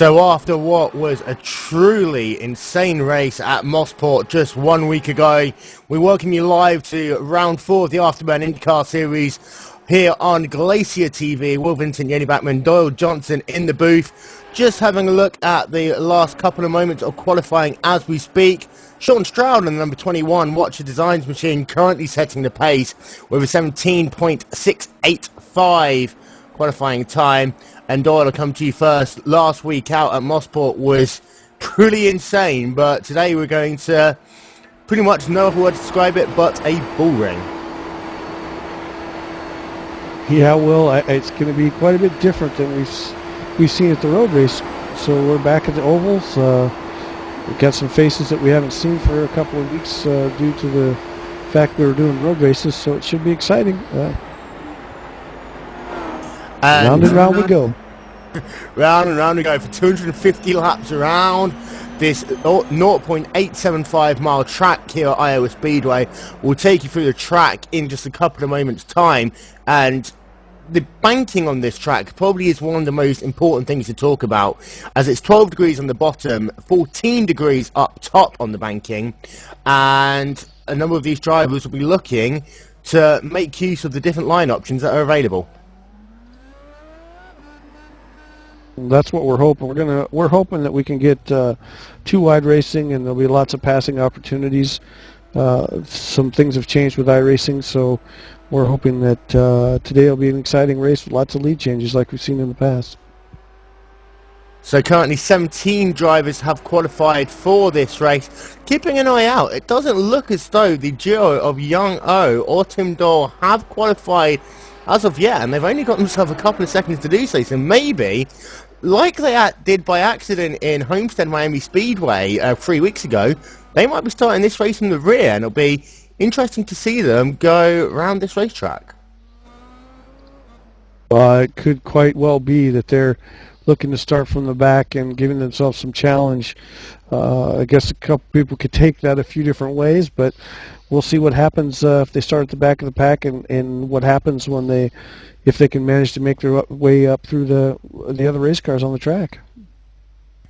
So after what was a truly insane race at Mosport just 1 week ago, we welcome you live to round 4 of the Afterburn IndyCar series here on Glacier TV. Will Vincent, Joni, Backmann, Doyle, Johnson in the booth. Just having a look at the last couple of moments of qualifying as we speak. Sean Stroud on the number 21 Watcher Designs machine currently setting the pace with a 17.685 qualifying time. And Doyle, I'll come to you first. Last week out at Mosport was pretty insane, but today we're going to pretty much no other word to describe it but a bull ring. Yeah, well, it's going to be quite a bit different than we've seen at the road race. So we're back at the ovals. We've got some faces that we haven't seen for a couple of weeks due to the fact we were doing road races, so it should be exciting. Round and round we go. Round and round we go for 250 laps around this 0.875 mile track here at Iowa Speedway. We'll take you through the track in just a couple of moments' time, and the banking on this track probably is one of the most important things to talk about, as it's 12 degrees on the bottom, 14 degrees up top on the banking, and a number of these drivers will be looking to make use of the different line options that are available. That's what we're hoping. We're hoping that we can get two wide racing, and there'll be lots of passing opportunities. Some things have changed with iRacing, so we're hoping that today will be an exciting race with lots of lead changes like we've seen in the past. So currently 17 drivers have qualified for this race. Keeping an eye out, it doesn't look as though the duo of Young O or Tim Doyle have qualified as of yet, and they've only got themselves a couple of seconds to do so. So maybe, like they did by accident in Homestead Miami Speedway 3 weeks ago, they might be starting this race in the rear, and it'll be interesting to see them go around this racetrack. It could quite well be that they're looking to start from the back and giving themselves some challenge. I guess a couple people could take that a few different ways, but we'll see what happens if they start at the back of the pack, and what happens if they can manage to make their way up through the other race cars on the track.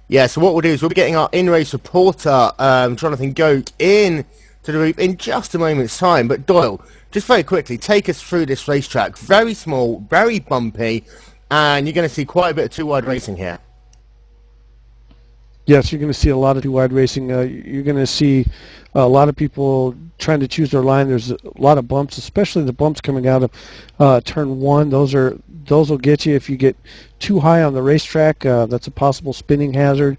Yeah, so what we'll do is we'll be getting our in-race reporter, Jonathan Goke, in to the booth in just a moment's time. But Doyle, just very quickly, take us through this racetrack. Very small, very bumpy, and you're going to see quite a bit of two-wide racing here. Yes, you're going to see a lot of two-wide racing. You're going to see a lot of people trying to choose their line. There's a lot of bumps, especially the bumps coming out of turn 1. Those will get you if you get too high on the racetrack. That's a possible spinning hazard.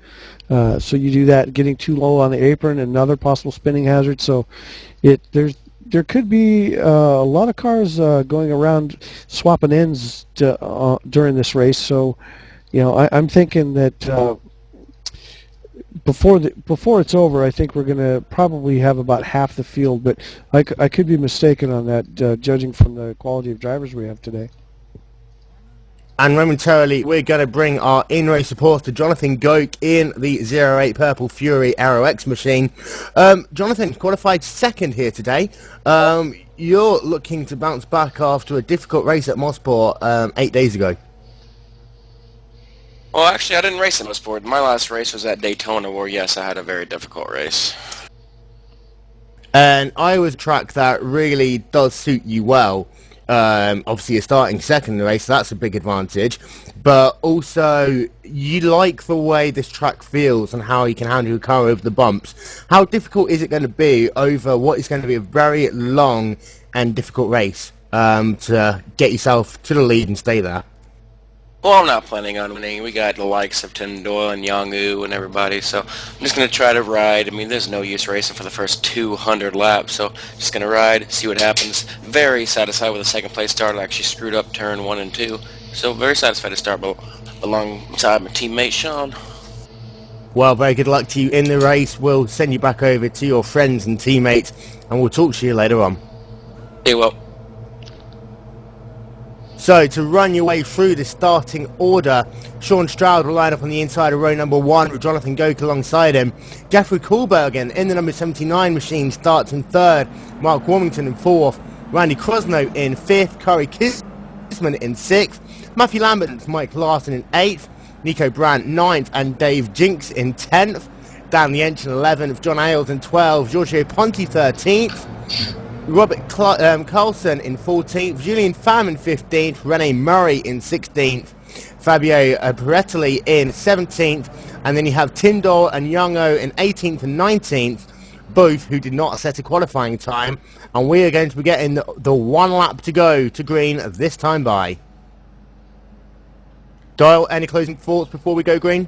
So you do that. Getting too low on the apron, another possible spinning hazard. So there could be a lot of cars going around swapping ends during this race. So, I'm thinking that before it's over, I think we're going to probably have about half the field, but I could be mistaken on that, judging from the quality of drivers we have today. And momentarily, we're going to bring our in-race reporter, Jonathan Goke, in the 08 Purple Fury Aero X machine. Jonathan, qualified second here today. You're looking to bounce back after a difficult race at Mosport 8 days ago. Well, actually, I didn't race at Mosport. My last race was at Daytona, where, yes, I had a very difficult race. And Iowa's a track that really does suit you well. Obviously, you're starting second in the race, so that's a big advantage. But also, you like the way this track feels and how you can handle your car over the bumps. How difficult is it going to be over what is going to be a very long and difficult race to get yourself to the lead and stay there? Well, I'm not planning on winning. We got the likes of Tim Doyle and Yang and everybody, so I'm just going to try to ride. I mean, there's no use racing for the first 200 laps, so just going to ride, see what happens. Very satisfied with the second place start. I actually screwed up turn 1 and 2, so very satisfied to start alongside my teammate Sean. Well, very good luck to you in the race. We'll send you back over to your friends and teammates, and we'll talk to you later on. Hey, well. So, to run your way through the starting order, Sean Stroud will line up on the inside of row number 1 with Jonathan Goke alongside him. Jeffrey Kohlbergen in the number 79 machine starts in 3rd, Mark Warmington in 4th, Randy Krosno in 5th, Corey Kisman in 6th, Matthew Lambert and Mike Larson in 8th, Nico Brandt 9th, and Dave Jinks in 10th. Dan the Engine 11th, John Ailes in 12th, Giorgio Ponti 13th, Robert Carlson in 14th, Julian Pham in 15th, Rene Murray in 16th, Fabio Berrettini in 17th, and then you have Tim Doyle and Young O in 18th and 19th, both who did not set a qualifying time, and we are going to be getting the 1 lap to go to green this time by. Doyle, any closing thoughts before we go green?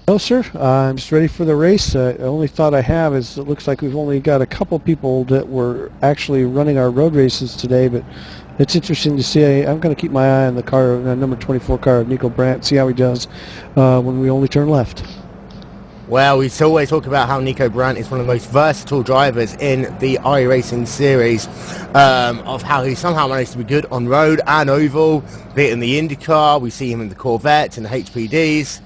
No, sir. I'm just ready for the race. The only thought I have is it looks like we've only got a couple people that were actually running our road races today, but it's interesting to see. I'm going to keep my eye on the car, number 24 car of Nico Brandt, see how he does when we only turn left. Well, we always talk about how Nico Brandt is one of the most versatile drivers in the iRacing series, of how he somehow managed to be good on road and oval, be it in the IndyCar. We see him in the Corvettes and the HPDs.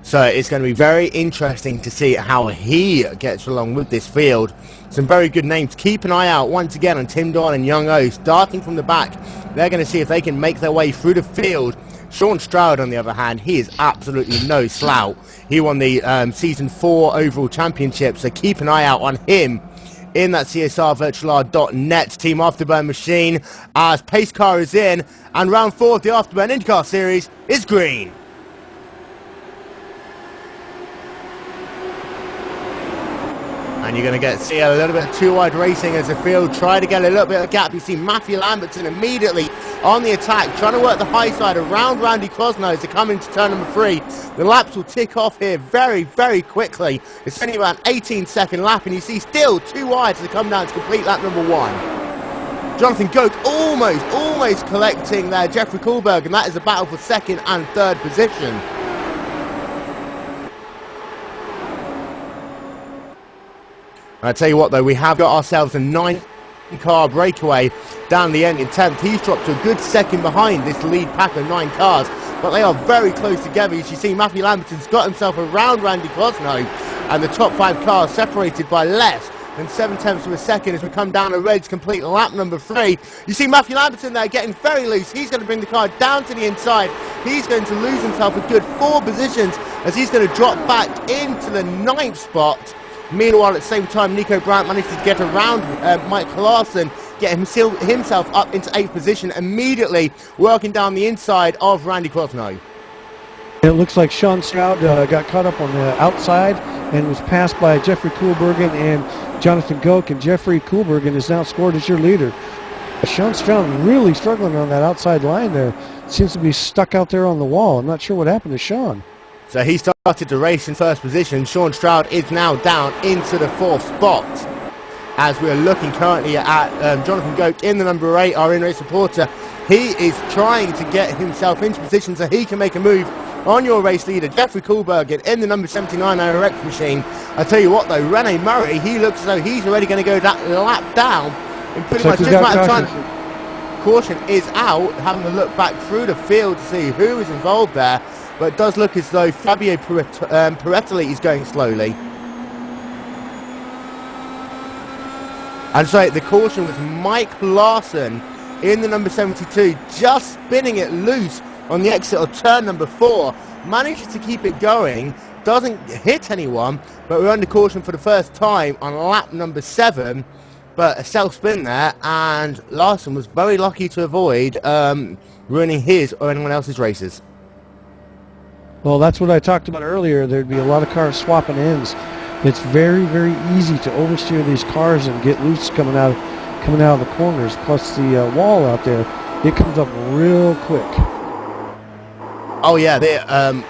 So it's going to be very interesting to see how he gets along with this field. Some very good names. Keep an eye out once again on Tim Doyle and Young O. Starting from the back, they're going to see if they can make their way through the field. Sean Stroud, on the other hand, he is absolutely no slouch. He won the Season 4 overall championship, so keep an eye out on him in that CSRvirtualR.net Team Afterburn machine as pace car is in, and round 4 of the Afterburn IndyCar series is green. And you're going to see a little bit of too-wide racing as the field try to get a little bit of gap. You see Matthew Lambertson immediately on the attack, trying to work the high side around Randy Crosno as they come into turn number 3. The laps will tick off here very, very quickly. It's only about an 18-second lap, and you see still 2 wide as they come down to complete lap number 1. Jonathan Goke almost collecting there Jeffrey Kohlberg, and that is a battle for 2nd and 3rd position. I tell you what though, we have got ourselves a 9-car breakaway down the end in 10th. He's dropped to a good second behind this lead pack of 9 cars, but they are very close together. As you see, Matthew Lamberton's got himself around Randy Crosno, and the top 5 cars separated by less than 7/10 of a second as we come down the road to complete lap number 3. You see Matthew Lamberton there getting very loose. He's going to bring the car down to the inside. He's going to lose himself a good 4 positions as he's going to drop back into the 9th spot. Meanwhile, at the same time, Nico Brandt managed to get around Mike Larson, get himself up into 8th position, immediately working down the inside of Randy Crosno. It looks like Sean Stroud got caught up on the outside and was passed by Jeffrey Kohlbergen and Jonathan Goke, and Jeffrey Kohlbergen is now scored as your leader. Sean Stroud really struggling on that outside line there. Seems to be stuck out there on the wall. I'm not sure what happened to Sean. So he started to race in 1st position. Sean Stroud is now down into the 4th spot. As we are looking currently at Jonathan Goke in the number 8, our in-race reporter. He is trying to get himself into position so he can make a move on your race leader, Jeffrey Kohlberg, in the number 79 RX machine. I tell you what though, Rene Murray, he looks as though he's already going to go that lap down in pretty much just about time. Caution is out, having a look back through the field to see who is involved there. But it does look as though Fabio Berrettini is going slowly. And so the caution was Mike Larson in the number 72, just spinning it loose on the exit of turn number 4. Manages to keep it going, doesn't hit anyone, but we're under caution for the first time on lap number 7. But a self-spin there, and Larson was very lucky to avoid ruining his or anyone else's races. Well, that's what I talked about earlier. There'd be a lot of cars swapping ends. It's very, very easy to oversteer these cars and get loose coming out of the corners. Plus the wall out there, it comes up real quick. Oh yeah,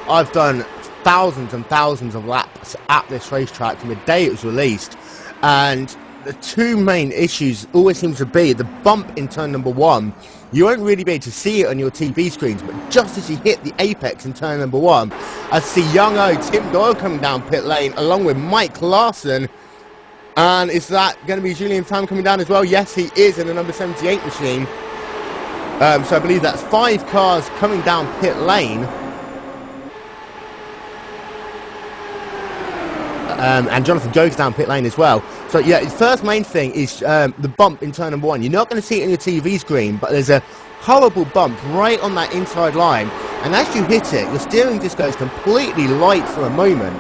I've done thousands and thousands of laps at this racetrack from the day it was released, and the 2 main issues always seems to be the bump in turn number 1. You won't really be able to see it on your TV screens, but just as you hit the apex in turn number 1, I see young Tim Doyle coming down pit lane along with Mike Larson. And is that going to be Julian Pham coming down as well? Yes, he is in the number 78 machine. So I believe that's 5 cars coming down pit lane. And Jonathan Goke's down pit lane as well. So yeah, his first main thing is the bump in turn number 1. You're not going to see it on your TV screen, but there's a horrible bump right on that inside line, and as you hit it, your steering just goes completely light for a moment,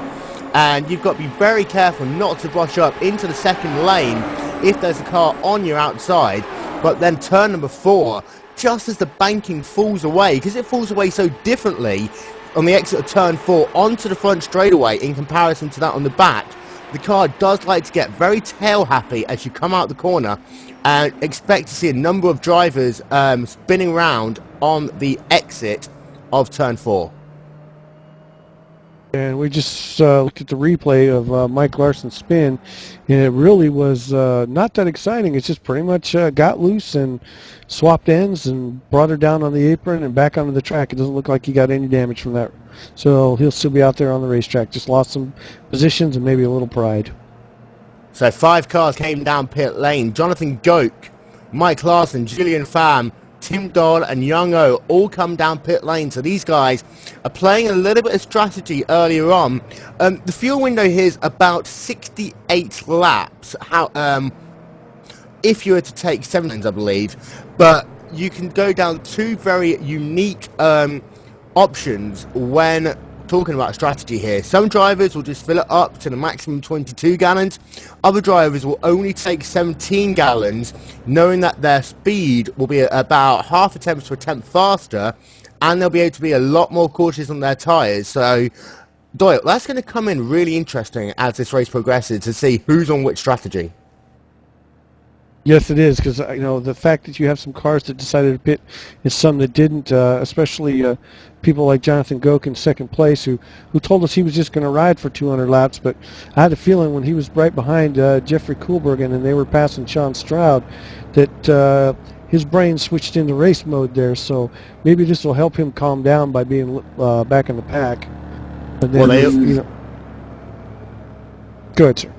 and you've got to be very careful not to brush up into the second lane if there's a car on your outside. But then turn number 4, just as the banking falls away, because it falls away so differently on the exit of turn 4 onto the front straightaway in comparison to that on the back, the car does like to get very tail happy as you come out the corner, and expect to see a number of drivers spinning around on the exit of turn 4. And we just looked at the replay of Mike Larson's spin, and it really was not that exciting. It's just pretty much got loose and swapped ends and brought her down on the apron and back onto the track. It doesn't look like he got any damage from that. So he'll still be out there on the racetrack. Just lost some positions and maybe a little pride. So 5 cars came down pit lane. Jonathan Goke, Mike Larson, Julian Pham, Tim Doyle and Young O all come down pit lane. So these guys are playing a little bit of strategy earlier on. The fuel window here is about 68 laps. If you were to take 7 lanes, I believe. But you can go down 2 very unique options when talking about strategy here. Some drivers will just fill it up to the maximum 22 gallons. Other drivers will only take 17 gallons, knowing that their speed will be about half a tenth to a tenth faster, and they'll be able to be a lot more cautious on their tyres. So, Doyle, that's going to come in really interesting as this race progresses to see who's on which strategy. Yes, it is, because the fact that you have some cars that decided to pit and some that didn't, especially people like Jonathan Goke in second place, who told us he was just going to ride for 200 laps. But I had a feeling when he was right behind Jeffrey Koolbergen and they were passing Sean Stroud that his brain switched into race mode there. So maybe this will help him calm down by being back in the pack. And then, go ahead, sir.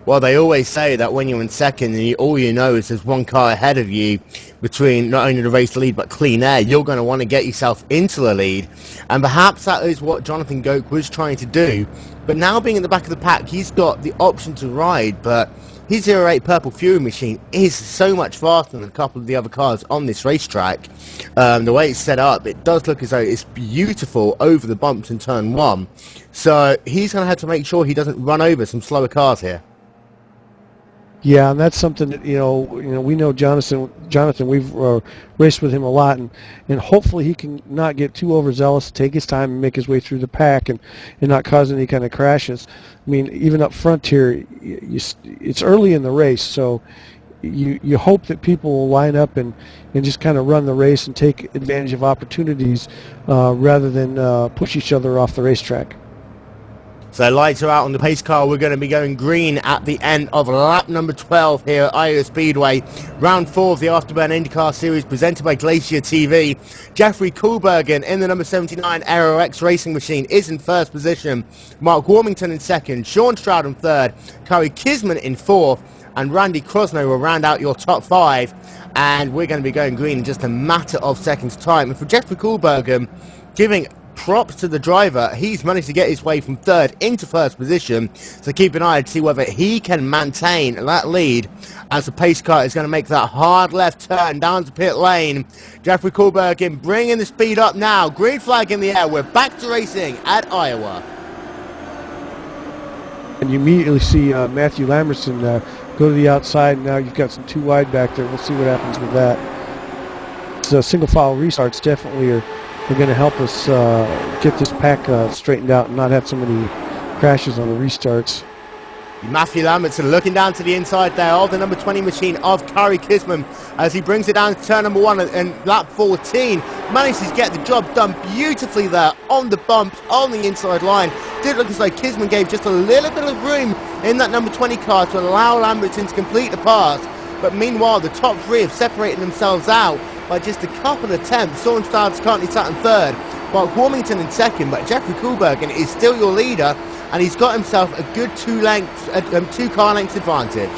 Well, they always say that when you're in second and all you know is there's one car ahead of you between not only the race lead but clean air, you're going to want to get yourself into the lead. And perhaps that is what Jonathan Goke was trying to do. But now being in the back of the pack, he's got the option to ride, but his 08 Purple Fury machine is so much faster than a couple of the other cars on this racetrack. The way it's set up, it does look as though it's beautiful over the bumps in turn 1. So he's going to have to make sure he doesn't run over some slower cars here. Yeah, and that's something that, we know Jonathan, we've raced with him a lot, and hopefully he can not get too overzealous, take his time and make his way through the pack and not cause any kind of crashes. I mean, even up front here, it's early in the race, so you hope that people will line up and just kind of run the race and take advantage of opportunities rather than push each other off the racetrack. So lights are out on the pace car. We're going to be going green at the end of lap number 12 here at Iowa Speedway. Round 4 of the Afterburn IndyCar Series presented by Glacier TV. Jeffrey Koolbergen in the number 79 Aero X racing machine is in first position. Mark Warmington in second. Sean Stroud in third. Kari Kisman in fourth. And Randy Krosno will round out your top 5. And we're going to be going green in just a matter of seconds' time. And for Jeffrey Koolbergen, giving props to the driver, he's managed to get his way from third into first position, so keep an eye to see whether he can maintain that lead as the pace car is going to make that hard left turn down to pit lane. Jeffrey Koolbergen bringing the speed up now, green flag in the air, we're back to racing at Iowa. And you immediately see Matthew Lamberson go to the outside, and now you've got some too wide back there. We'll see what happens with that. So single file restarts definitely are going to help us get this pack straightened out and not have so many crashes on the restarts. Matthew Lambertson looking down to the inside there of the number 20 machine of Kari Kisman as he brings it down to turn number 1 and lap 14. Manages to get the job done beautifully there on the bumps on the inside line. Did look as though Kisman gave just a little bit of room in that number 20 car to allow Lambertson to complete the pass. But meanwhile, the top 3 have separated themselves out by just a couple of tenths. Sean Stroud's currently sat in third, while Warmington in second, but Jeffrey Koolbergen is still your leader, and he's got himself a good 2 car lengths advantage.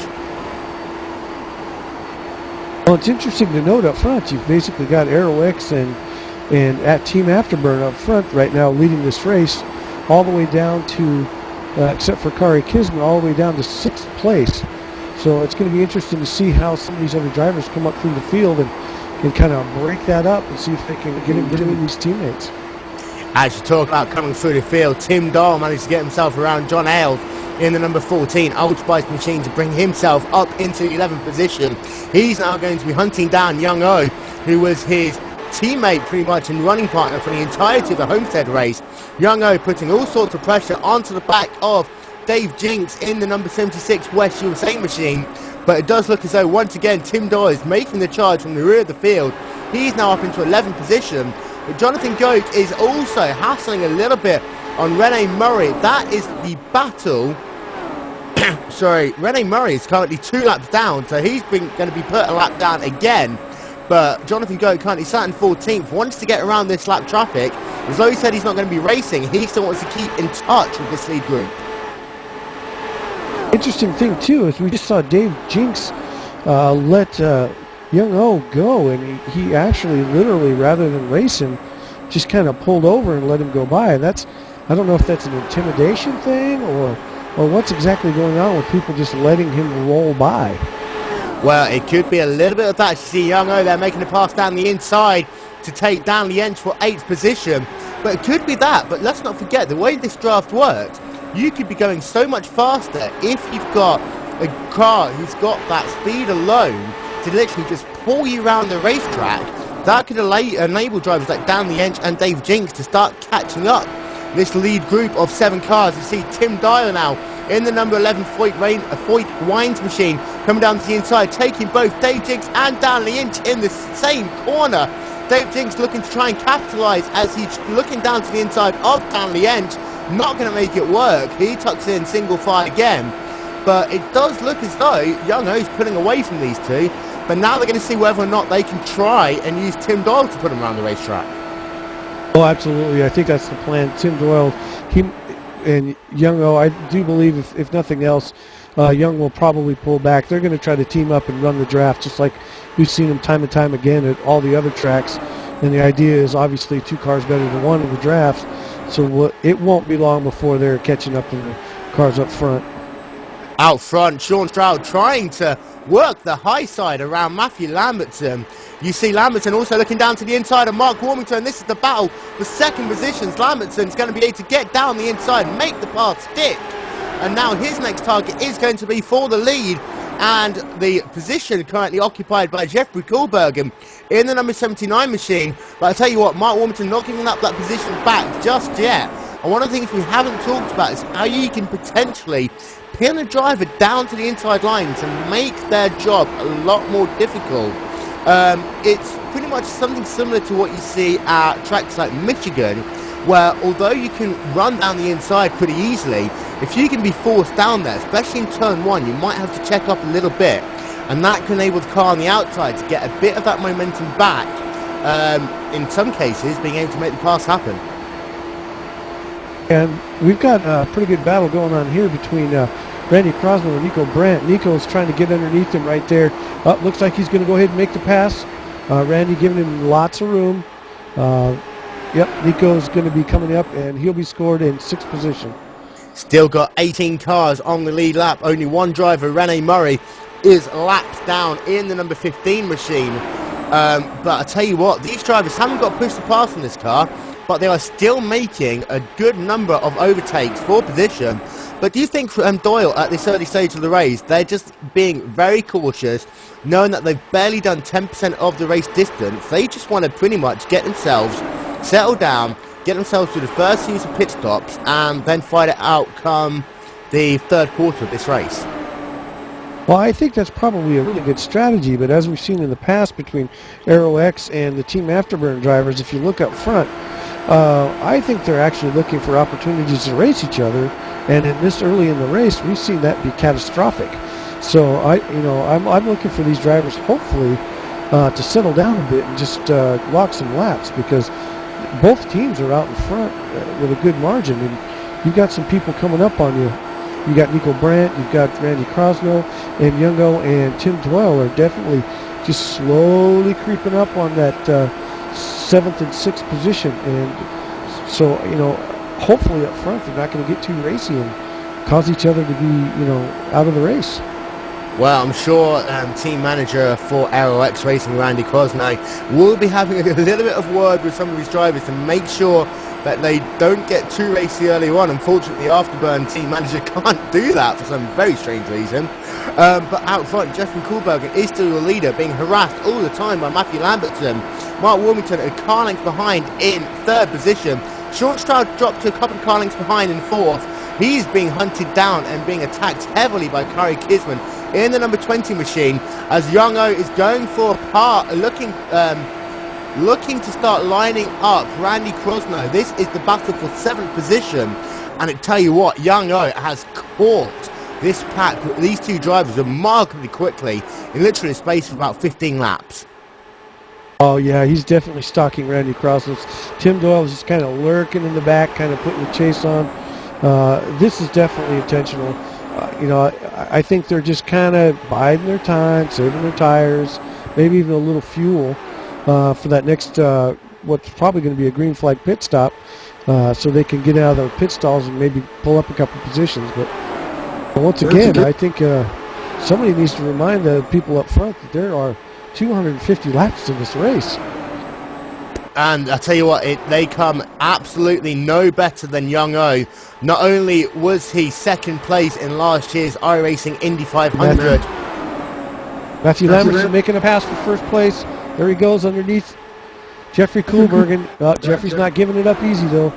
Well, it's interesting to note up front, you've basically got Aero X and at Team Afterburn up front right now leading this race all the way down to, except for Kari Kisman, all the way down to 6th place. So it's going to be interesting to see how some of these other drivers come up through the field and and kind of break that up and see if they can get in between these teammates. As you talk about coming through the field, Tim Doyle managed to get himself around John Ailes in the number 14 Ultra Bike machine to bring himself up into the 11th position. He's now going to be hunting down Young O, who was his teammate pretty much and running partner for the entirety of the Homestead race. Young O putting all sorts of pressure onto the back of Dave Jinks in the number 76 West USA machine, but it does look as though once again Tim Doyle is making the charge from the rear of the field. He's now up into 11th position, but Jonathan Goat is also hassling a little bit on Rene Murray. That is the battle. Sorry, Rene Murray is currently 2 laps down, so he's going to be put a lap down again. But Jonathan Goat currently sat in 14th, wants to get around this lap traffic. As though he said he's not going to be racing, he still wants to keep in touch with this lead group. Interesting thing too is we just saw Dave Jinks let Young O go, and he actually literally, rather than racing, just kind of pulled over and let him go by. And that's, I don't know if that's an intimidation thing or what's exactly going on with people just letting him roll by. Well, it could be a little bit of that. You see Young O there making a pass down the inside to take down Lienz for 8th position. But it could be that. But let's not forget, the way this draft works, you could be going so much faster if you've got a car who's got that speed alone to literally just pull you around the racetrack. That could enable drivers like Dan Lienz and Dave Jinks to start catching up. This lead group of 7 cars, you see Tim Doyle now in the number 11 Foyt Wines machine coming down to the inside, taking both Dave Jinks and Dan Lienz in the same corner. Dave Jinks looking to try and capitalise as he's looking down to the inside of Dan Lienz. Not going to make it work. He tucks in single file again. But it does look as though Young O's pulling away from these two. But now they're going to see whether or not they can try and use Tim Doyle to put him around the racetrack. Oh, absolutely. I think that's the plan. Tim Doyle, he and Young O, I do believe if nothing else, Young will probably pull back. They're going to try to team up and run the draft just like we've seen them time and time again at all the other tracks. And the idea is obviously 2 cars better than 1 in the draft. So it won't be long before they're catching up to the cars up front. Out front, Sean Stroud trying to work the high side around Matthew Lambertson. You see Lambertson also looking down to the inside of Mark Warmington. This is the battle for second positions. Lambertson's going to be able to get down the inside, make the path stick. And now his next target is going to be for the lead. And the position currently occupied by Jeffrey Kohlbergen in the number 79 machine. But I tell you what, Mark Warmington not giving up that position back just yet. And one of the things we haven't talked about is how you can potentially pin a driver down to the inside line to make their job a lot more difficult. It's pretty much something similar to what you see at tracks like Michigan, where although you can run down the inside pretty easily, if you can be forced down there, especially in turn 1, you might have to check up a little bit, and that can enable the car on the outside to get a bit of that momentum back, in some cases being able to make the pass happen. And we've got a pretty good battle going on here between Randy Crosno and Nico Brandt. Nico's trying to get underneath him right there. Looks like he's going to go ahead and make the pass. Randy giving him lots of room. Yep, Nico's going to be coming up, and he'll be scored in 6th position. Still got 18 cars on the lead lap. Only one driver, Rene Murray, is lapped down in the number 15 machine. But I tell you what, these drivers haven't got pushed to pass in this car, but they are still making a good number of overtakes for position. But do you think Doyle, at this early stage of the race, they're just being very cautious, knowing that they've barely done 10% of the race distance? They just want to pretty much get themselves settled down, get themselves through the first series of pit stops, and then fight it out come the 3rd quarter of this race. Well, I think that's probably a really good strategy, but as we've seen in the past between Aero X and the Team Afterburn drivers, if you look up front, I think they're actually looking for opportunities to race each other, and in this early in the race, we've seen that be catastrophic. So I'm looking for these drivers, hopefully, to settle down a bit and just walk some laps, because both teams are out in front with a good margin, and you've got some people coming up on you. You got Nico Brandt, you've got Randy Crosno, and Youngo and Tim Doyle are definitely just slowly creeping up on that 7th and 6th position. And so, hopefully up front they're not going to get too racy and cause each other to be, out of the race. Well, I'm sure team manager for Aero-X Racing, Randy Crosney, will be having a little bit of word with some of his drivers to make sure that they don't get too racy early on. Unfortunately, Afterburn team manager can't do that for some very strange reason. But out front, Jeffrey Kohlberger is still your leader, being harassed all the time by Matthew Lambertson. Mark Warmington a car length behind in third position. Sean Stroud dropped to a couple of car lengths behind in fourth. He's being hunted down and being attacked heavily by Kari Kisman in the number 20 machine, as Young O is going for a part, looking to start lining up Randy Crosno. This is the battle for 7th position, and I tell you what, Young O has caught this pack, these two drivers, remarkably quickly in literally a space of about 15 laps. Oh yeah, he's definitely stalking Randy Crosno. Tim Doyle is just kind of lurking in the back, kind of putting the chase on. This is definitely intentional. You know, I think they're just kind of biding their time, saving their tires, maybe even a little fuel for that next, what's probably going to be a green flag pit stop, so they can get out of their pit stalls and maybe pull up a couple positions. But once again, I think somebody needs to remind the people up front that there are 250 laps in this race. And I tell you what, they come absolutely no better than Young O. Not only was he second place in last year's iRacing Indy 500. Matthew Lambertson making a pass for first place. There he goes underneath Jeffrey Kohlbergen. Jeffrey's not giving it up easy though.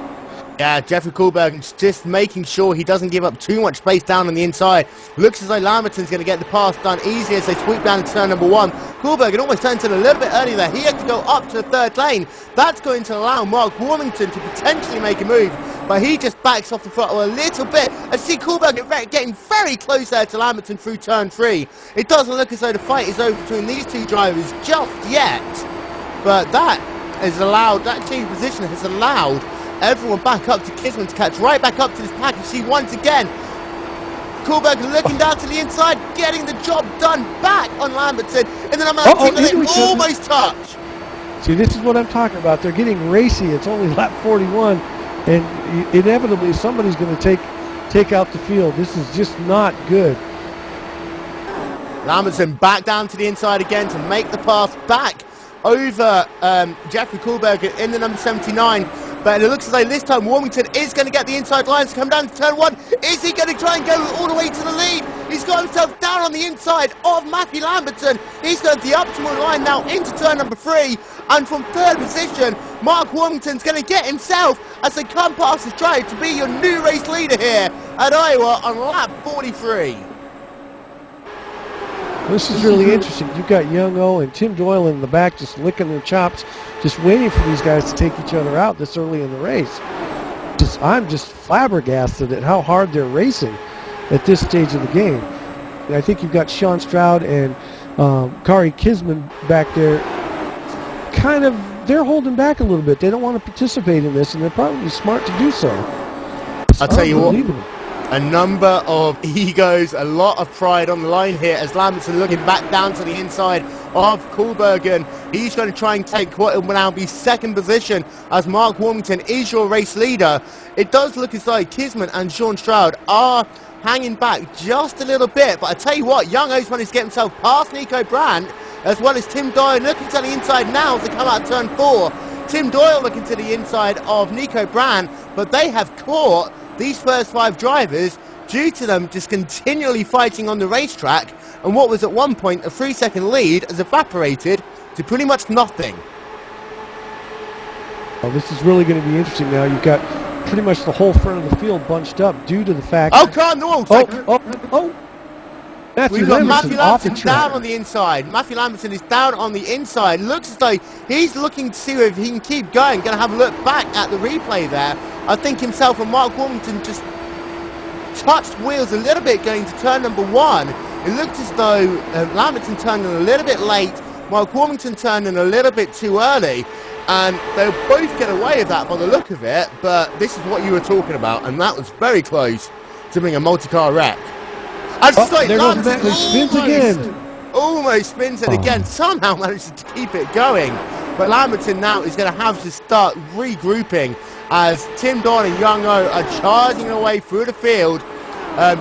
Yeah, Jeffrey Kohlbergen's just making sure he doesn't give up too much space down on the inside. Looks as though Lamberton's going to get the pass done easy as they sweep down into turn number 1. Kohlbergen almost turns in a little bit early there. He had to go up to the third lane. That's going to allow Mark Warmington to potentially make a move, but he just backs off the throttle a little bit. I see Kohlbergen getting very close there to Lamberton through turn 3. It doesn't look as though the fight is over between these two drivers just yet, but that has allowed, that change of position has allowed everyone back up to Kisman to catch right back up to this pack. You see once again Kohlberger looking down to the inside, getting the job done back on Lamberton in the number 19 that they almost touch. See, this is what I'm talking about. They're getting racy. It's only lap 41, and inevitably somebody's going to take out the field. This is just not good. Lamberton back down to the inside again to make the pass back over Jeffrey Kohlberger in the number 79. But it looks as though this time Warmington is going to get the inside lines to come down to turn 1. Is he going to try and go all the way to the lead? He's got himself down on the inside of Matthew Lamberton. He's got the optimal line now into turn number 3. And from third position, Mark Warmington's going to get himself, as they come past the stride, to be your new race leader here at Iowa on lap 43. This is really interesting. You've got Young O and Tim Doyle in the back just licking their chops, just waiting for these guys to take each other out this early in the race. I'm just flabbergasted at how hard they're racing at this stage of the game. And I think you've got Sean Stroud and Kari Kisman back there. They're holding back a little bit. They don't want to participate in this, and they're probably smart to do so. I'll tell you what. A number of egos, a lot of pride on the line here as Lamberton looking back down to the inside of Kohlbergen. He's going to try and take what will now be second position as Mark Warmington is your race leader. It does look as though Kisman and Sean Stroud are hanging back just a little bit, but I tell you what, Young O's managed to get himself past Nico Brandt as well as Tim Doyle looking to the inside now as they come out of turn 4. Tim Doyle looking to the inside of Nico Brandt, but they have caught these first 5 drivers due to them just continually fighting on the racetrack, and what was at one point a 3-second lead has evaporated to pretty much nothing. Well, this is really going to be interesting now. You've got pretty much the whole front of the field bunched up due to the fact... Oh, come on! Matthew Lamberton down on the inside. Matthew Lamberton is down on the inside. Looks as though he's looking to see if he can keep going. Going to have a look back at the replay there. I think himself and Mark Warmington just touched wheels a little bit going to turn number 1. It looked as though Lamberton turned in a little bit late. Mark Warmington turned in a little bit too early. And they'll both get away with that by the look of it. But this is what you were talking about. And that was very close to being a multi-car wreck. And there goes Bentley, spins again. Almost spins it again. Somehow manages to keep it going. But Lamberton now is going to have to start regrouping as Tim Doyle and Young O are charging away through the field.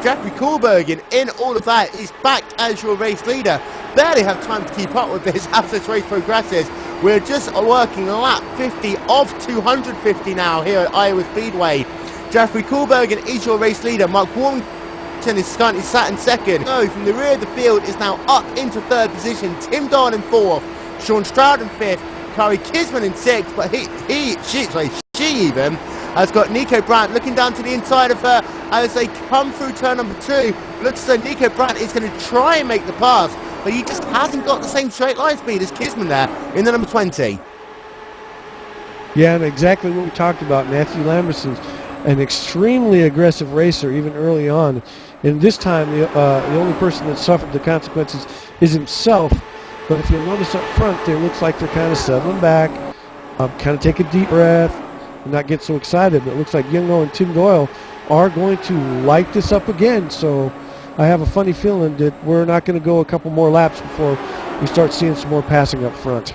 Jeffrey Kohlbergen, in all of that, is back as your race leader. Barely have time to keep up with this as this race progresses. We're just working lap 50 of 250 now here at Iowa Speedway. Jeffrey Kohlbergen is your race leader. Mark Warrington is currently sat in second. So from the rear of the field is now up into third position. Tim Doyle in fourth. Sean Stroud in fifth. Kari Kisman in sixth. But she even has got Nico Brandt looking down to the inside of her as they come through turn number 2. Looks as though Nico Brandt is going to try and make the pass, but he just hasn't got the same straight line speed as Kisman there in the number 20. Yeah, and exactly what we talked about. Matthew Lamberson's an extremely aggressive racer even early on. And this time, the only person that suffered the consequences is himself. But if you notice up front, there looks like they're kind of settling back, kind of take a deep breath, and not get so excited. But it looks like Young-O and Tim Doyle are going to light this up again. So I have a funny feeling that we're not going to go a couple more laps before we start seeing some more passing up front.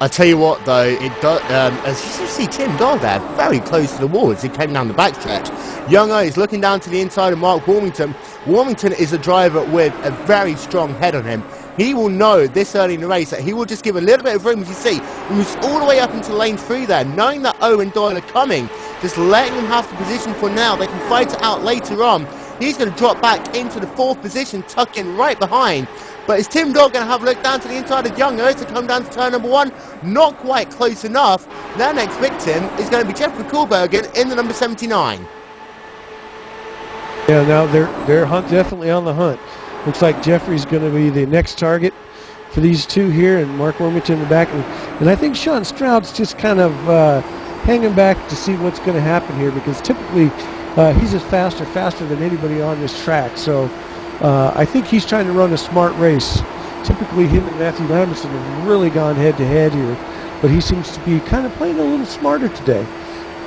I tell you what, though, it does, as you see Tim Doyle there, very close to the wall as he came down the backstretch. Young-O is looking down to the inside of Mark Warmington. Warmington is a driver with a very strong head on him. He will know this early in the race that he will just give a little bit of room, as you see. He was all the way up into lane 3 there, knowing that O and Doyle are coming, just letting him have the position for now. They can fight it out later on. He's going to drop back into the 4th position, tuck in right behind. But is Tim Doyle going to have a look down to the inside of Young-O to come down to turn number 1? Not quite close enough. Their next victim is going to be Jeffrey Kohlbergen in the number 79. Yeah, now they're definitely on the hunt. Looks like Jeffrey's going to be the next target for these two here, and Mark Wormington in the back. And I think Sean Stroud's just kind of hanging back to see what's going to happen here, because typically he's just faster than anybody on this track. So I think he's trying to run a smart race. Typically him and Matthew Lamberson have really gone head-to-head here, but he seems to be kind of playing a little smarter today.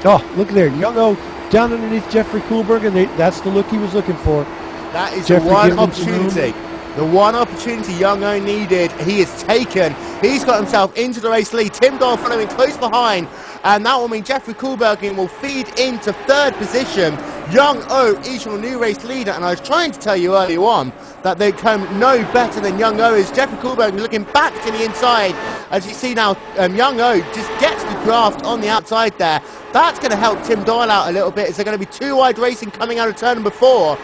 Oh, look there. Young-O down underneath Jeffrey Kohlbergen. That's the look he was looking for. That is Jeffrey the one opportunity. The one opportunity Young-O needed, he has taken. He's got himself into the race lead. Tim Doyle following close behind. And that will mean Jeffrey Kohlbergen will feed into 3rd position. Young-O is your new race leader. And I was trying to tell you earlier on that they come no better than Young-O is. Jeffrey Kohlbergen looking back to the inside. As you see now, Young-O just gets the draft on the outside there. That's going to help Tim Doyle out a little bit, as they're going to be 2 wide racing coming out of turn number 4.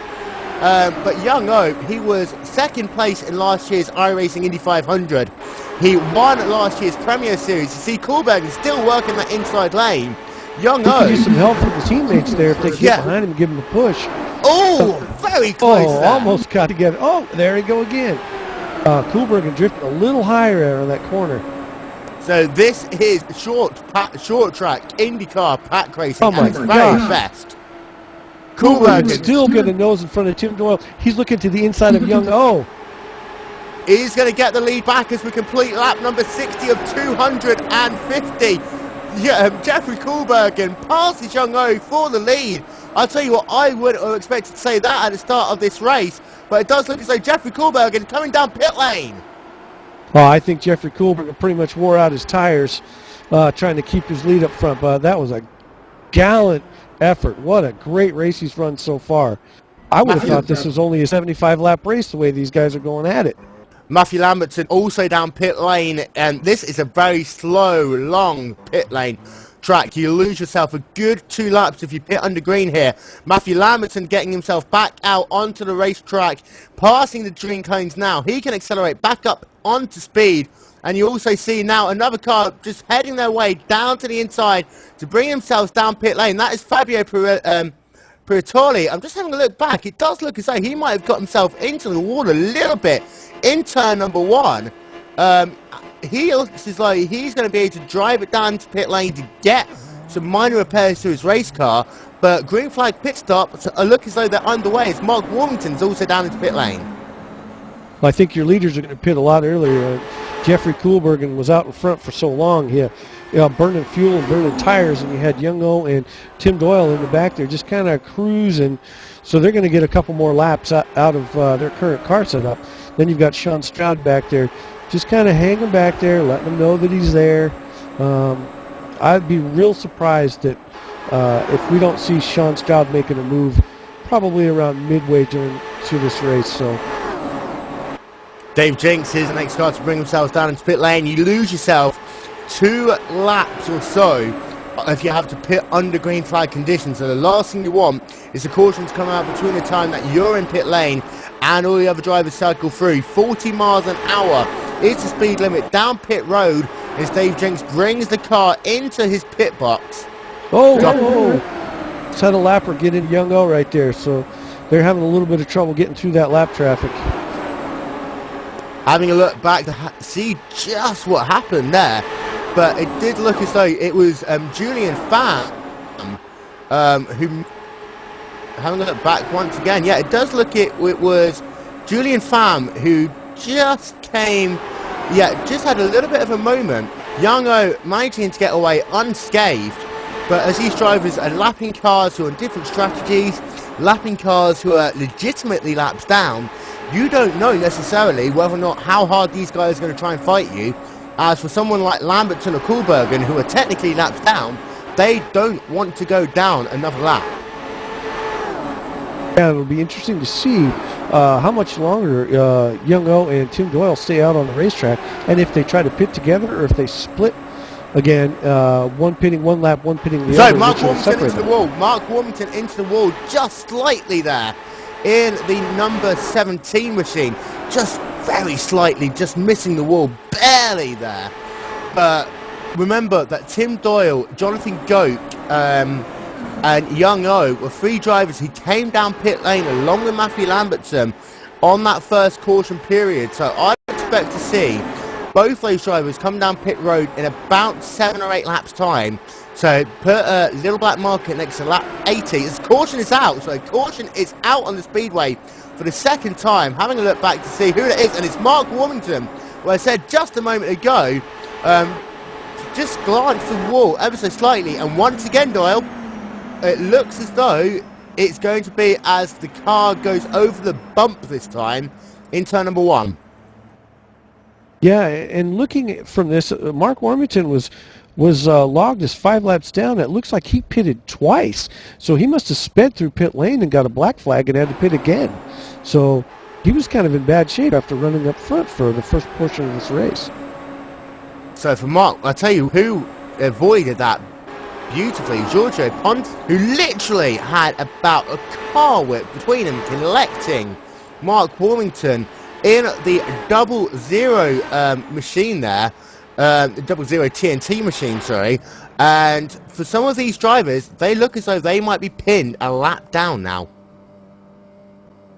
But Young-O, he was 2nd place in last year's iRacing Indy 500. He won last year's Premier Series. You see Kohlbergen still working that inside lane. Young-O... He could use some help from the teammates there if they get behind him and give him a push. Oh, very close there. Almost got together. Oh, there he go again. Kohlbergen drifted a little higher there on that corner. So this is short track IndyCar pack racing at its very best. Kohlbergen still get a nose in front of Tim Doyle. He's looking to the inside of Young-O. He's going to get the lead back as we complete lap number 60 of 250. Yeah, Jeffrey Kohlbergen passes Young-O for the lead. I'll tell you what, I would have expected to say that at the start of this race, but it does look as though Jeffrey Kohlbergen coming down pit lane. Well, I think Jeffrey Kohlbergen pretty much wore out his tires trying to keep his lead up front, but that was a gallant effort. What a great race he's run so far. I would have thought this was only a 75-lap race the way these guys are going at it. Matthew Lamberton also down pit lane, and this is a very slow, long pit lane track. You lose yourself a good 2 laps if you pit under green here. Matthew Lamberton getting himself back out onto the racetrack, passing the green cones now. He can accelerate back up onto speed. And you also see now another car just heading their way down to the inside to bring themselves down pit lane. That is Fabio Piratoli. I'm just having a look back. It does look as though he might have got himself into the wall a little bit in turn number 1. He looks as though he's going to be able to drive it down to pit lane to get some minor repairs to his race car. But green flag pit stops look as though they're underway, as Mark Warmington's also down into pit lane. Well, I think your leaders are going to pit a lot earlier. Jeffrey Kohlbergen was out in front for so long. He burning fuel and burning tires, and you had Young-O and Tim Doyle in the back there just kind of cruising. So they're going to get a couple more laps out of their current car setup. Then you've got Sean Stroud back there just kind of hanging back there, letting them know that he's there. I'd be real surprised that if we don't see Sean Stroud making a move probably around midway to this race. So Dave Jenks is the next car to bring themselves down into pit lane. You lose yourself 2 laps or so if you have to pit under green flag conditions. So the last thing you want is the caution to come out between the time that you're in pit lane and all the other drivers cycle through. 40 miles an hour is the speed limit down pit road as Dave Jenks brings the car into his pit box. Just had a lapper get in Young O right there, so they're having a little bit of trouble getting through that lap traffic. Having a look back to see just what happened there, but it did look as though it was Julian Pham who, having a look back once again, yeah, it does look it was Julian Pham who just had a little bit of a moment. Young O managing to get away unscathed, but as these drivers are lapping cars who are on different strategies, lapping cars who are legitimately laps down, you don't know necessarily whether or not how hard these guys are going to try and fight you. As for someone like Lamberton or Koolbergen, who are technically laps down, they don't want to go down another lap. Yeah, it'll be interesting to see how much longer Young O and Tim Doyle stay out on the racetrack, and if they try to pit together or if they split again, one pitting one lap, one pitting the other. So Mark Warmington into the wall. Mark Warmington into the wall just slightly there in the number 17 machine. Just very slightly, just missing the wall, barely there. But remember that Tim Doyle, Jonathan Goke, and Young O were 3 drivers who came down pit lane along with Matthew Lambertson on that first caution period. So I expect to see both those drivers come down pit road in about 7 or 8 laps time. So put a little black market next to lap 80. As caution is out, so caution is out on the Speedway for the second time. Having a look back to see who it is, and it's Mark Warmington. Well, I said just a moment ago, just glanced the wall ever so slightly, and once again, Doyle, it looks as though it's going to be as the car goes over the bump this time in turn number 1. Yeah, and looking from this, Mark Warmington was logged as 5 laps down. It looks like he pitted twice, so he must have sped through pit lane and got a black flag and had to pit again. So he was kind of in bad shape after running up front for the first portion of this race. So for Mark, I'll tell you who avoided that beautifully, Giorgio Ponte, who literally had about a car whip between them, collecting Mark Warmington in the 00 machine there, the 00 TNT machine, sorry. And for some of these drivers, they look as though they might be pinned a lap down now.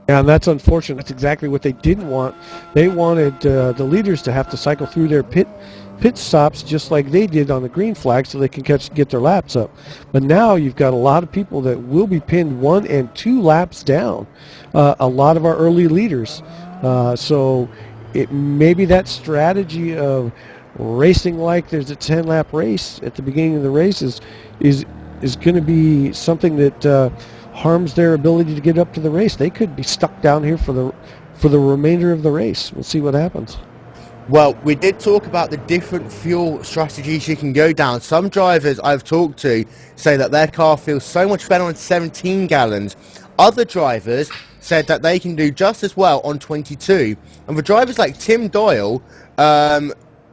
Yeah, and that's unfortunate. That's exactly what they didn't want. They wanted the leaders to have to cycle through their pit stops just like they did on the green flag so they can get their laps up. But now you've got a lot of people that will be pinned 1 and 2 laps down. A lot of our early leaders. So it maybe that strategy of racing like there's a 10-lap race at the beginning of the race is going to be something that harms their ability to get up to the race. They could be stuck down here for the remainder of the race. We'll see what happens. Well, we did talk about the different fuel strategies you can go down. Some drivers I've talked to say that their car feels so much better on 17 gallons. Other drivers said that they can do just as well on 22. And for drivers like Tim Doyle,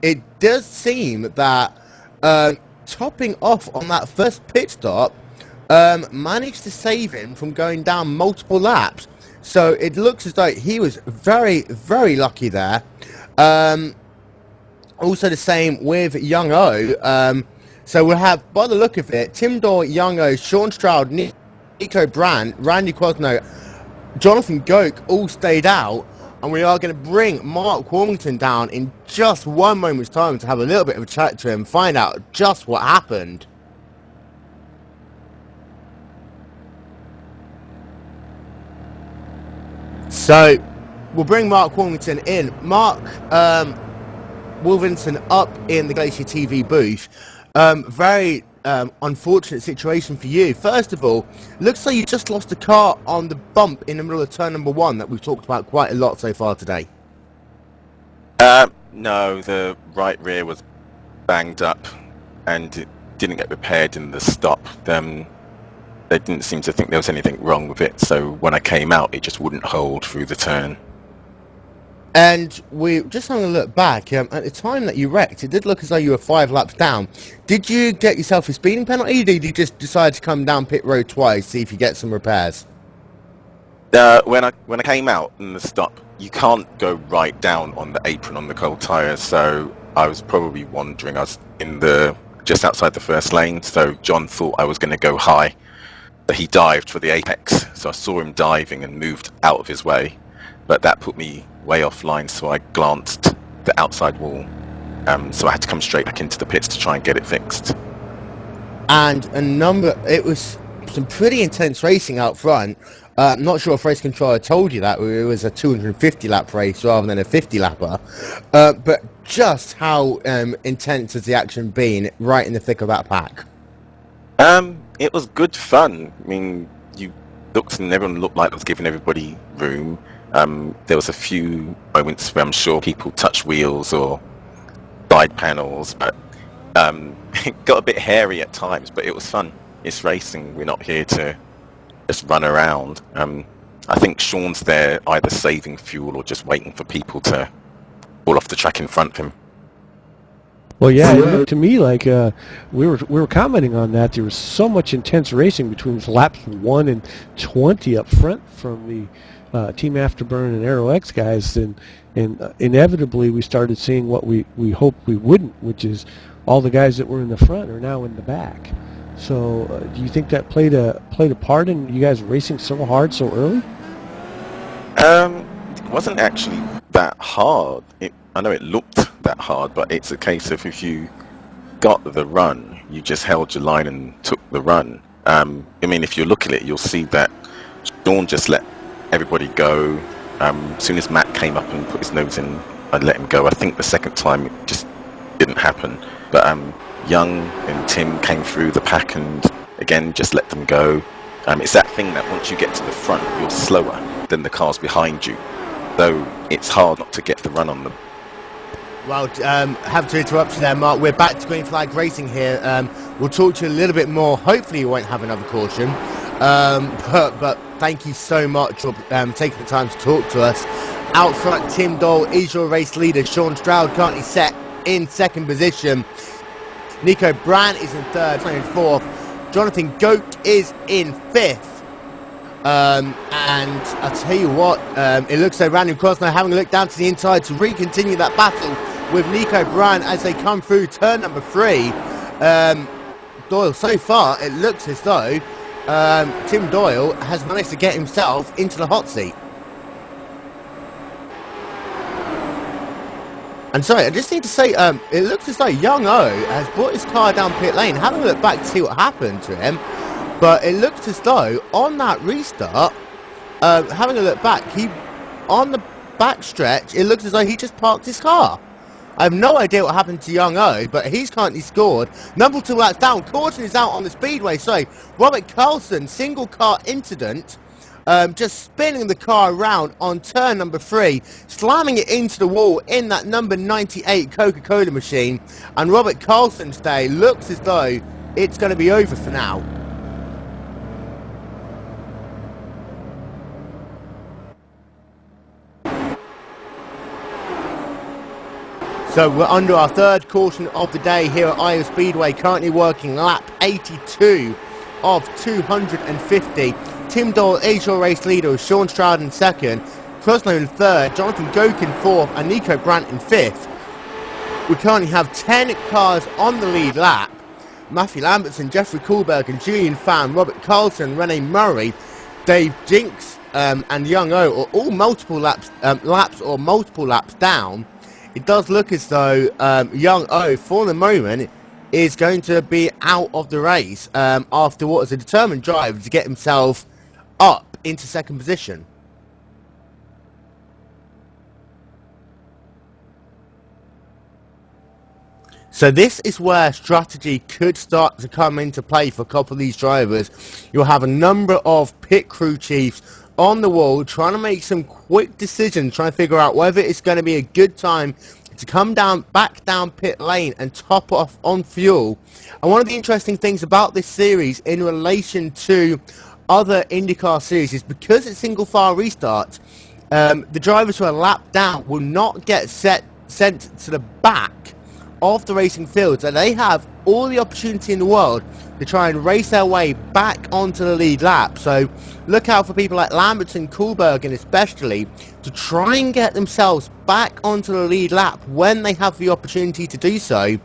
it does seem that topping off on that first pit stop managed to save him from going down multiple laps. So it looks as though he was very, very lucky there. Also the same with Young O. So we'll have, by the look of it, Tim Doyle, Young O, Sean Stroud, Nico Brandt, Randy Quasno, Jonathan Goke all stayed out, and we are going to bring Mark Warmington down in just 1 moment's time to have a little bit of a chat to him, find out just what happened. So we'll bring Mark Warmington in. Mark Wilvinson up in the Glacier TV booth. Very unfortunate situation for you. First of all, looks like you just lost a car on the bump in the middle of turn number 1 that we've talked about quite a lot so far today. No, the right rear was banged up and it didn't get repaired in the stop. they didn't seem to think there was anything wrong with it. So when I came out, it just wouldn't hold through the turn. And we just having a look back, at the time that you wrecked, it did look as though you were 5 laps down. Did you get yourself a speeding penalty, or did you just decide to come down pit road twice, see if you get some repairs? When I came out in the stop, you can't go right down on the apron on the cold tyres, so I was probably wandering. I was in just outside the first lane, so John thought I was going to go high, but he dived for the apex, so I saw him diving and moved out of his way, but that put me way offline, so I glanced the outside wall, so I had to come straight back into the pits to try and get it fixed. And it was some pretty intense racing out front. I'm not sure if race controller told you that it was a 250 lap race rather than a 50 lapper, but just how intense has the action been right in the thick of that pack? It was good fun. I mean, everyone looked like it was giving everybody room. There was a few moments where I'm sure people touched wheels or side panels, but it got a bit hairy at times, but it was fun. It's racing. We're not here to just run around. I think Sean's there either saving fuel or just waiting for people to fall off the track in front of him. Well, yeah, it looked to me like we were commenting on that. There was so much intense racing between laps 1 and 20 up front from the Team Afterburn and Aero X guys, and inevitably we started seeing what we hoped we wouldn't, which is all the guys that were in the front are now in the back. So do you think that played a part in you guys racing so hard so early? It wasn't actually that hard. I know it looked that hard, but it's a case of if you got the run, you just held your line and took the run. I mean, if you look at it, you'll see that Sean just let everybody go. As soon as Matt came up and put his nose in, I let him go. I think the second time it just didn't happen. But Young and Tim came through the pack and again just let them go. It's that thing that once you get to the front, you're slower than the cars behind you, though it's hard not to get the run on them. Well, have to interrupt you there, Mark. We're back to green flag racing here. We'll talk to you a little bit more. Hopefully you won't have another caution. But thank you so much for taking the time to talk to us. Out front, Tim Doyle is your race leader. Sean Stroud currently set in second position. Nico Brand is in third, in fourth. Jonathan Goat is in fifth. And I'll tell you what, it looks like Random Cross now having a look down to the inside to re-continue that battle with Nico Brand as they come through turn number 3. Doyle, so far it looks as though Tim Doyle has managed to get himself into the hot seat. And sorry, I just need to say, it looks as though Young O has brought his car down pit lane, having a look back to see what happened to him. But it looks as though on that restart, having a look back, on the back stretch, it looks as though he just parked his car. I have no idea what happened to Young O, but he's currently scored. Number 2 laps down, caution is out on the Speedway. So Robert Carlson, single car incident, just spinning the car around on turn number 3, slamming it into the wall in that number 98 Coca-Cola machine. And Robert Carlson's day looks as though it's going to be over for now. So we're under our third caution of the day here at Iowa Speedway, currently working lap 82 of 250. Tim Doyle is your race leader with Sean Stroud in second, Krosno in third, Jonathan Goke in fourth, and Nico Brandt in fifth. We currently have 10 cars on the lead lap. Matthew Lambertson, Jeffrey Kohlberg, and Julian Pham, Robert Carlson, Rene Murray, Dave Jinks, and Young O are all multiple laps or multiple laps down. It does look as though Young O, for the moment, is going to be out of the race after what is a determined drive to get himself up into second position. So this is where strategy could start to come into play for a couple of these drivers. You'll have a number of pit crew chiefs on the wall trying to make some quick decisions, trying to figure out whether it's going to be a good time to come back down pit lane and top off on fuel. And one of the interesting things about this series in relation to other IndyCar series is because it's single file restart, the drivers who are lapped down will not get sent to the back of the racing field, so they have all the opportunity in the world to try and race their way back onto the lead lap. So look out for people like Lamberton, Kohlbergen especially, to try and get themselves back onto the lead lap when they have the opportunity to do so.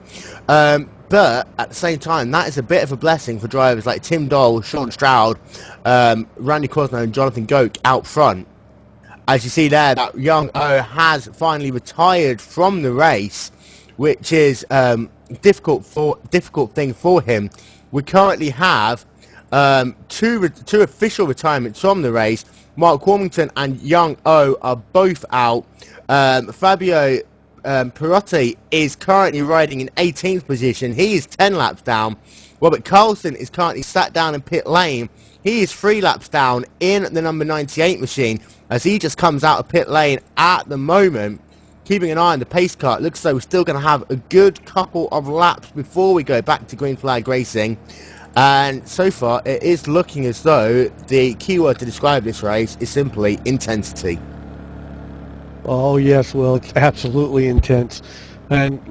But at the same time, that is a bit of a blessing for drivers like Tim Doyle, Sean Stroud, Randy Cosno and Jonathan Goke out front. As you see there, that young O has finally retired from the race, which is difficult thing for him. We currently have two official retirements from the race. Mark Warmington and young O are both out. Fabio Perotti is currently riding in 18th position. He is 10 laps down. Robert Carlson is currently sat down in pit lane. He is 3 laps down in the number 98 machine as he just comes out of pit lane at the moment. Keeping an eye on the pace car, it looks like we're still going to have a good couple of laps before we go back to green flag racing. And so far, it is looking as though the keyword to describe this race is simply intensity. Oh yes, well, it's absolutely intense. And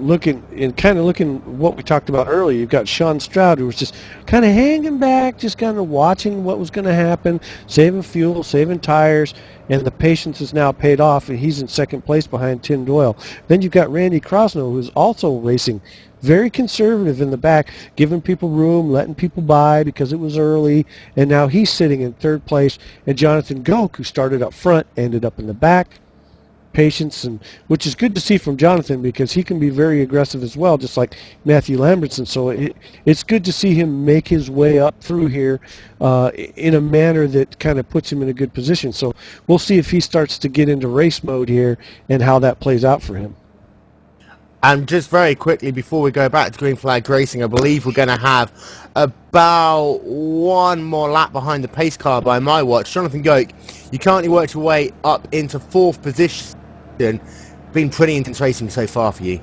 kind of looking what we talked about earlier, you've got Sean Stroud, who was just kind of hanging back, just kind of watching what was going to happen, saving fuel, saving tires, and the patience is now paid off, and he's in second place behind Tim Doyle. Then you've got Randy Krosno, who's also racing very conservative in the back, giving people room, letting people by because it was early, and now he's sitting in third place. And Jonathan Goke, who started up front, ended up in the back. Patience, and which is good to see from Jonathan because he can be very aggressive as well, just like Matthew Lambertson. So it's good to see him make his way up through here in a manner that kind of puts him in a good position. So we'll see if he starts to get into race mode here and how that plays out for him. And just very quickly before we go back to green flag racing, I believe we're going to have about one more lap behind the pace car by my watch. Jonathan Goke, you currently worked your way up into 4th position. Been pretty intense racing so far for you.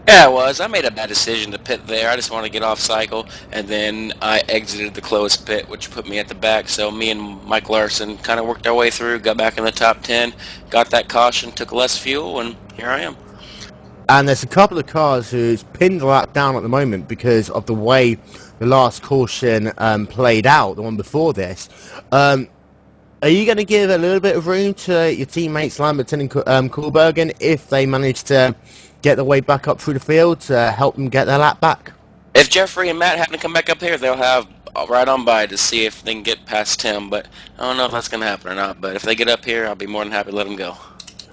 Yeah, it was. I made a bad decision to pit there. I just wanted to get off cycle, and then I exited the closed pit, which put me at the back. So me and Mike Larson kind of worked our way through, got back in the top 10, got that caution, took less fuel, and here I am. And there's a couple of cars who's pinned the lap down at the moment because of the way the last caution played out, the one before this. Are you going to give a little bit of room to your teammates Lamberton and Kohlbergen if they manage to get their way back up through the field to help them get their lap back? If Jeffrey and Matt happen to come back up here, they'll have right on by to see if they can get past Tim, but I don't know if that's going to happen or not. But if they get up here, I'll be more than happy to let them go.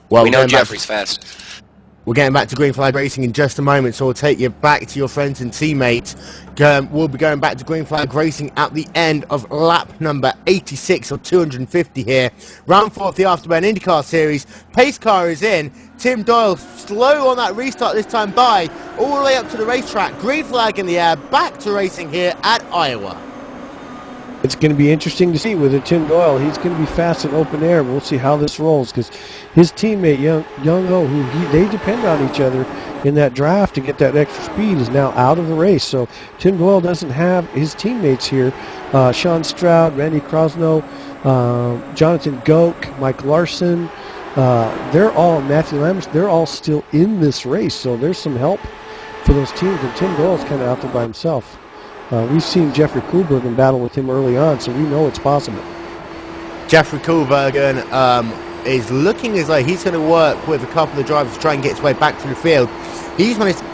Well, we know Jeffrey's fast. We're getting back to green flag racing in just a moment, so we'll take you back to your friends and teammates. We'll be going back to green flag racing at the end of lap number 86 of 250 here. Round 4 of the Afterburn IndyCar Series. Pace car is in. Tim Doyle slow on that restart this time by, all the way up to the racetrack. Green flag in the air, back to racing here at Iowa. It's going to be interesting to see with Tim Doyle. He's going to be fast in open air. We'll see how this rolls because his teammate, Young O, they depend on each other in that draft to get that extra speed, is now out of the race. So Tim Doyle doesn't have his teammates here. Sean Stroud, Randy Krosno, Jonathan Goke, Mike Larson, Matthew Lammers, they're all still in this race. So there's some help for those teams, and Tim Doyle's kind of out there by himself. We've seen Jeffrey Kohlbergen battle with him early on, so we know it's possible. Jeffrey Kohlbergen is looking as though he's going to work with a couple of drivers to try and get his way back to the field. He's managed to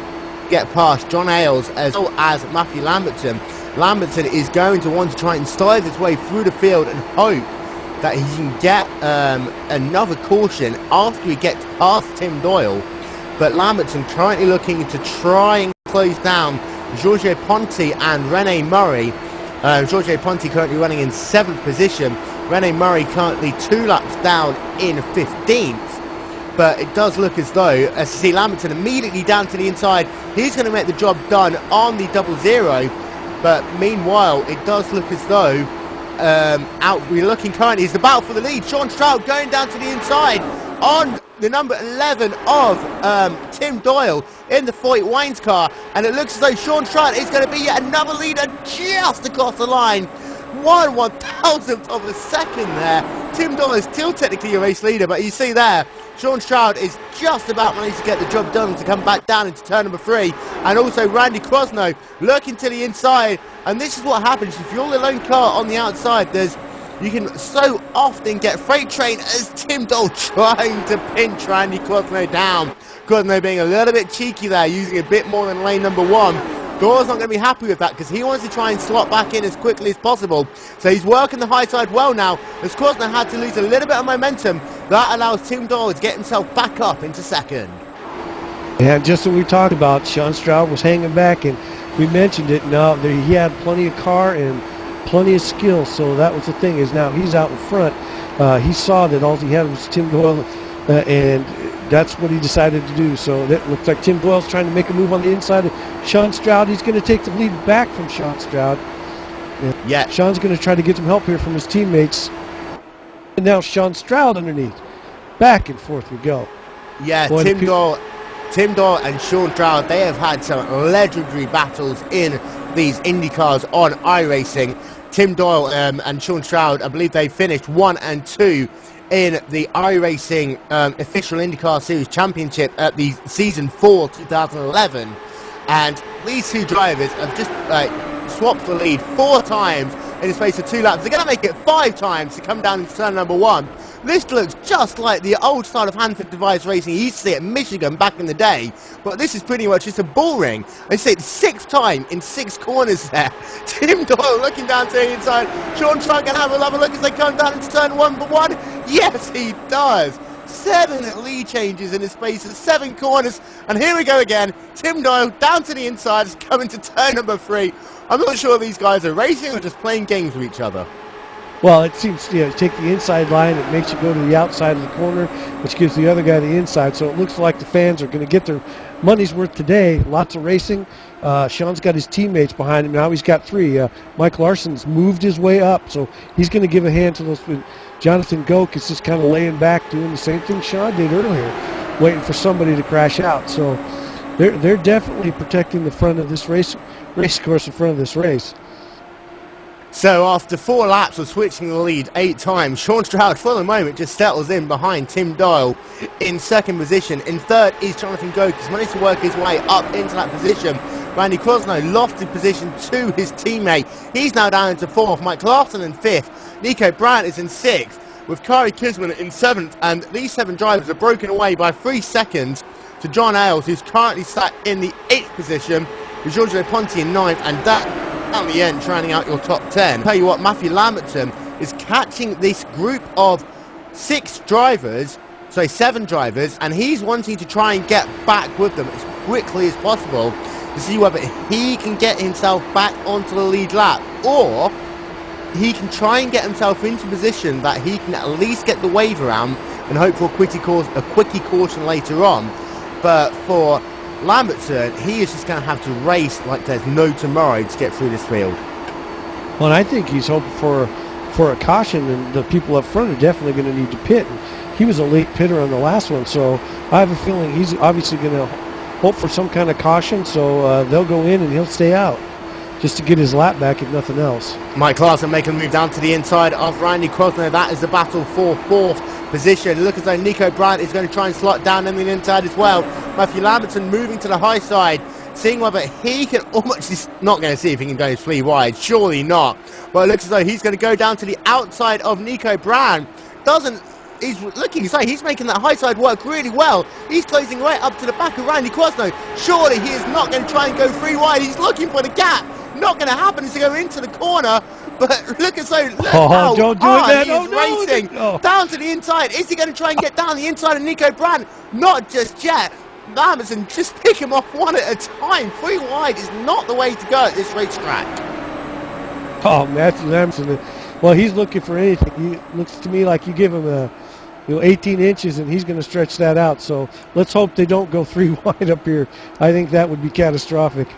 get past John Ailes as well as Matthew Lamberton. Lamberton is going to want to try and slide his way through the field and hope that he can get another caution after he gets past Tim Doyle. But Lamberton currently looking to try and close down Jorge Ponti and Rene Murray. Jorge Ponti currently running in 7th position. Rene Murray currently 2 laps down in 15th. But it does look as though, as you see Lamberton immediately down to the inside, he's going to make the job done on the 00. But meanwhile, it does look as though we're looking currently is the battle for the lead. Sean Stroud going down to the inside on the number 11 of Tim Doyle in the Foyt Wines car, and it looks as though Sean Stroud is going to be yet another leader just across the line. 1/1000th of a second there. Tim Doyle is still technically a race leader, but you see there, Sean Stroud is just about managed to get the job done to come back down into turn number 3, and also Randy Crosno lurking to the inside. And this is what happens if you're the lone car on the outside. You can so often get freight train as Tim Doyle trying to pinch Randy Crosno down. Crosno being a little bit cheeky there, using a bit more than lane number 1. Doyle's not going to be happy with that because he wants to try and slot back in as quickly as possible. So he's working the high side well now, as Crosno had to lose a little bit of momentum. That allows Tim Doyle to get himself back up into second. And just what we talked about, Sean Stroud was hanging back, and we mentioned it. Now he had plenty of car and plenty of skill, so that was the thing, is now he's out in front. He saw that all he had was Tim Doyle, and that's what he decided to do. So that looks like Tim Doyle's trying to make a move on the inside of Sean Stroud. He's going to take the lead back from Sean Stroud. Yeah. Sean's going to try to get some help here from his teammates. And now Sean Stroud underneath. Back and forth we go. Yeah, Boy, Tim Doyle and Sean Stroud, they have had some legendary battles in these IndyCars on iRacing. Tim Doyle and Sean Stroud, I believe they finished 1 and 2 in the iRacing official IndyCar Series Championship at the Season 4 2011. And these two drivers have just swapped the lead 4 times in the space of 2 laps. They're going to make it 5 times to come down into turn number 1. This looks just like the old style of Hanford device racing you used to see at Michigan back in the day, but this is pretty much just a bull ring. I say it's 6th time in 6 corners there. Tim Doyle looking down to the inside. Sean Stroud can have a look as they come down into turn 1. Yes, he does. 7 lead changes in the space of 7 corners, and here we go again. Tim Doyle down to the inside is coming to turn number 3. I'm not sure these guys are racing or just playing games with each other. Well, it seems, take the inside line, it makes you go to the outside of the corner, which gives the other guy the inside. So it looks like the fans are going to get their money's worth today. Lots of racing. Sean's got his teammates behind him. Now he's got 3. Mike Larson's moved his way up, so he's going to give a hand to those. Jonathan Goke is just kind of laying back, doing the same thing Sean did earlier, waiting for somebody to crash out. So they're definitely protecting the front of this race course in front of this race. So after 4 laps of switching the lead 8 times, Sean Stroud for the moment just settles in behind Tim Doyle in 2nd position. In 3rd is Jonathan Goke. He's managed to work his way up into that position. Randy Crosno lost the position to his teammate. He's now down into 4th. Mike Larson in 5th. Nico Brandt is in 6th, with Kari Kisman in 7th. And these 7 drivers are broken away by 3 seconds to John Ailes, who's currently sat in the 8th position, with Giorgio Ponti in 9th, and that at the end, rounding out your top 10. Tell you what, Matthew Lamberton is catching this group of 7 drivers, and he's wanting to try and get back with them as quickly as possible to see whether he can get himself back onto the lead lap, or he can try and get himself into position that he can at least get the wave around and hope for a quickie caution later on. But for Lamberton, he is just going to have to race like there's no tomorrow to get through this field. Well, I think he's hoping for a caution, and the people up front are definitely going to need to pit. He was a late pitter on the last one, so I have a feeling he's obviously going to hope for some kind of caution, so they'll go in and he'll stay out just to get his lap back, if nothing else. Mike Larson making a move down to the inside of Randy Crosno. That is the battle for 4th position. Look as though Nico Brandt is going to try and slot down on the inside as well. Matthew Lamberton moving to the high side, seeing whether he can almost, he's not going to see if he can go 3 wide, surely not. But it looks as though he's going to go down to the outside of Nico Brandt. He's looking as though he's making that high side work really well. He's closing right up to the back of Randy Crosno. Surely he is not going to try and go 3 wide. He's looking for the gap. Not going to happen is to go into the corner. But look as though, how don't do hard it, he is racing down to the inside. Is he going to try and get down the inside of Nico Brandt? Not just yet. Lamberton, just pick him off 1 at a time. 3 wide is not the way to go at this racetrack. Oh, Matthew Lamberton. Well, he's looking for anything. He looks to me like you give him 18 inches, and he's going to stretch that out. So let's hope they don't go 3 wide up here. I think that would be catastrophic.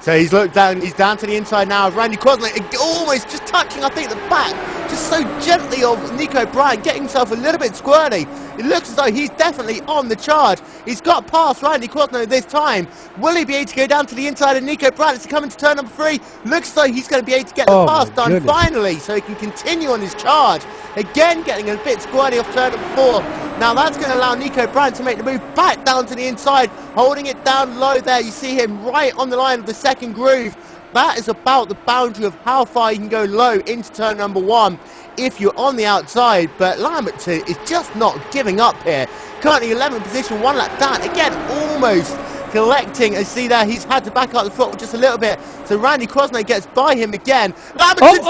So he's looked down, he's down to the inside now of Randy Crosland, almost just touching, I think, the back, just so gently of Nico Bryant, getting himself a little bit squirty. It looks as though he's definitely on the charge. He's got past Randy Crosland this time. Will he be able to go down to the inside of Nico Bryant as he comes into turn number 3? Looks as though he's going to be able to get the pass done finally, so he can continue on his charge. Again, getting a bit squirty off turn number 4. Now that's going to allow Nico Bryant to make the move back down to the inside, holding it down low there. You see him right on the line of the second groove. That is about the boundary of how far you can go low into turn number 1 if you're on the outside. But Lamberton is just not giving up here. Currently 11th position, 1 lap down. Again, almost collecting. As you see there, he's had to back up the throttle just a little bit. So Randy Crosland gets by him again. Lamberton's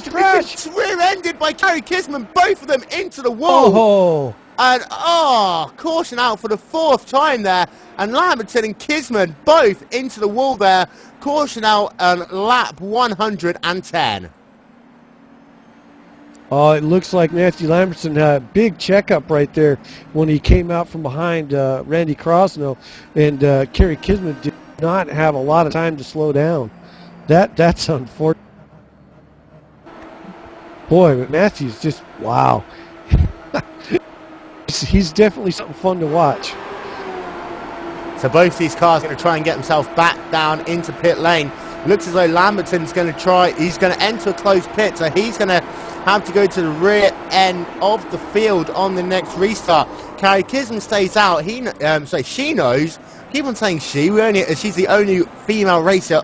been rear-ended by Gary Kisman. Both of them into the wall. And caution out for the 4th time there, and Lamberton and Kisman both into the wall there. Caution out on lap 110. Oh, it looks like Matthew Lamberton had a big checkup right there when he came out from behind Randy Crosno, and Kerry Kisman did not have a lot of time to slow down. That's unfortunate. Boy, but Matthew's just, wow. He's definitely something fun to watch. So both these cars are going to try and get themselves back down into pit lane. Looks as though Lamberton's going to try, he's going to enter a closed pit, so he's going to have to go to the rear end of the field on the next restart. Carrie Kisman stays out. She knows, keep on saying she, she's the only female racer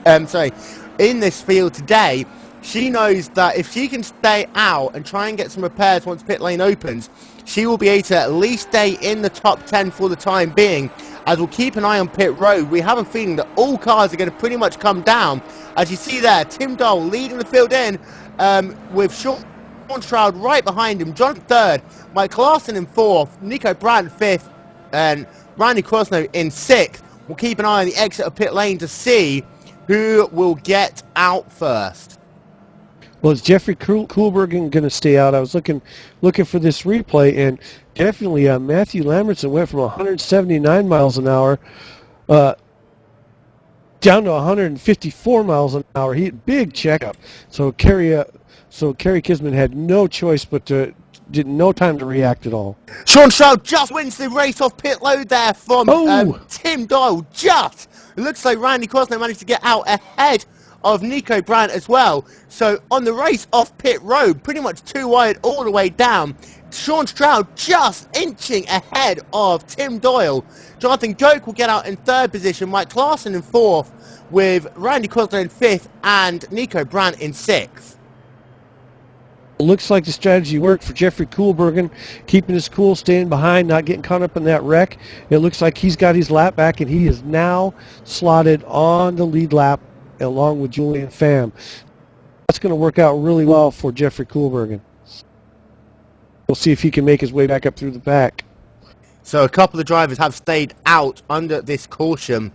in this field today. She knows that if she can stay out and try and get some repairs once pit lane opens, she will be able to at least stay in the top 10 for the time being, as we'll keep an eye on pit road. We have a feeling that all cars are going to pretty much come down. As you see there, Tim Doyle leading the field in, with Sean Stroud right behind him, John 3rd, Mike Larson in 4th, Nico Bryant 5th, and Randy Crosno in 6th. We'll keep an eye on the exit of pit lane to see who will get out first. Well, is Jeffrey Kuhlbergen going to stay out? I was looking for this replay, and definitely Matthew Lamberton went from 179 miles an hour down to 154 miles an hour. He had big checkup. So Kerry Kisman had no choice but to no time to react at all. Sean Stroud just wins the race off pit road there from Tim Doyle. Just it looks like Randy Crosno managed to get out ahead of Nico Bryant as well. So on the race off pit road, pretty much 2 wide all the way down, Sean Stroud just inching ahead of Tim Doyle. Jonathan Goke will get out in 3rd position, Mike Larson in 4th, with Randy Crosno in 5th and Nico Bryant in 6th. Looks like the strategy worked for Jeffrey Kuhlbergen, keeping his cool, staying behind, not getting caught up in that wreck. It looks like he's got his lap back, and he is now slotted on the lead lap along with Julian Pham. That's going to work out really well for Jeffrey Kuhlbergen. We'll see if he can make his way back up through the pack. So a couple of drivers have stayed out under this caution.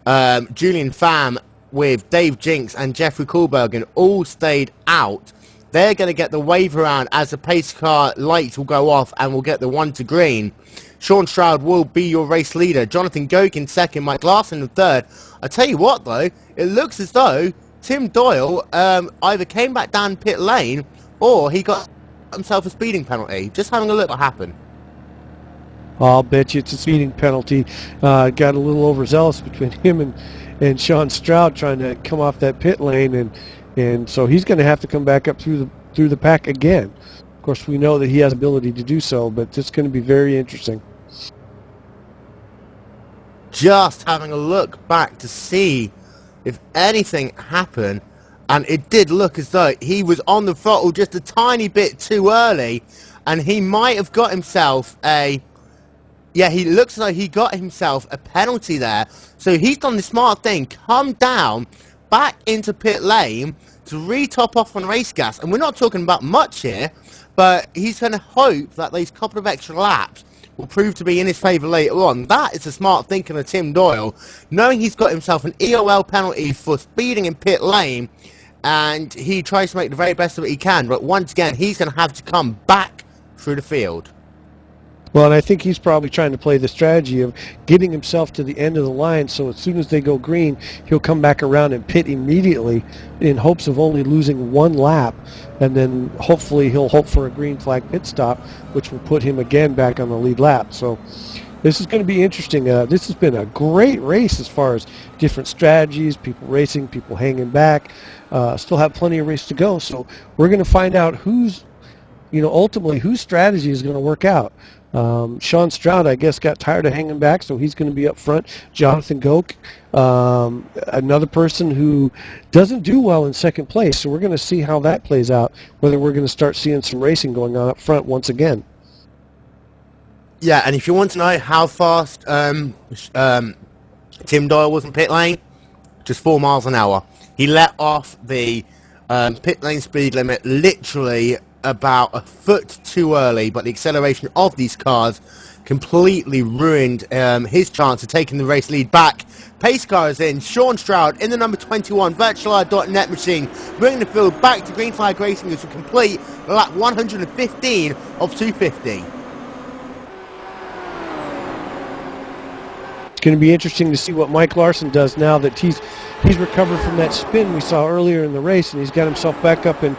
Julian Pham with Dave Jinks and Jeffrey Kuhlbergen all stayed out. They're going to get the wave around as the pace car lights will go off and we'll get the 1 to green. Sean Stroud will be your race leader. Jonathan Goke in 2nd, Mike Larson in 3rd. I tell you what though, it looks as though Tim Doyle either came back down pit lane or he got himself a speeding penalty. Just having a look what happened. I'll bet you it's a speeding penalty. Got a little overzealous between him and Sean Stroud trying to come off that pit lane, and so he's going to have to come back up through the pack again. Of course, we know that he has the ability to do so, but it's going to be very interesting. Just having a look back to see if anything happened, and it did look as though he was on the throttle just a tiny bit too early, and he might have got himself he looks like he got himself a penalty there. So he's done the smart thing, come down back into pit lane to re-top off on race gas, and we're not talking about much here, but he's going to hope that these couple of extra laps will prove to be in his favour later on. That is a smart thinking of Tim Doyle, knowing he's got himself an EOL penalty for speeding in pit lane, and he tries to make the very best of it he can, but once again he's going to have to come back through the field. Well, and I think he's probably trying to play the strategy of getting himself to the end of the line, so as soon as they go green, he'll come back around and pit immediately in hopes of only losing one lap, and then hopefully he'll hope for a green flag pit stop, which will put him again back on the lead lap. So this is going to be interesting. This has been a great race as far as different strategies, people racing, people hanging back. Still have plenty of race to go, so we're going to find out who's, ultimately whose strategy is going to work out. Sean Stroud, I guess, got tired of hanging back, so he's going to be up front. Jonathan Goke, another person who doesn't do well in second place, so we're going to see how that plays out, whether we're going to start seeing some racing going on up front once again. Yeah, and if you want to know how fast Tim Doyle was in pit lane, just 4 miles an hour. He let off the pit lane speed limit literally about a foot too early, but the acceleration of these cars completely ruined his chance of taking the race lead back. Pace car is in. Sean Stroud in the number 21 virtualized.net machine, bringing the field back to green flag racing as we complete lap 115 of 250. It's going to be interesting to see what Mike Larson does now that he's recovered from that spin we saw earlier in the race, and he's got himself back up in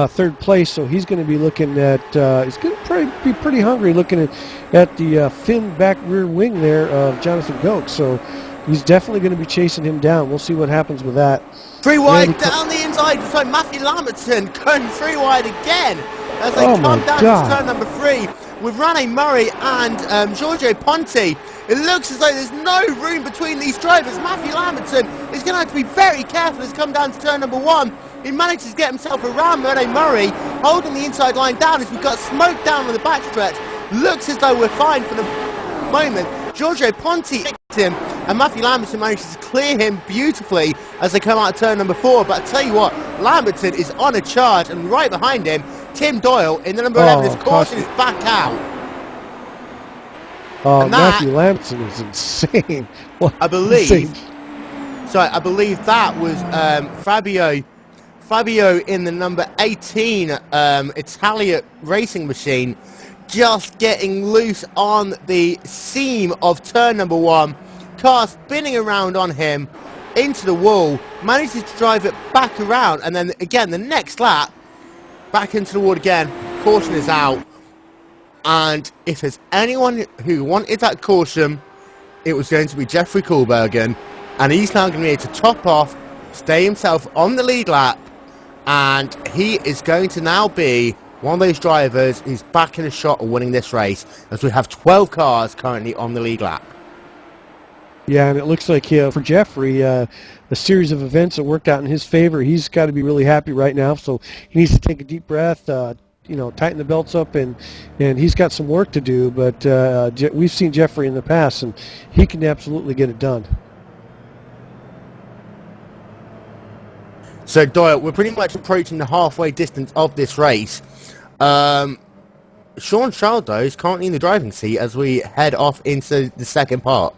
third place. So he's going to be looking at he's going to be pretty hungry looking at the fin back rear wing there of Jonathan Goke. So he's definitely going to be chasing him down. We'll see what happens with that. 3 wide down the inside. So Matthew Lambertson going 3 wide again as they come down to turn number 3 with Rene Murray and Giorgio Ponti. It looks as though there's no room between these drivers. Matthew Lambertson is going to have to be very careful as he comes down to turn number 1. He manages to get himself around Rene Murray, holding the inside line down as we've got smoke down on the backstretch. Looks as though we're fine for the moment. Giorgio Ponti hit him, and Matthew Lambertson manages to clear him beautifully as they come out of turn number 4. But I tell you what, Lambertson is on a charge, and right behind him, Tim Doyle in the number 11. His caution is back out. Oh, Matthew Lambertson is insane. I believe that was Fabio in the number 18 Italia racing machine, just getting loose on the seam of turn number 1. Car spinning around on him into the wall, manages to drive it back around, and then again the next lap back into the wall again. Caution is out. And if there's anyone who wanted that caution, it was going to be Jeffrey Kohlbergen. And he's now going to be able to top off, stay himself on the lead lap. And he is going to now be one of those drivers who's back in a shot of winning this race, as we have 12 cars currently on the lead lap. Yeah, and it looks like for Jeffrey, a series of events that worked out in his favor. He's got to be really happy right now. So he needs to take a deep breath, tighten the belts up, and he's got some work to do, but we've seen Jeffrey in the past, and he can absolutely get it done. So Doyle, we're pretty much approaching the halfway distance of this race. Sean Stroud, though, is currently in the driving seat as we head off into the second part.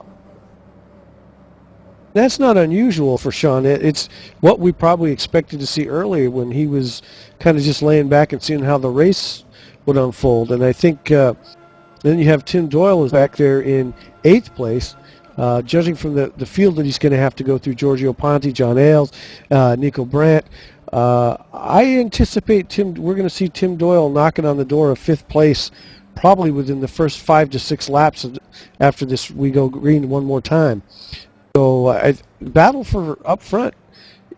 That's not unusual for Sean. It's what we probably expected to see earlier when he was kind of just laying back and seeing how the race would unfold. And I think then you have Tim Doyle is back there in 8th place. Judging from the field that he's going to have to go through, Giorgio Ponti, John Ailes, Nico Brandt, I anticipate we're going to see Tim Doyle knocking on the door of 5th place probably within the first 5 to 6 laps after this we go green one more time. So battle for up front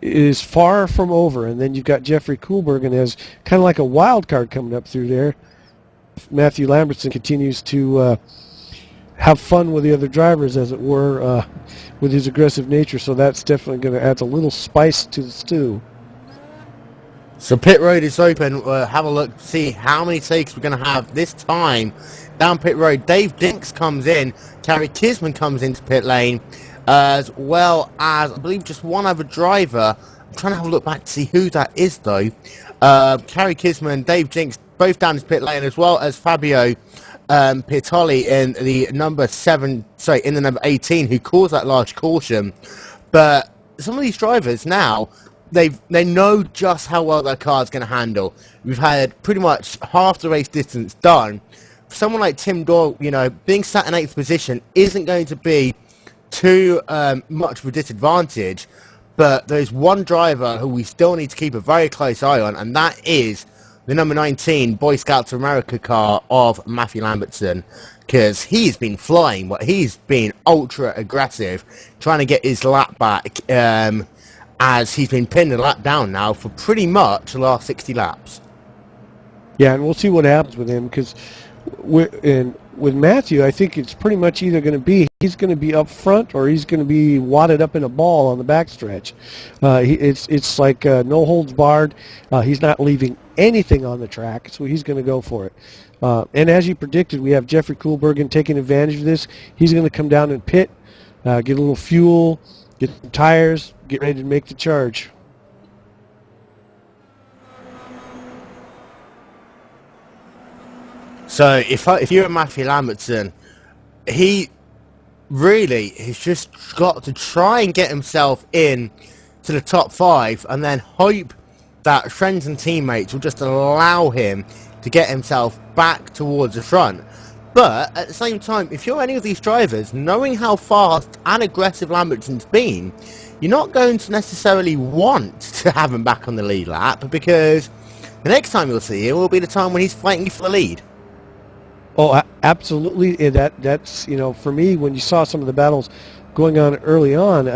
is far from over, and then you've got Jeffrey Kohlbergen as kind of like a wild card coming up through there. Matthew Lambertson continues to have fun with the other drivers, as it were, with his aggressive nature, so that's definitely going to add a little spice to the stew. So pit road is open. Have a look, see how many takes we're going to have this time down pit road. Dave Dinks comes in, Carrie Kisman comes into pit lane, as well as, I believe, just one other driver. I'm trying to have a look back to see who that is, though. Carrie Kisman and Dave Jinks both down his pit lane, as well as Fabio Pittoli in the number 18, who caused that large caution. But some of these drivers now, they know just how well their car's going to handle. We've had pretty much half the race distance done. someone like Tim Doyle, you know, being sat in 8th position isn't going to be too much of a disadvantage. But there's one driver who we still need to keep a very close eye on, and that is the number 19 Boy Scouts of America car of Matthew Lambertson, because he's been flying, but he's been ultra aggressive, trying to get his lap back, as he's been pinned a lap down now for pretty much the last 60 laps. Yeah, and we'll see what happens with him, because with Matthew, I think it's pretty much either going to be he's going to be up front or he's going to be wadded up in a ball on the backstretch. It's like no holds barred. He's not leaving anything on the track, so he's going to go for it. And as you predicted, we have Jeffrey Koolbergen taking advantage of this. He's going to come down and pit, get a little fuel, get some tires, get ready to make the charge. So if you're Matthew Lambertson, he really has just got to try and get himself in to the top 5 and then hope that friends and teammates will just allow him to get himself back towards the front. But at the same time, if you're any of these drivers, knowing how fast and aggressive Lambertson's been, you're not going to necessarily want to have him back on the lead lap, because the next time you'll see him will be the time when he's fighting for the lead. Oh, absolutely. That's, you know, for me, when you saw some of the battles going on early on,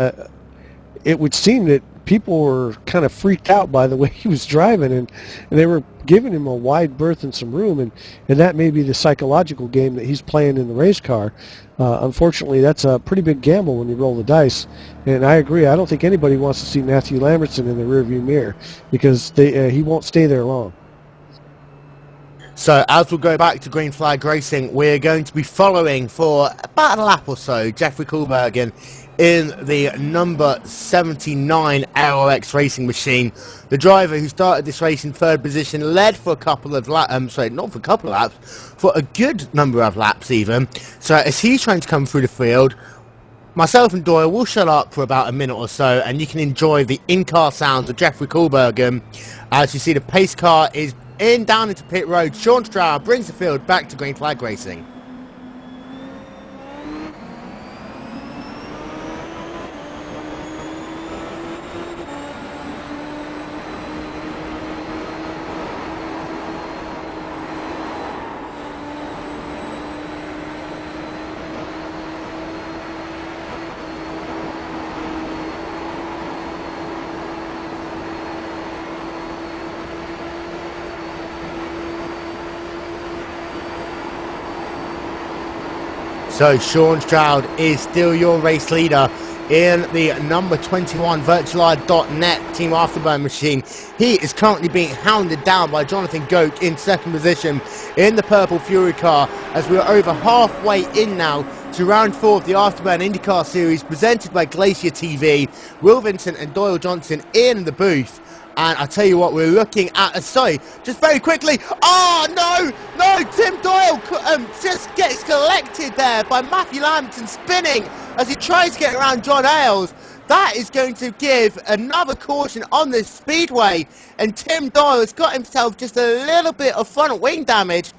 it would seem that people were kind of freaked out by the way he was driving, and they were giving him a wide berth and some room, and that may be the psychological game that he's playing in the race car. Unfortunately, that's a pretty big gamble when you roll the dice, and I agree. I don't think anybody wants to see Matthew Lambertson in the rearview mirror, because he won't stay there long. So as we'll go back to green flag racing, we're going to be following for about a lap or so Jeffrey Koolbergen in the number 79 AOX racing machine. The driver who started this race in 3rd position, led for a couple of laps, not for a couple of laps, for a good number of laps even. So as he's trying to come through the field, myself and Doyle will shut up for about a minute or so, and you can enjoy the in-car sounds of Jeffrey Koolbergen. As you see, the pace car is down into pit road. Sean Stroud brings the field back to green flag racing. So Sean Stroud is still your race leader in the number 21 Virtualized.net Team Afterburn machine. He is currently being hounded down by Jonathan Goke in 2nd position in the Purple Fury car, as we are over halfway in now to round 4 of the Afterburn IndyCar series presented by Glacier TV. Will Vincent and Doyle Johnson in the booth. And I tell you what, we're looking at, sorry, just very quickly. Oh, no, Tim Doyle just gets collected there by Matthew Lambertson spinning as he tries to get around John Ailes. That is going to give another caution on this speedway. And Tim Doyle has got himself just a little bit of front wing damage.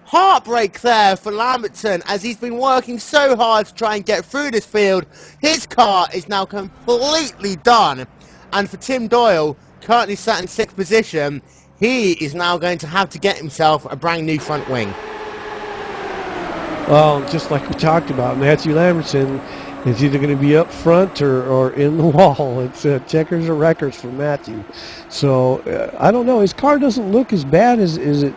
Heartbreak there for Lambertson, as he's been working so hard to try and get through this field. His car is now completely done. And for Tim Doyle, currently sat in 6th position, he is now going to have to get himself a brand new front wing. Well, just like we talked about, Matthew Lambertson is either going to be up front or in the wall. It's checkers or wreckers for Matthew. So I don't know. His car doesn't look as bad as it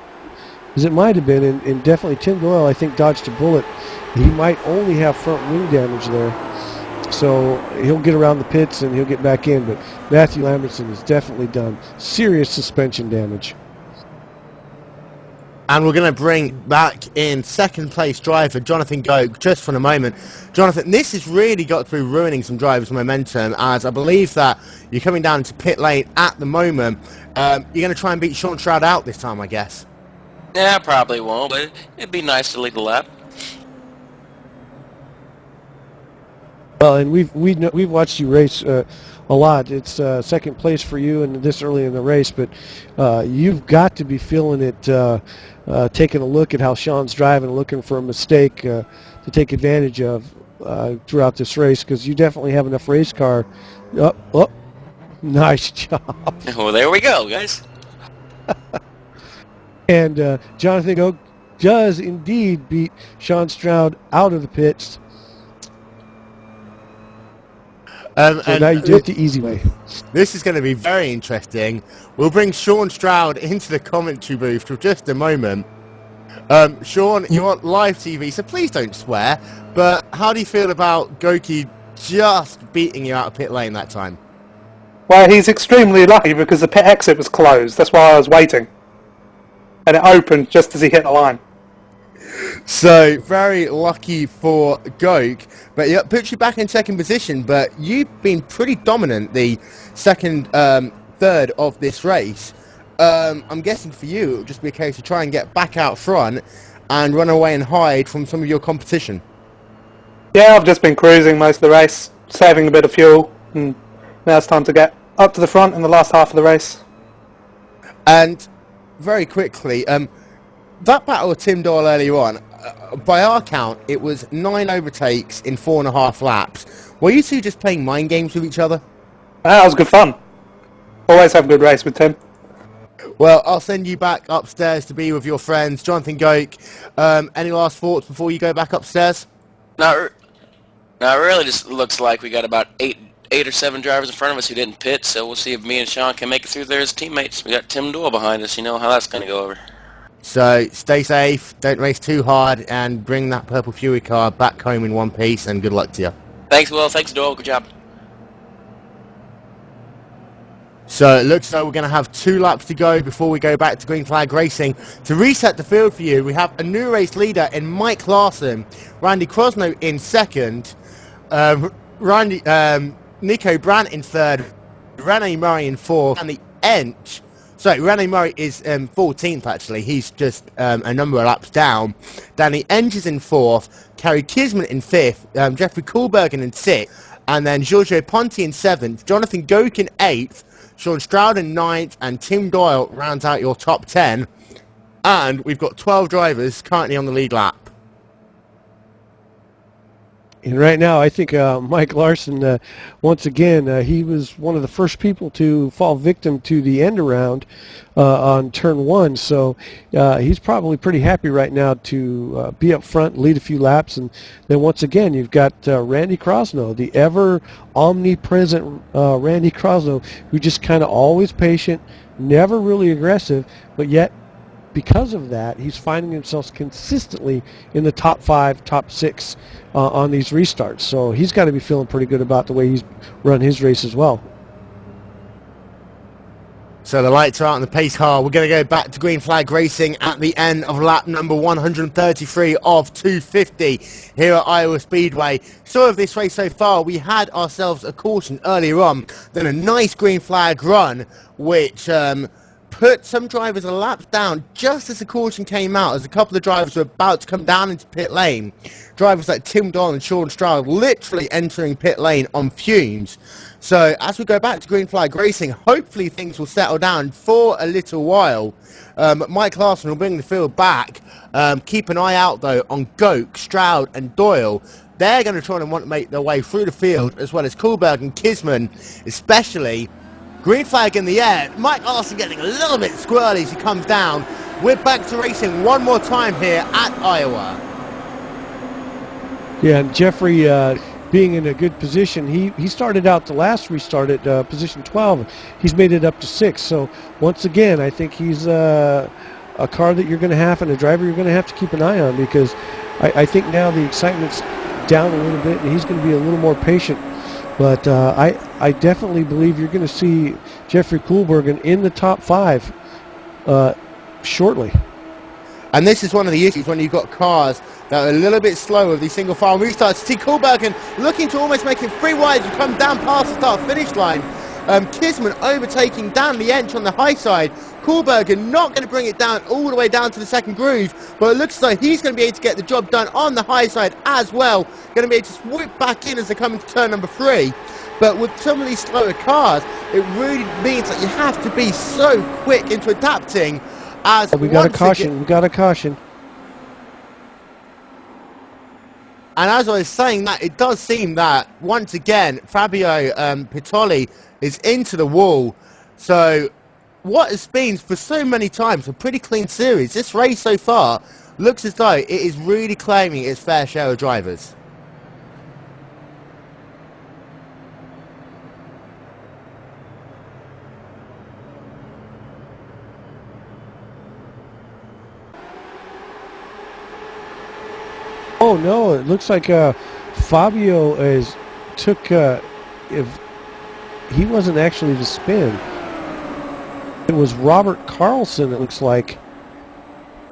might have been, and definitely Tim Doyle, I think, dodged a bullet. He might only have front wing damage there. So he'll get around the pits and he'll get back in, but Matthew Lambertson has definitely done serious suspension damage. And we're going to bring back in 2nd place driver Jonathan Goke just for a moment. Jonathan, this has really got to be ruining some drivers' momentum, as I believe that you're coming down into pit lane at the moment. You're going to try and beat Sean Stroud out this time, I guess. Yeah, probably won't, but it'd be nice to lead the lap. Well, and we've watched you race a lot. It's second place for you, and this early in the race, but you've got to be feeling it, taking a look at how Sean's driving, looking for a mistake to take advantage of throughout this race, because you definitely have enough race car. Oh, nice job. Well, there we go, guys. And Jonathan Oak does indeed beat Sean Stroud out of the pits. So and now you do it the easy way. This is going to be very interesting. We'll bring Sean Stroud into the commentary booth for just a moment. Sean, you're on live TV, so please don't swear, but how do you feel about Goki just beating you out of pit lane that time? Well, he's extremely lucky because the pit exit was closed. That's why I was waiting. And it opened just as he hit the line. So, very lucky for Goke, but it puts you back in second position, but you've been pretty dominant the second, third of this race. I'm guessing for you, it'll just be a case of try and get back out front and run away and hide from some of your competition. Yeah, I've just been cruising most of the race, saving a bit of fuel, and now it's time to get up to the front in the last half of the race. And very quickly, that battle with Tim Doyle earlier on, by our count, it was 9 overtakes in 4.5 laps. Were you two just playing mind games with each other? That was good fun. Always have a good race with Tim. Well, I'll send you back upstairs to be with your friends. Jonathan Goke, any last thoughts before you go back upstairs? Not really. Just looks like we got about eight or seven drivers in front of us who didn't pit, so we'll see if me and Sean can make it through there as teammates. We got Tim Doyle behind us. You know how that's going to go over. So stay safe, don't race too hard, and bring that purple Fury car back home in one piece, and good luck to you. Thanks, Will. Thanks, Doyle. Good job. So it looks like we're going to have 2 laps to go before we go back to green flag racing. To reset the field for you, we have a new race leader in Mike Larson, Randy Crosno in second, Nico Brandt in third, Rene Murray in fourth, and the Ench. So Rene Murray is 14th actually. He's just a number of laps down. Danny Ench is in fourth, Kerry Kisman in fifth, Jeffrey Kohlbergen in sixth, and then Giorgio Ponti in seventh, Jonathan Goke in eighth, Sean Stroud in ninth, and Tim Doyle rounds out your top 10. And we've got 12 drivers currently on the lead lap. And right now, I think Mike Larson, once again, he was one of the first people to fall victim to the end around on turn 1. So he's probably pretty happy right now to be up front, lead a few laps. And then once again, you've got Randy Crosno, the ever omnipresent Randy Crosno, who just kind of always patient, never really aggressive, but yet because of that, he's finding himself consistently in the top 5, top 6 on these restarts. So he's got to be feeling pretty good about the way he's run his race as well. So the lights are out on the pace car. We're going to go back to green flag racing at the end of lap number 133 of 250 here at Iowa Speedway. So of this race so far, we had ourselves a caution earlier on, then a nice green flag run, which put some drivers a lap down just as the caution came out, as a couple of drivers were about to come down into pit lane. Drivers like Tim Doyle and Sean Stroud literally entering pit lane on fumes. So as we go back to green flag racing, hopefully things will settle down for a little while. Mike Larson will bring the field back. Keep an eye out though on Goke, Stroud and Doyle. They're going to try and want to make their way through the field, as well as Kohlberg and Kisman especially. Green flag in the air. Mike Larson getting a little bit squirrely as he comes down. We're back to racing one more time here at Iowa. Yeah, and Jeffrey being in a good position, he started out the last restart at position 12. He's made it up to 6. So once again, I think he's a car that you're going to have and a driver you're going to have to keep an eye on, because I think now the excitement's down a little bit and he's going to be a little more patient. But I definitely believe you're going to see Jeffrey Kohlbergen in the top 5 shortly. And this is one of the issues when you've got cars that are a little bit slow with these single file restarts. See Kohlbergen looking to almost make it 3 wide as you come down past the start finish line. Kisman overtaking Dan Liench on the high side. Kohlberger not going to bring it down all the way down to the second groove, but it looks like he's going to be able to get the job done on the high side as well. Going to be able to swoop back in as they come into turn number 3. But with some of these slower cars, it really means that you have to be so quick into adapting. As we got a caution. We got a caution. And as I was saying that, it does seem that, once again, Fabio Pitoli is into the wall. So, what has been, for so many times, a pretty clean series, this race so far looks as though it is really claiming its fair share of drivers. Oh no! It looks like Fabio if he wasn't actually the spin. It was Robert Carlson. It looks like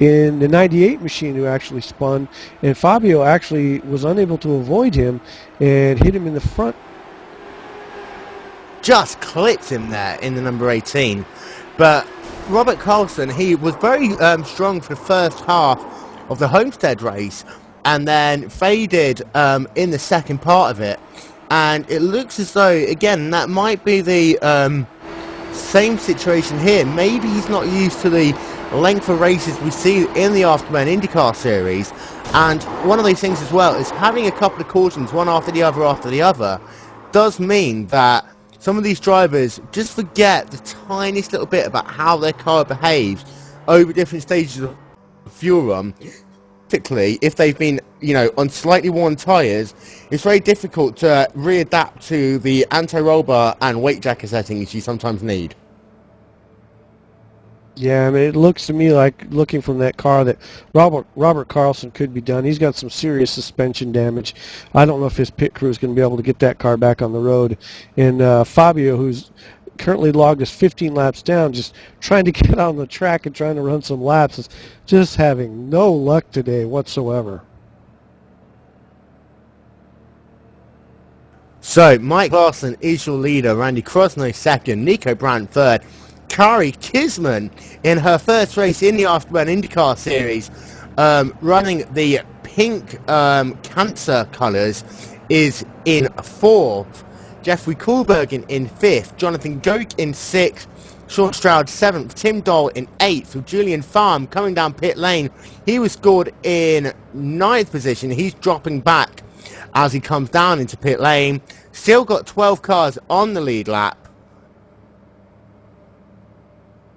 in the '98 machine who actually spun, and Fabio actually was unable to avoid him and hit him in the front. Just clipped him there in the number 18. But Robert Carlson, he was very strong for the first half of the Homestead race, and then faded in the second part of it. And it looks as though, again, that might be the same situation here. Maybe he's not used to the length of races we see in the Afterburn IndyCar series. And one of those things as well is having a couple of cautions, one after the other, does mean that some of these drivers just forget the tiniest little bit about how their car behaves over different stages of fuel run. Particularly if they've been, on slightly worn tyres, it's very difficult to readapt to the anti-roll bar and weight jacket settings you sometimes need. Yeah, I mean, it looks to me like, looking from that car, that Robert Carlson could be done. He's got some serious suspension damage. I don't know if his pit crew is going to be able to get that car back on the road. And Fabio, who's currently logged as 15 laps down, just trying to get on the track and trying to run some laps, is just having no luck today whatsoever. So, Mike Larson is your leader, Randy Krosno second, Nico Brandt third, Kari Kisman in her first race in the Afterburn IndyCar series, running the pink Cancer colours, is in fourth. Jeffrey Kohlberg in fifth, Jonathan Goke in sixth, Sean Stroud seventh, Tim Doyle in eighth, with Julian Farm coming down pit lane. He was scored in ninth position. He's dropping back as he comes down into pit lane. Still got 12 cars on the lead lap.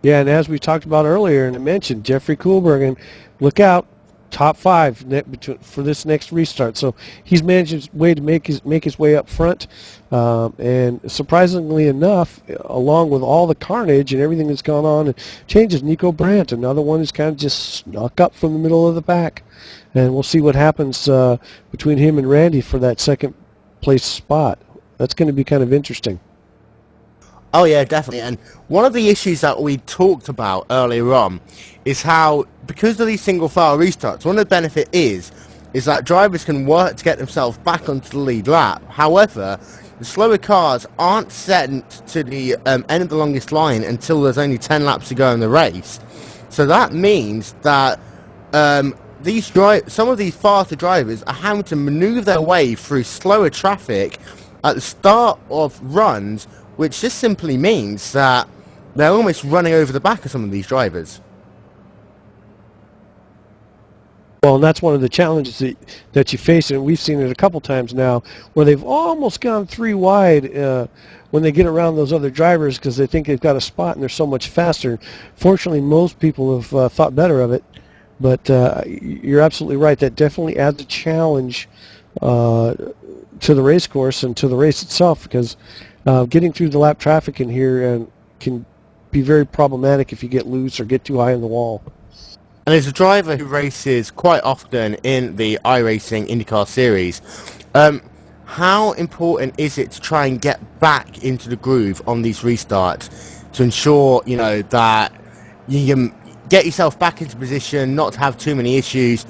Yeah, and as we talked about earlier, and I mentioned Jeffrey Kohlberg, and look out, top 5 for this next restart. So he's managed his way to make his way up front, and surprisingly enough, along with all the carnage and everything that's gone on and changes, Nico Brandt, another one who's kind of just snuck up from the middle of the pack, and we'll see what happens between him and Randy for that second place spot. That's going to be kind of interesting. Oh yeah, definitely. And one of the issues that we talked about earlier on is how, because of these single file restarts, one of the benefit is that drivers can work to get themselves back onto the lead lap. However, the slower cars aren't sent to the end of the longest line until there's only 10 laps to go in the race. So that means that some of these faster drivers are having to maneuver their way through slower traffic at the start of runs, which just simply means that they're almost running over the back of some of these drivers. Well, and that's one of the challenges that you face, and we've seen it a couple times now, where they've almost gone 3 wide when they get around those other drivers because they think they've got a spot and they're so much faster. Fortunately, most people have thought better of it, but you're absolutely right. That definitely adds a challenge to the race course and to the race itself, because getting through the lap traffic in here can be very problematic if you get loose or get too high in the wall. And as a driver who races quite often in the iRacing IndyCar series, how important is it to try and get back into the groove on these restarts to ensure, that you can get yourself back into position, not to have too many issues,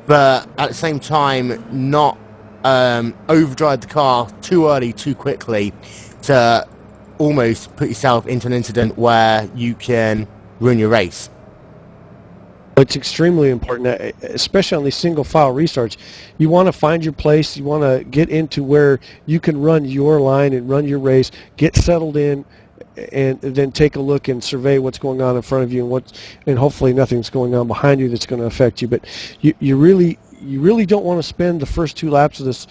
but at the same time not overdrive the car too early, too quickly, to almost put yourself into an incident where you can ruin your race. It's extremely important, especially on these single file restarts. You want to find your place. You want to get into where you can run your line and run your race, get settled in, and then take a look and survey what's going on in front of you and hopefully nothing's going on behind you that's going to affect you. But you really don't want to spend the first 2 laps of this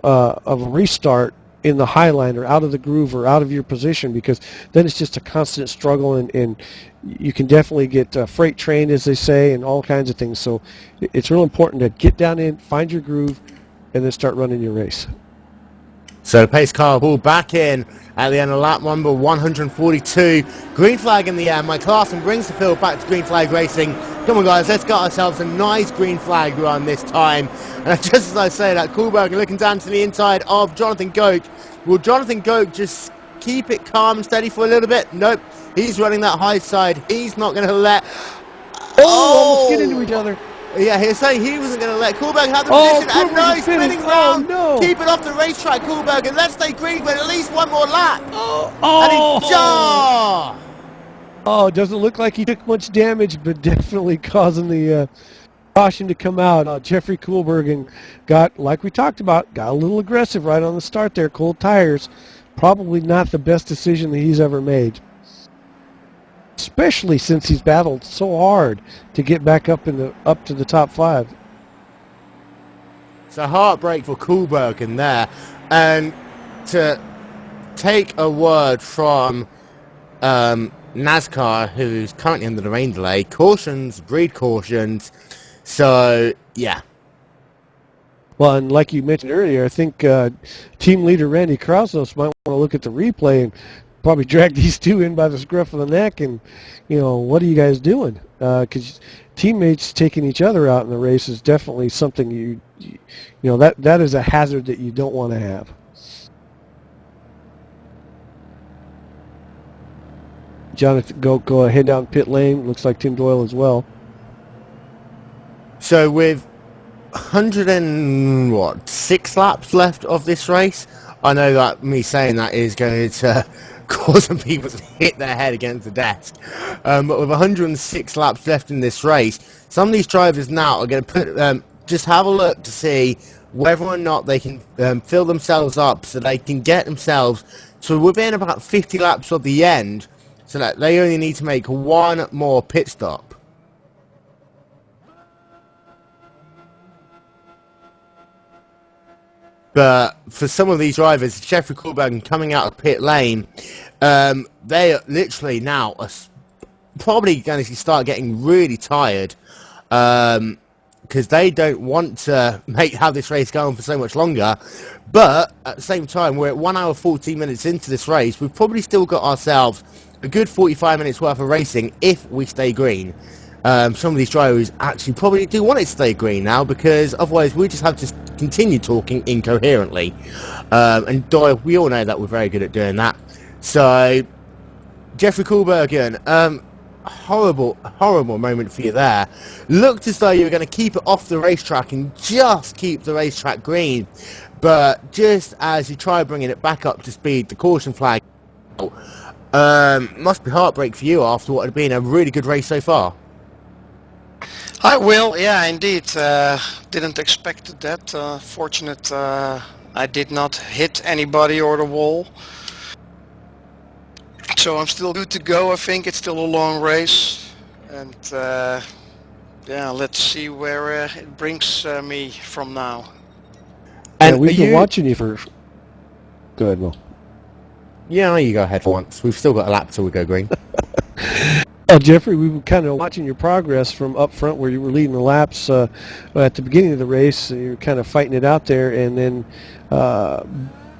of a restart in the high line or out of the groove or out of your position, because then it's just a constant struggle, and you can definitely get freight trained, as they say, and all kinds of things. So it's real important to get down in, find your groove, and then start running your race. So the pace car will back in at the end of lap number 142. Green flag in the air. Mike Larson brings the field back to green flag racing. Come on, guys, let's get ourselves a nice green flag run this time. And just as I say that, Kuhlberg looking down to the inside of Jonathan Goke. Will Jonathan Goke just keep it calm and steady for a little bit? Nope. He's running that high side. He's not going to let... Almost get into each other. Yeah, he was saying he wasn't going to let Kuhlberg have the position. And no, he's spinning round. No. Keep it off the racetrack, Kuhlberg, and let's stay green with at least one more lap. It doesn't look like he took much damage, but definitely causing the caution to come out. Jeffrey Kuhlberg got, like we talked about, got a little aggressive right on the start there. Cold tires, probably not the best decision that he's ever made, especially since he's battled so hard to get back up to the top 5. It's a heartbreak for Kuhlberg in there, and to take a word from NASCAR, who's currently under the rain delay, cautions breed cautions. So yeah. Well, and like you mentioned earlier, I think team leader Randy Krausos might want to look at the replay and probably drag these 2 in by the scruff of the neck and, what are you guys doing? Because teammates taking each other out in the race is definitely something that is a hazard that you don't want to have. Jonathan, go ahead down pit lane. Looks like Tim Doyle as well. So with 106 laps left of this race, I know that me saying that is going to cause some people to hit their head against the desk. But with 106 laps left in this race, some of these drivers now are going to put just have a look to see whether or not they can fill themselves up so they can get themselves to within about 50 laps of the end, so that they only need to make one more pit stop. But for some of these drivers, Jeffrey Kuhlberg coming out of pit lane, they are literally now probably going to start getting really tired, because they don't want to have this race go on for so much longer. But at the same time, we're at 1 hour 14 minutes into this race. We've probably still got ourselves a good 45 minutes worth of racing if we stay green. Some of these drivers actually probably do want it to stay green now, because otherwise we just have to continue talking incoherently. And Doyle, we all know that we're very good at doing that. So, Jeffrey Kuhlberg, horrible moment for you there. Looked as though you were going to keep it off the racetrack and just keep the racetrack green. But just as you try bringing it back up to speed, the caution flag must be heartbreak for you after what had been a really good race so far. Hi Will, yeah indeed, didn't expect that, fortunate I did not hit anybody or the wall, so I'm still good to go. I think it's still a long race, and yeah, let's see where it brings me from now. And we've been watching you for... Go ahead, Will. Yeah, you go ahead for once. We've still got a lap till we go green. Jeffrey, we were kind of watching your progress from up front where you were leading the laps at the beginning of the race. You were kind of fighting it out there, and then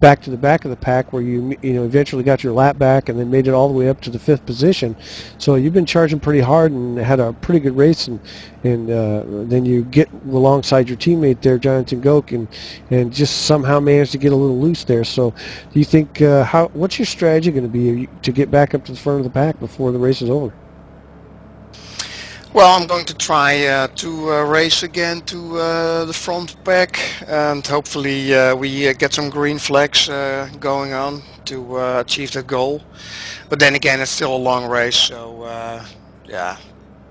back to the back of the pack where you eventually got your lap back and then made it all the way up to the 5th position. So you've been charging pretty hard and had a pretty good race, and then you get alongside your teammate there, Jonathan Goke, and just somehow managed to get a little loose there. So do you think, what's your strategy going to be to get back up to the front of the pack before the race is over? Well, I'm going to try to race again to the front pack, and hopefully we get some green flags going on to achieve the goal. But then again, it's still a long race, so yeah,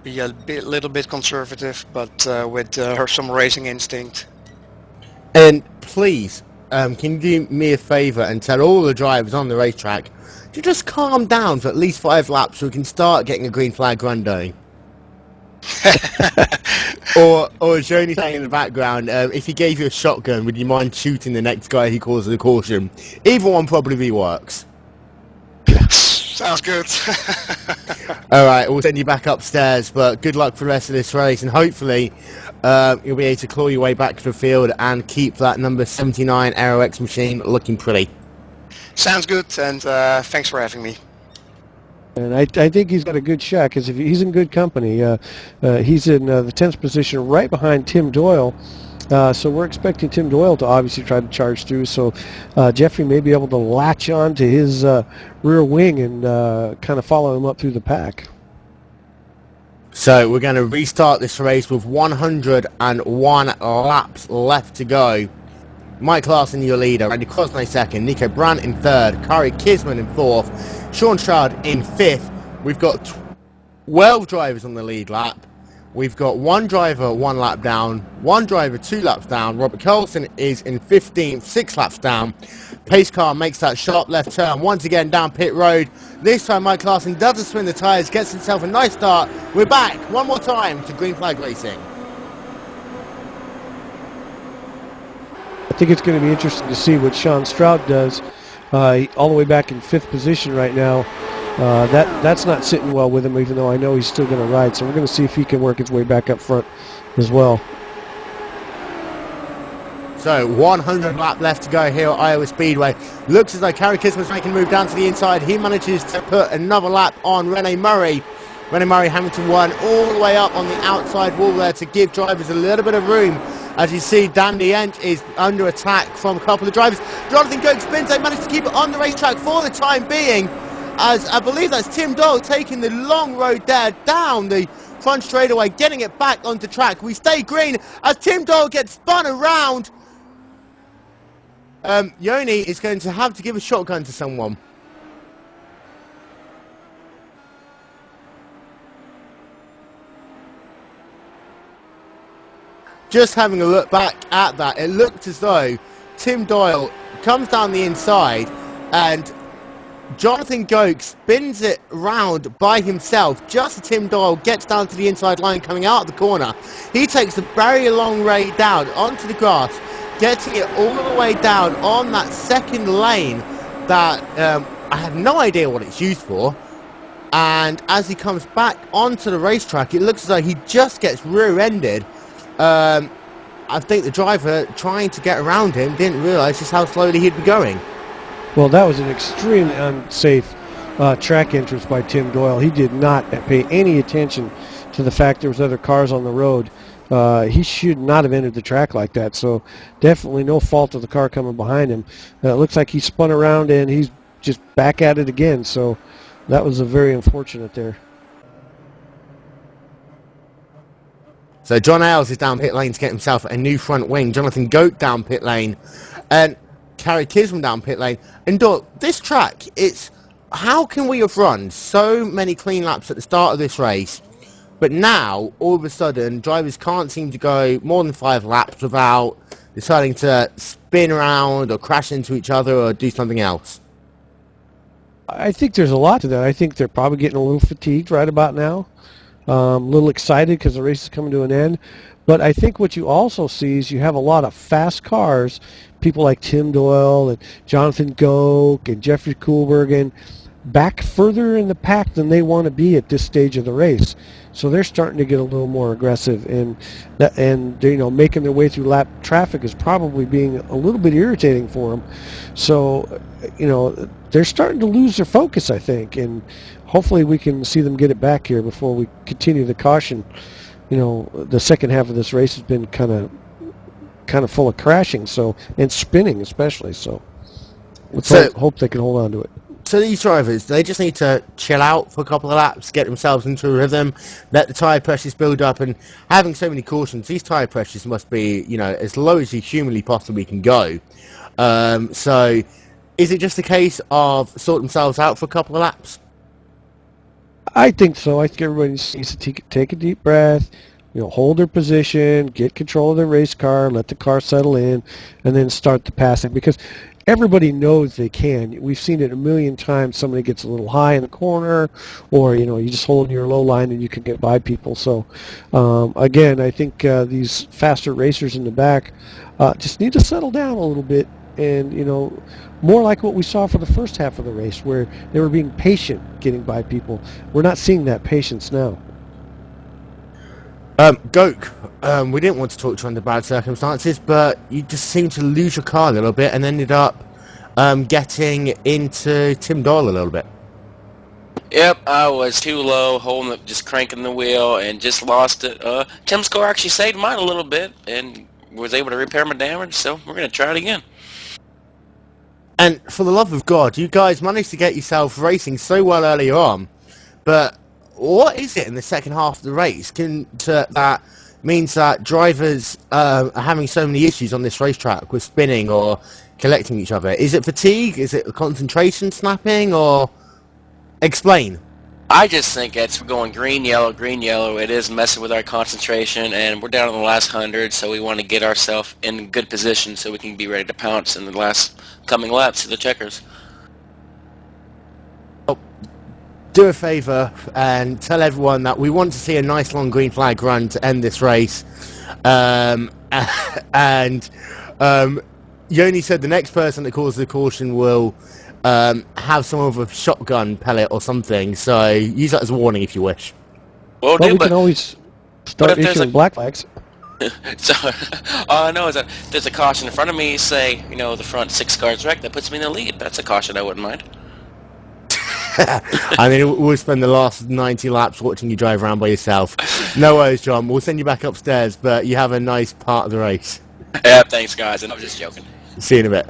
be a little bit conservative, but with some racing instinct. And please, can you do me a favour and tell all the drivers on the racetrack to just calm down for at least 5 laps so we can start getting a green flag run going? or Joni saying in the background, if he gave you a shotgun, would you mind shooting the next guy who causes a caution? Either one probably works. Sounds good. Alright, we'll send you back upstairs, but good luck for the rest of this race, and hopefully you'll be able to claw your way back to the field and keep that number 79 Aero X machine looking pretty. Sounds good, and thanks for having me. And I think he's got a good shot, because if he's in good company, he's in the 10th position right behind Tim Doyle. So we're expecting Tim Doyle to obviously try to charge through. So Jeffrey may be able to latch on to his rear wing and kind of follow him up through the pack. So we're going to restart this race with 101 laps left to go. Mike Larson, your leader, Randy Crosney second, Nico Brandt in third, Kari Kisman in fourth, Sean Stroud in fifth. We've got 12 drivers on the lead lap. We've got one driver 1 lap down, one driver 2 laps down. Robert Carlson is in 15th, 6 laps down. Pace car makes that sharp left turn once again down pit road. This time Mike Larson doesn't spin the tyres, gets himself a nice start. We're back one more time to green flag racing. I think it's going to be interesting to see what Sean Stroud does. All the way back in 5th position right now. That's not sitting well with him, even though I know he's still going to ride. So we're going to see if he can work his way back up front as well. So 100 lap left to go here at Iowa Speedway. Looks as though Kari Kisman's making a move down to the inside. He manages to put another lap on Rene Murray. Rene Murray having to run all the way up on the outside wall there to give drivers a little bit of room. As you see, Dan Dient is under attack from a couple of drivers. Jonathan Goke-Spinte managed to keep it on the racetrack for the time being, as I believe that's Tim Doyle taking the long road there down the front straightaway, getting it back onto track. We stay green as Tim Doyle gets spun around. Joni is going to have to give a shotgun to someone. Just having a look back at that, it looked as though Tim Doyle comes down the inside and Jonathan Goke spins it round by himself just as Tim Doyle gets down to the inside line coming out of the corner. He takes the very long way down onto the grass, getting it all the way down on that second lane that I have no idea what it's used for. And as he comes back onto the racetrack, it looks as though he just gets rear-ended. I think the driver trying to get around him didn't realise just how slowly he'd be going. Well, that was an extremely unsafe track entrance by Tim Doyle. He did not pay any attention to the fact there was other cars on the road. He should not have entered the track like that, so definitely no fault of the car coming behind him. It looks like he spun around and he's just back at it again, so that was a very unfortunate there. So John Ailes is down pit lane to get himself a new front wing. Jonathan Goke down pit lane. And Kari Kisman down pit lane. And Doyle, this track, it's... How can we have run so many clean laps at the start of this race, but now, all of a sudden, drivers can't seem to go more than 5 laps without deciding to spin around or crash into each other or do something else? I think there's a lot to that. I think they're probably getting a little fatigued right about now. A little excited because the race is coming to an end. But I think what you also see is you have a lot of fast cars, people like Tim Doyle and Jonathan Goke and Jeffrey Kuhlbergen, back further in the pack than they want to be at this stage of the race. So they're starting to get a little more aggressive, and making their way through lap traffic is probably being a little bit irritating for them. So, they're starting to lose their focus, I think, and hopefully we can see them get it back here before we continue the caution. The second half of this race has been kind of full of crashing, and spinning especially. So let's hope they can hold on to it. So these drivers, they just need to chill out for a couple of laps, get themselves into a rhythm, let the tyre pressures build up, and having so many cautions, these tyre pressures must be, as low as you humanly possibly can go. So is it just a case of sort themselves out for a couple of laps? I think so. I think everybody needs to take a deep breath, hold their position, get control of their race car, let the car settle in, and then start the passing. Because everybody knows they can. We've seen it a million times. Somebody gets a little high in the corner, or you just hold your low line and you can get by people. So again, I think these faster racers in the back just need to settle down a little bit, and more like what we saw for the first half of the race, where they were being patient getting by people. We're not seeing that patience now. Goke, we didn't want to talk to you under bad circumstances, but you just seemed to lose your car a little bit and ended up getting into Tim Doyle a little bit. Yep, I was too low, just cranking the wheel, and just lost it. Tim's car actually saved mine a little bit, and was able to repair my damage, so we're going to try it again. And for the love of God, you guys managed to get yourself racing so well earlier on, but what is it in the second half of the race that means that drivers are having so many issues on this racetrack with spinning or collecting each other? Is it fatigue? Is it concentration snapping? Or explain. I just think it's going green, yellow, green, yellow. It is messing with our concentration, and we're down in the last 100, so we want to get ourselves in good position so we can be ready to pounce in the last coming laps to the checkers. Oh, do a favour and tell everyone that we want to see a nice long green flag run to end this race. And Joni said the next person that calls the caution will have some of a shotgun pellet or something, so use that as a warning if you wish. Well, we can always start issuing black flags. So all I know is that there's a caution in front of me, say, the front 6 cars wrecked, that puts me in the lead. That's a caution I wouldn't mind. I mean, we'll spend the last 90 laps watching you drive around by yourself. No worries, John. We'll send you back upstairs, but you have a nice part of the race. Yeah, thanks, guys. And I'm just joking. See you in a bit.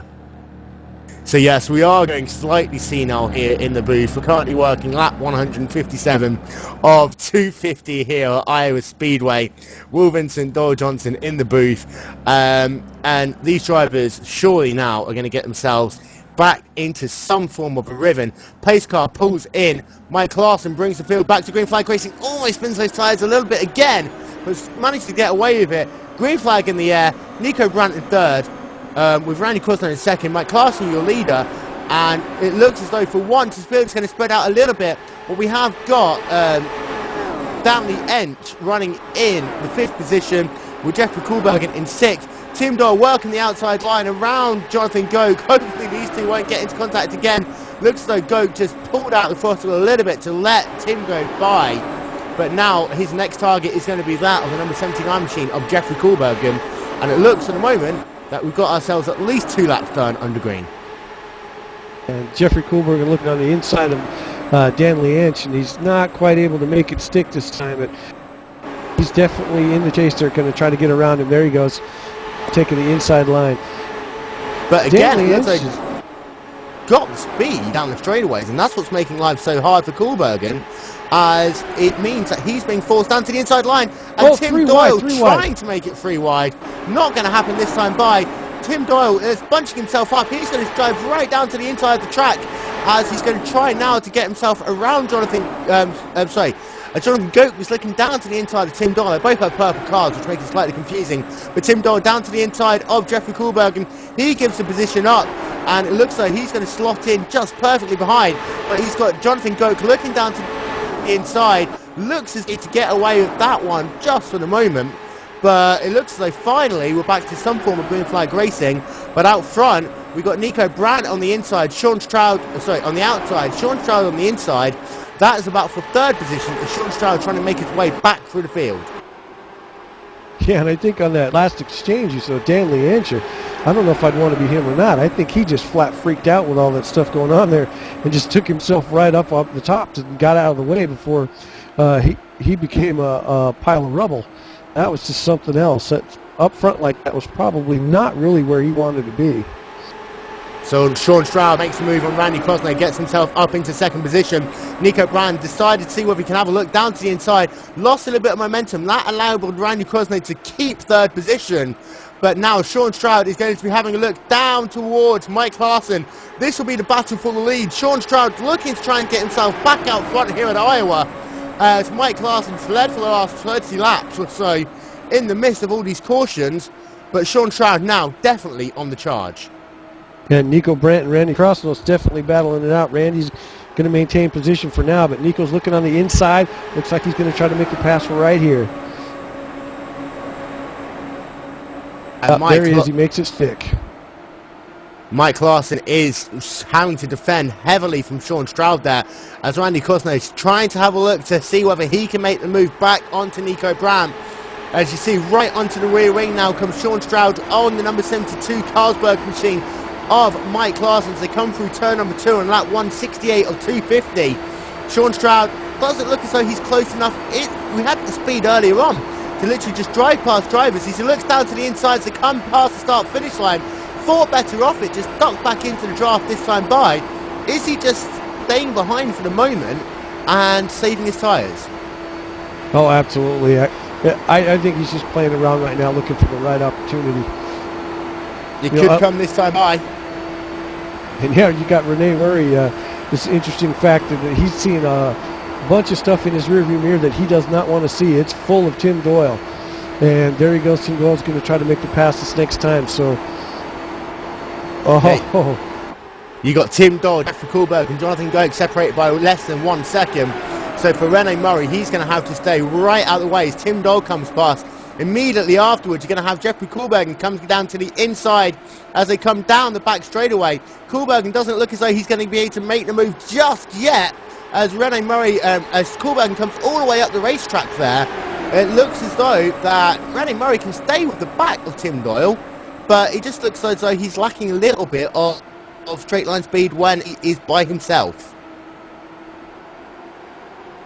So yes, we are going slightly senile here in the booth. We're currently working lap 157 of 250 here at Iowa Speedway. Will Vincent, Doyle Johnson in the booth. And these drivers surely now are going to get themselves back into some form of a rhythm. Pace car pulls in. Mike Larson brings the field back to green flag racing. Almost spins those tyres a little bit again, but managed to get away with it. Green flag in the air. Nico Brandt in third. With Randy Crosland in second, Mike Clarkson your leader, and it looks as though for once his field's going to spread out a little bit, but we have got Stanley Ench running in the 5th position with Jeffrey Kohlbergen in 6th. Tim Doyle working the outside line around Jonathan Goke. Hopefully these two won't get into contact again. Looks as though Goke just pulled out the throttle a little bit to let Tim go by, but now his next target is going to be that of the number 79 machine of Jeffrey Kohlbergen, and it looks at the moment that we've got ourselves at least 2 laps done under green. And Jeffrey Kohlberg looking on the inside of Stanley Ench, and he's not quite able to make it stick this time, but he's definitely in the chase. They're going to try to get around him. There he goes, taking the inside line. But again, it looks like he's got the speed down the straightaways, and that's what's making life so hard for Kohlbergen, as it means that he's being forced down to the inside line, and Tim Doyle trying to make it 3 wide. Not going to happen this time by. Tim Doyle is bunching himself up. He's going to drive right down to the inside of the track, as he's going to try now to get himself around Jonathan Goke was looking down to the inside of Tim Doyle. They both have purple cars, which makes it slightly confusing. But Tim Doyle down to the inside of Jeffrey Kohlbergen. He gives the position up, and it looks like he's going to slot in just perfectly behind. But he's got Jonathan Goke looking down to the inside. Looks as if to get away with that one just for the moment. But it looks as though finally we're back to some form of green flag racing. But out front, we've got Nico Brandt on the inside, on the outside, Sean Stroud on the inside. That is about for 3rd position, as Sean Stroud trying to make his way back through the field. Yeah, and I think on that last exchange you saw Stanley Ench. I don't know if I'd want to be him or not. I think he just flat freaked out with all that stuff going on there and just took himself right up the top and got out of the way before he became a pile of rubble. That was just something else. That up front like that was probably not really where he wanted to be. So Sean Stroud makes a move on Randy Crosney, gets himself up into second position. Nico Brand decided to see whether he can have a look down to the inside, lost a little bit of momentum. That allowed Randy Crosney to keep third position. But now Sean Stroud is going to be having a look down towards Mike Larson. This will be the battle for the lead. Sean Stroud looking to try and get himself back out front here at Iowa, as Mike Larson's led for the last 30 laps or so in the midst of all these cautions. But Sean Stroud now definitely on the charge. And Nico Brandt and Randy Crosnell's definitely battling it out. Randy's going to maintain position for now, but Nico's looking on the inside. Looks like he's going to try to make the pass right here. There he is. He makes it stick. Mike Larson is having to defend heavily from Sean Stroud there, as Randy Crosnell is trying to have a look to see whether he can make the move back onto Nico Brandt. As you see, right onto the rear wing now comes Sean Stroud on the number 72 Carlsberg machine of Mike Larson. They come through turn number 2 on lap 168 of 250. Sean Stroud doesn't look as though he's close enough. We had the speed earlier on to literally just drive past drivers. As he looks down to the inside, they come past the start-finish line. Thought better off it, just ducked back into the draft this time by. Is he just staying behind for the moment and saving his tyres? Oh, absolutely. I think he's just playing around right now, looking for the right opportunity. It could come this time by. And yeah, you got Rene Murray. This interesting fact that he's seeing a bunch of stuff in his rearview mirror that he does not want to see. It's full of Tim Doyle. And there he goes. Tim Doyle's going to try to make the pass this next time. So, you got Tim Doyle, Jeffrey Kohlberg, and Jonathan Goke separated by less than 1 second. So for Rene Murray, he's going to have to stay right out of the way as Tim Doyle comes past. Immediately afterwards, you're going to have Jeffrey Kohlberg comes down to the inside as they come down the back straightaway. Kohlberg doesn't look as though he's going to be able to make the move just yet, as Rene Murray, as Kohlberg comes all the way up the racetrack there. It looks as though that Rene Murray can stay with the back of Tim Doyle, but it just looks as though he's lacking a little bit of straight line speed when he is by himself.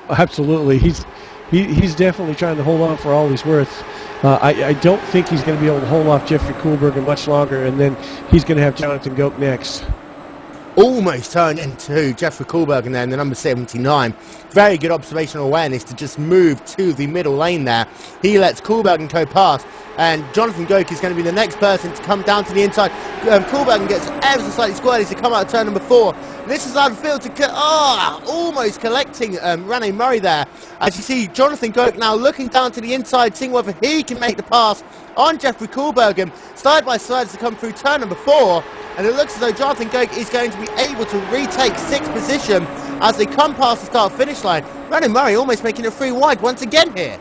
Absolutely. He's definitely trying to hold on for all he's worth. I don't think he's going to be able to hold off Jeffrey Kohlberg much longer, and then he's going to have Jonathan Goke next. Almost turned into Jeffrey Kohlberg there in the number 79. Very good observational awareness to just move to the middle lane there. He lets Kohlberg go past, and Jonathan Goke is going to be the next person to come down to the inside. Kohlberg gets ever so slightly squirrely to come out of turn number 4. This is out of field to almost collecting Rene Murray there. As you see, Jonathan Goke now looking down to the inside, seeing whether he can make the pass on Jeffrey Kohlberg. Side by side to come through turn number 4. And it looks as though Jonathan Goke is going to be able to retake 6th position as they come past the start-finish line. Rene Murray almost making it 3 wide once again here.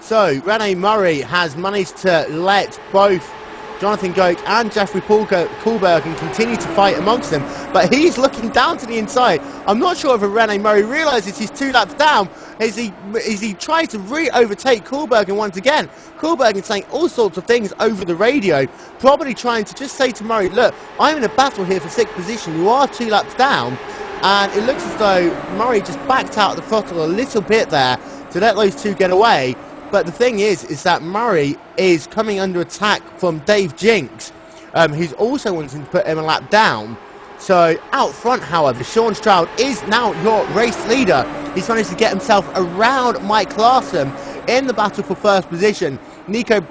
So Rene Murray has managed to let both Jonathan Goke and Jeffrey Kohlberg continue to fight amongst them, but he's looking down to the inside. I'm not sure if Rene Murray realises he's 2 laps down as he tries to overtake Kohlberg once again. Kohlberg is saying all sorts of things over the radio, probably trying to just say to Murray, look, I'm in a battle here for 6th position, you are 2 laps down, and it looks as though Murray just backed out the throttle a little bit there to let those two get away. But the thing is that Murray is coming under attack from Dave Jinks, who's also wanting to put him a lap down. So out front, however, Sean Stroud is now your race leader. He's managed to get himself around Mike Larson in the battle for 1st position. Nico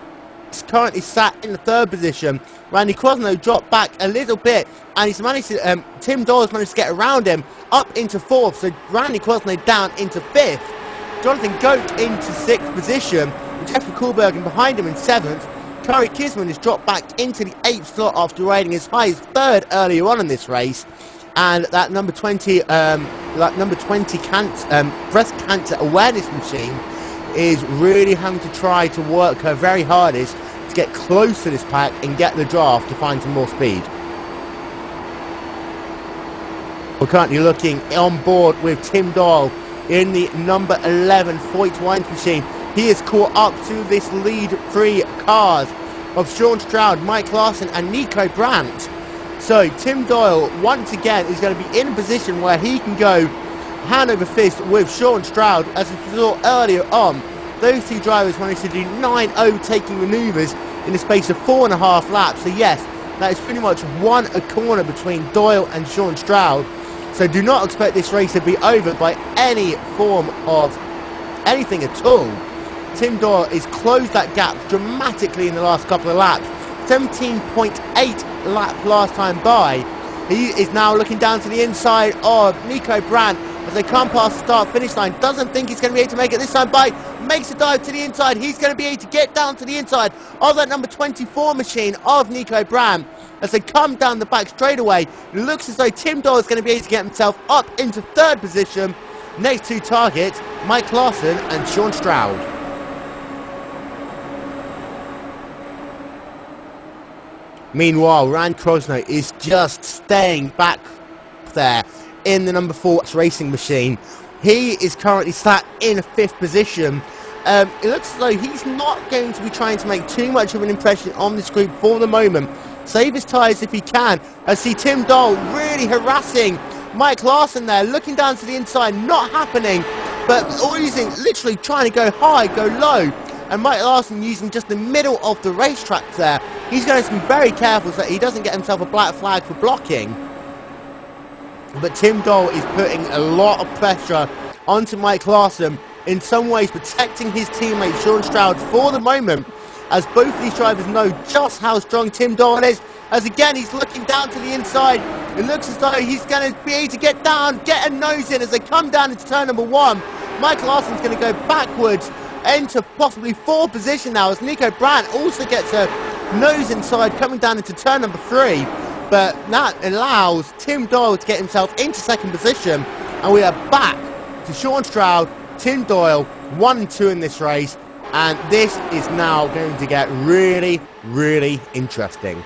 is currently sat in the 3rd position. Randy Crosnell dropped back a little bit, and he's managed to, Tim Doyle's managed to get around him up into 4th. So Randy Crosnell down into 5th. Jonathan Goke into 6th position, with Jeffrey Kohlberg behind him in 7th. Kari Kisman has dropped back into the 8th slot after riding as high as 3rd earlier on in this race. And that number 20, breast cancer awareness machine is really having to try to work her very hardest to get close to this pack and get the draft to find some more speed. We're currently looking on board with Tim Doyle in the number 11 Foyt Wines machine. He is caught up to this lead 3 cars of Sean Stroud, Mike Larson and Nico Brandt. So Tim Doyle once again is going to be in a position where he can go hand over fist with Sean Stroud, as we saw earlier on. those two drivers managed to do 9 overtaking manoeuvres in the space of 4.5 laps. So yes, that is pretty much one a corner between Doyle and Sean Stroud. So do not expect this race to be over by any form of anything at all. Tim Doyle has closed that gap dramatically in the last couple of laps. 17.8 lap last time by. He is now looking down to the inside of Nico Brandt as they come past the start-finish line. Doesn't think he's going to be able to make it this time by. Makes a dive to the inside. He's going to be able to get down to the inside of that number 24 machine of Nico Brandt. As they come down the back straightaway, it looks as though Tim Doyle is going to be able to get himself up into 3rd position. Next two targets, Mike Larson and Sean Stroud. Meanwhile, Rand Krosno is just staying back there in the number 4 racing machine. He is currently sat in 5th position. It looks as though he's not going to be trying to make too much of an impression on this group for the moment. Save his tyres if he can. I see Tim Doyle really harassing Mike Larson there, looking down to the inside, not happening, but using, literally trying to go high, go low. And Mike Larson using just the middle of the racetrack there. He's going to be very careful so that he doesn't get himself a black flag for blocking. But Tim Doyle is putting a lot of pressure onto Mike Larson, in some ways protecting his teammate Sean Stroud for the moment, as both of these drivers know just how strong Tim Doyle is. As again, he's looking down to the inside. It looks as though he's going to be able to get down, get a nose in as they come down into turn number 1. Mike Larson's going to go backwards into possibly 4th position now, as Nico Brandt also gets a nose inside coming down into turn number 3. But that allows Tim Doyle to get himself into 2nd position, and we are back to Sean Stroud, Tim Doyle, 1 and 2 in this race, and this is now going to get really, really interesting.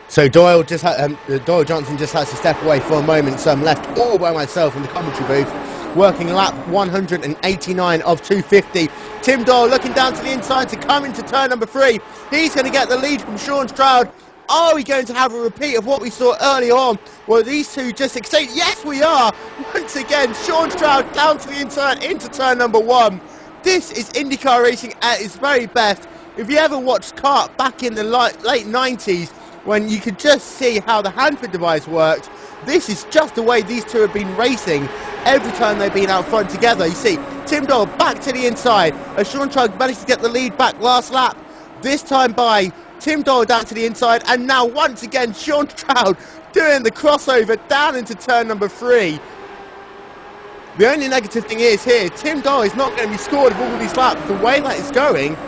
So Doyle Johnson just has to step away for a moment, so I'm left all by myself in the commentary booth, working lap 189 of 250. Tim Doyle looking down to the inside to come into turn number 3. He's going to get the lead from Sean Stroud. Are we going to have a repeat of what we saw earlier on? Well, these two just exceed. Yes, we are. Once again, Sean Stroud down to the inside into turn number 1. This is IndyCar racing at its very best. If you ever watched kart back in the late 90s, when you could just see how the Hanford device worked, this is just the way these two have been racing every time they've been out front together. You see, Tim Doyle back to the inside, as Sean Stroud managed to get the lead back last lap. This time by Tim Doyle down to the inside, and now once again Sean Stroud doing the crossover down into turn number 3. The only negative thing is here, Tim Doyle is not going to be scored of all these laps the way that it's going.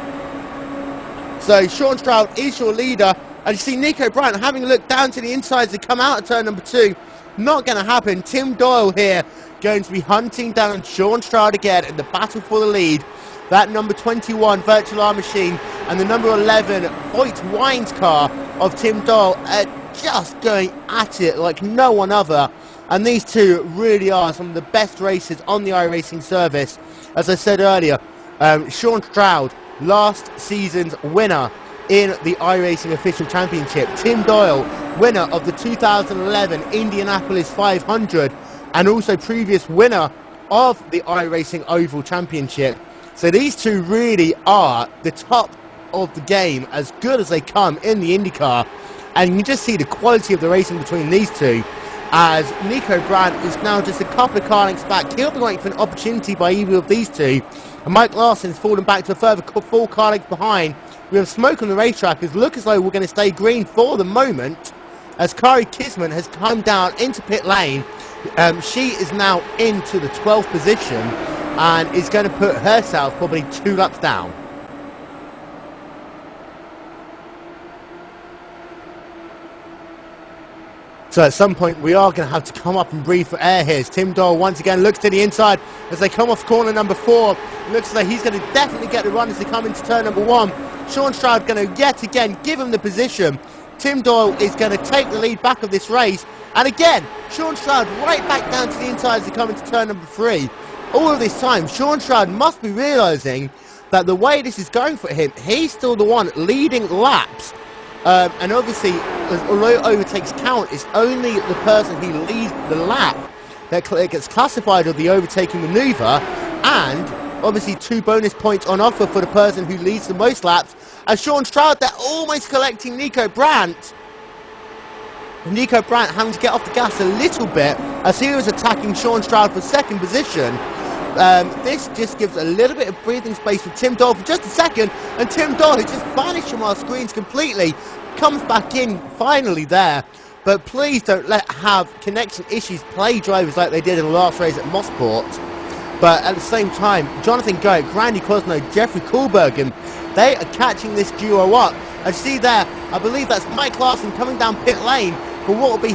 So Sean Stroud is your leader. And you see Nico Brandt having a look down to the inside to come out of turn number 2. Not going to happen. Tim Doyle here going to be hunting down Sean Stroud again in the battle for the lead. That number 21 Virtual R machine and the number 11 Voigt Wines car of Tim Doyle are just going at it like no one other. And these two really are some of the best racers on the iRacing service. As I said earlier, Sean Stroud, last season's winner in the iRacing Official Championship. Tim Doyle, winner of the 2011 Indianapolis 500, and also previous winner of the iRacing Oval Championship. So these two really are the top of the game, as good as they come in the IndyCar. And you can just see the quality of the racing between these two, as Nico Brandt is now just a couple of car lengths back. He'll be waiting for an opportunity by either of these two. And Mike Larson's fallen back to a further 4 car lengths behind. We have smoke on the racetrack, as look as though we're going to stay green for the moment, as Kari Kisman has come down into pit lane. She is now into the 12th position and is going to put herself probably 2 laps down. So at some point we are going to have to come up and breathe for air here. As Tim Doyle once again looks to the inside as they come off corner number 4. It looks like he's going to definitely get the run as they come into turn number 1. Sean Stroud going to yet again give him the position. Tim Doyle is going to take the lead back of this race. And again, Sean Stroud right back down to the inside as they come into turn number 3. All of this time, Sean Stroud must be realising that the way this is going for him, he's still the one leading laps. And obviously, although overtakes count, it's only the person who leads the lap that gets classified of the overtaking maneuver, and obviously 2 bonus points on offer for the person who leads the most laps. As Sean Stroud, they're almost collecting Nico Brandt. Nico Brandt having to get off the gas a little bit as he was attacking Sean Stroud for 2nd position. This just gives a little bit of breathing space for Tim Doyle for just a second, and Tim Doyle, who just vanished from our screens completely, comes back in finally there. But please don't have connection issues play drivers like they did in the last race at Mossport. But at the same time, Jonathan Goek, Randy Cosno, Jeffrey Kohlbergen, they are catching this duo up. I see there, I believe that's Mike Larson coming down pit lane for what will be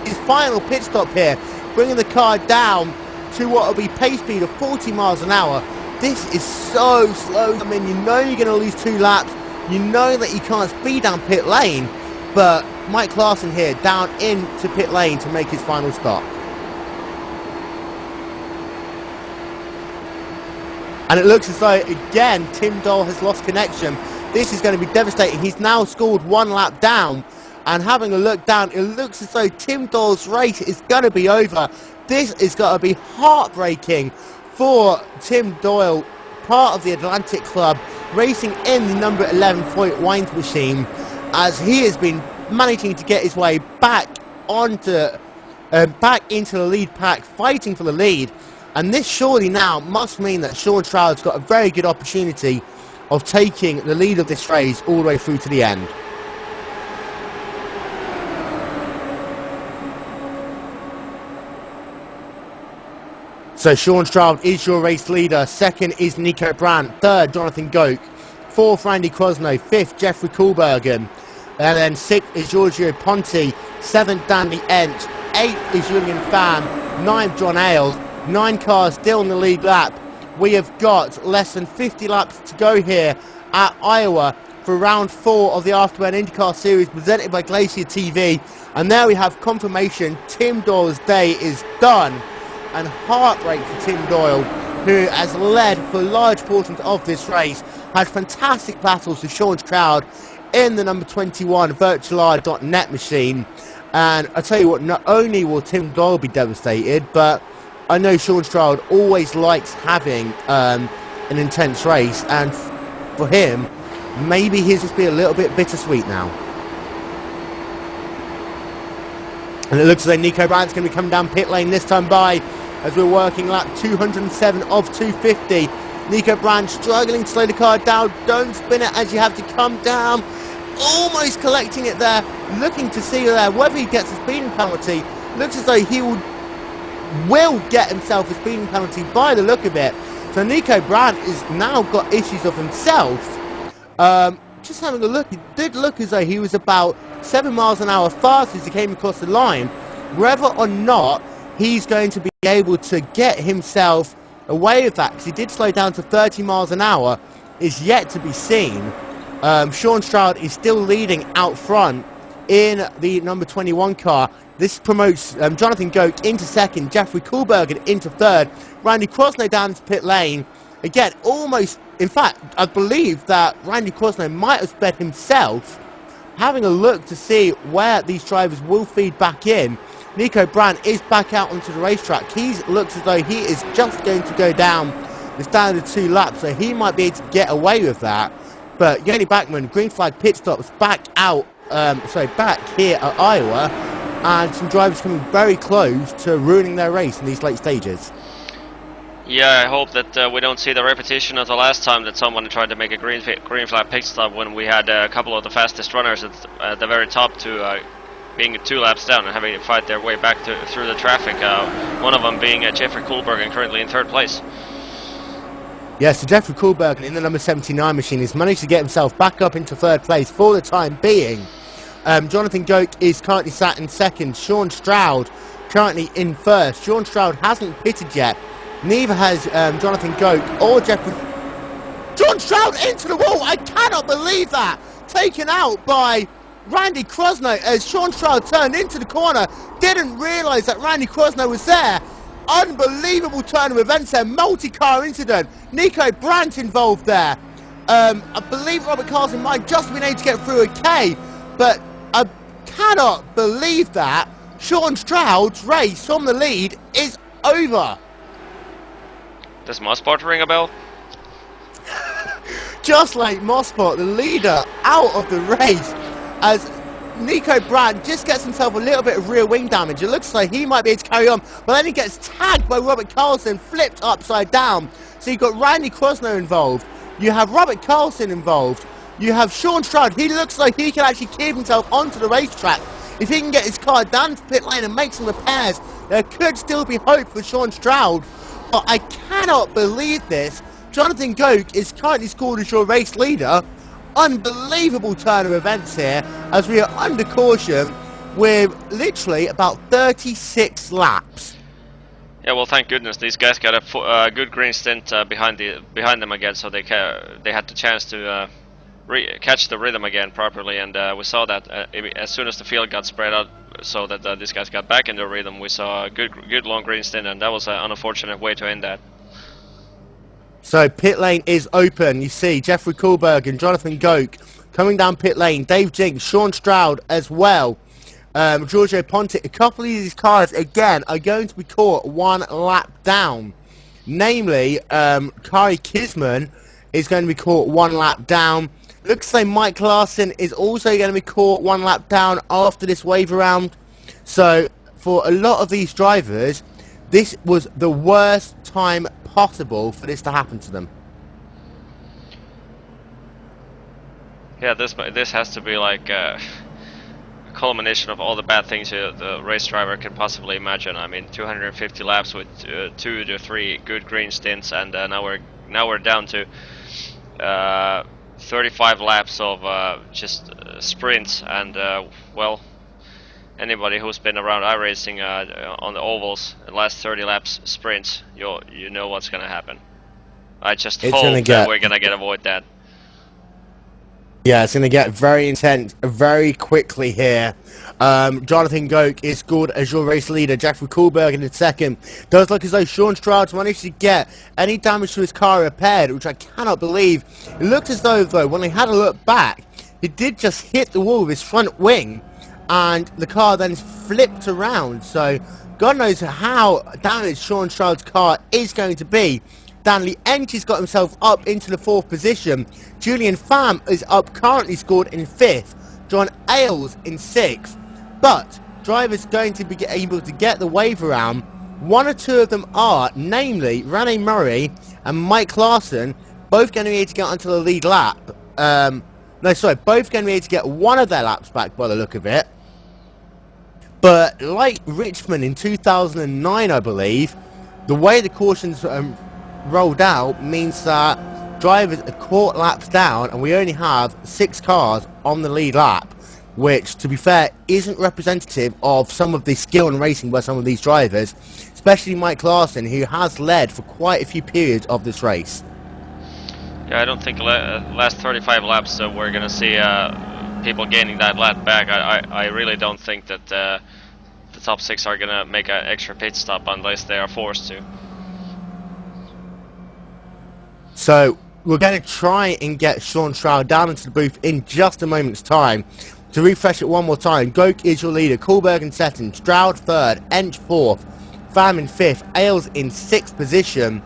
his final pit stop here, bringing the car down to what will be pace speed of 40 miles an hour. This is so slow. I mean, you know you're going to lose 2 laps. You know that you can't speed down pit lane, but Mike Larson here down into pit lane to make his final stop. And it looks as though, again, Tim Doyle has lost connection. This is going to be devastating. He's now scored 1 lap down. And having a look down, it looks as though Tim Doyle's race is going to be over. This is going to be heartbreaking for Tim Doyle, part of the Atlantic Club, racing in the number 11 Foyt Wines machine, as he has been managing to get his way back into the lead pack, fighting for the lead. And this surely now must mean that Sean Stroud's got a very good opportunity of taking the lead of this race all the way through to the end. So Sean Stroud is your race leader. 2nd is Nico Brandt. 3rd, Jonathan Goek. 4th, Randy Crosno. 5th, Jeffrey Kohlbergen. And then 6th is Giorgio Ponti. 7th, Danny Ent. 8th is Julian Pham. 9th, John Ailes. 9 cars still in the lead lap. We have got less than 50 laps to go here at Iowa for round 4 of the Afterburn IndyCar Series presented by Glacier TV. And there we have confirmation Tim Doyle's day is done. And heartbreak for Tim Doyle, who has led for large portions of this race, had fantastic battles with Sean Stroud in the number 21 virtualir.net machine. And I tell you what, not only will Tim Doyle be devastated, but I know Sean Stroud always likes having an intense race, and for him, maybe his just be a little bit bittersweet now. And it looks as though Nico Brandt's going to be coming down pit lane this time by, as we're working lap 207 of 250. Nico Brandt struggling to slow the car down. Don't spin it as you have to come down. Almost collecting it there. Looking to see there whether he gets a speeding penalty. Looks as though he will get himself a speeding penalty by the look of it. So Nico Brandt has now got issues of himself. Just having a look, it did look as though he was about 7 miles an hour fast as he came across the line. Whether or not he's going to be able to get himself away with that, because he did slow down to 30 miles an hour, is yet to be seen. Sean Stroud is still leading out front in the number 21 car. This promotes Jonathan Goek into 2nd, Jeffrey Kohlbergen into 3rd, Randy Crosno down into pit lane. Again, almost, in fact, I believe that Randy Crosno might have sped himself. Having a look to see where these drivers will feed back in, Nico Brandt is back out onto the racetrack. He looks as though he is just going to go down the standard 2 laps, so he might be able to get away with that. But Joni Backmann, green flag pit stops back out, back here at Iowa, and some drivers coming very close to ruining their race in these late stages. Yeah, I hope that we don't see the repetition of the last time that someone tried to make a green flag pit stop when we had a couple of the fastest runners at the very top to being 2 laps down and having to fight their way back through the traffic. One of them being Jeffrey Kohlbergen, currently in 3rd place. Yes, so Jeffrey Kohlbergen in the number 79 machine has managed to get himself back up into 3rd place for the time being. Jonathan Goek is currently sat in 2nd. Sean Stroud currently in 1st. Sean Stroud hasn't pitted yet. Neither has Jonathan Goek or Jeffrey. Sean Stroud into the wall! I cannot believe that! Taken out by Randy Crosno as Sean Stroud turned into the corner. Didn't realise that Randy Crosno was there. Unbelievable turn of events there. Multi-car incident. Nico Brandt involved there. I believe Robert Carlson might just have been able to get through okay, but I cannot believe that Sean Stroud's race from the lead is over. Does Mosport ring a bell? Just like Mosport, the leader, out of the race as Nico Brandt just gets himself a little bit of rear wing damage. It looks like he might be able to carry on, but then he gets tagged by Robert Carlson, flipped upside down. So you've got Randy Krosno involved, you have Robert Carlson involved, you have Sean Stroud. He looks like he can actually keep himself onto the racetrack. If he can get his car down to pit lane and make some repairs, there could still be hope for Sean Stroud. But I cannot believe this. Jonathan Goke is currently scored as your race leader. Unbelievable turn of events here as we are under caution with literally about 36 laps. Yeah, well, thank goodness these guys got a good green stint behind them again, so they had the chance to catch the rhythm again properly, and we saw that as soon as the field got spread out, so that these guys got back in the rhythm. We saw a good long green stint, and that was an unfortunate way to end that. So pit lane is open. You see Jeffrey Kohlberg and Jonathan Goke coming down pit lane. Dave Jinks, Sean Stroud as well. Giorgio Pontic. A couple of these cars again are going to be caught one lap down. Namely, Kari Kisman is going to be caught one lap down. Looks like Mike Larson is also going to be caught one lap down after this wave around. So for a lot of these drivers, this was the worst time possible for this to happen to them. Yeah, this has to be like a culmination of all the bad things the race driver can possibly imagine. I mean, 250 laps with 2 to 3 good green stints, and now we're down to 35 laps of just sprints, and well, anybody who's been around iRacing on the ovals, the last 30 laps sprints, you know what's gonna happen. I just hope that we're gonna avoid that. Yeah, it's going to get very intense very quickly here. Jonathan Goke is scored as your race leader. Jeffrey Kohlberg in the second. Does look as though Sean Stroud's managed to get any damage to his car repaired, which I cannot believe. It looked as though, when they had a look back, he did just hit the wall with his front wing, and the car then flipped around. So God knows how damaged Sean Stroud's car is going to be. Stanley Enchi's got himself up into the 4th position. Julian Pham is up, currently scored in 5th. John Ailes in 6th. But drivers going to be able to get the wave around. One or two of them are, namely Rene Murray and Mike Larson, both going to be able to get onto the lead lap. Both going to be able to get one of their laps back by the look of it. But like Richmond in 2009, I believe, the way the cautions rolled out means that drivers are caught laps down, and we only have 6 cars on the lead lap, which, to be fair, isn't representative of some of the skill in racing by some of these drivers, especially Mike Larson, who has led for quite a few periods of this race. Yeah, I don't think last 35 laps we're gonna see people gaining that lap back. I really don't think that the top 6 are gonna make an extra pit stop unless they are forced to. So we're going to try and get Sean Stroud down into the booth in just a moment's time. To refresh it one more time, Goke is your leader, Kohlberg in 2nd, Stroud 3rd, Ench 4th, Pham in 5th, Ailes in 6th position.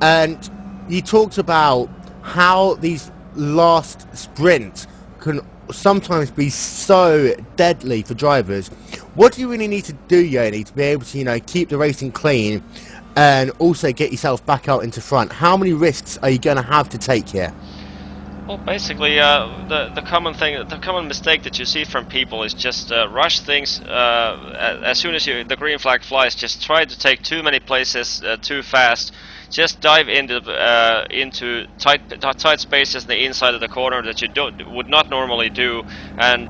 And you talked about how these last sprints can sometimes be so deadly for drivers. What do you really need to do, Joni, to be able to, keep the racing clean and also get yourself back out into front? How many risks are you going to have to take here? Well, basically, the common mistake that you see from people is just rush things. As soon as the green flag flies, just try to take too many places too fast. Just dive into tight spaces in the inside of the corner that you would not normally do. And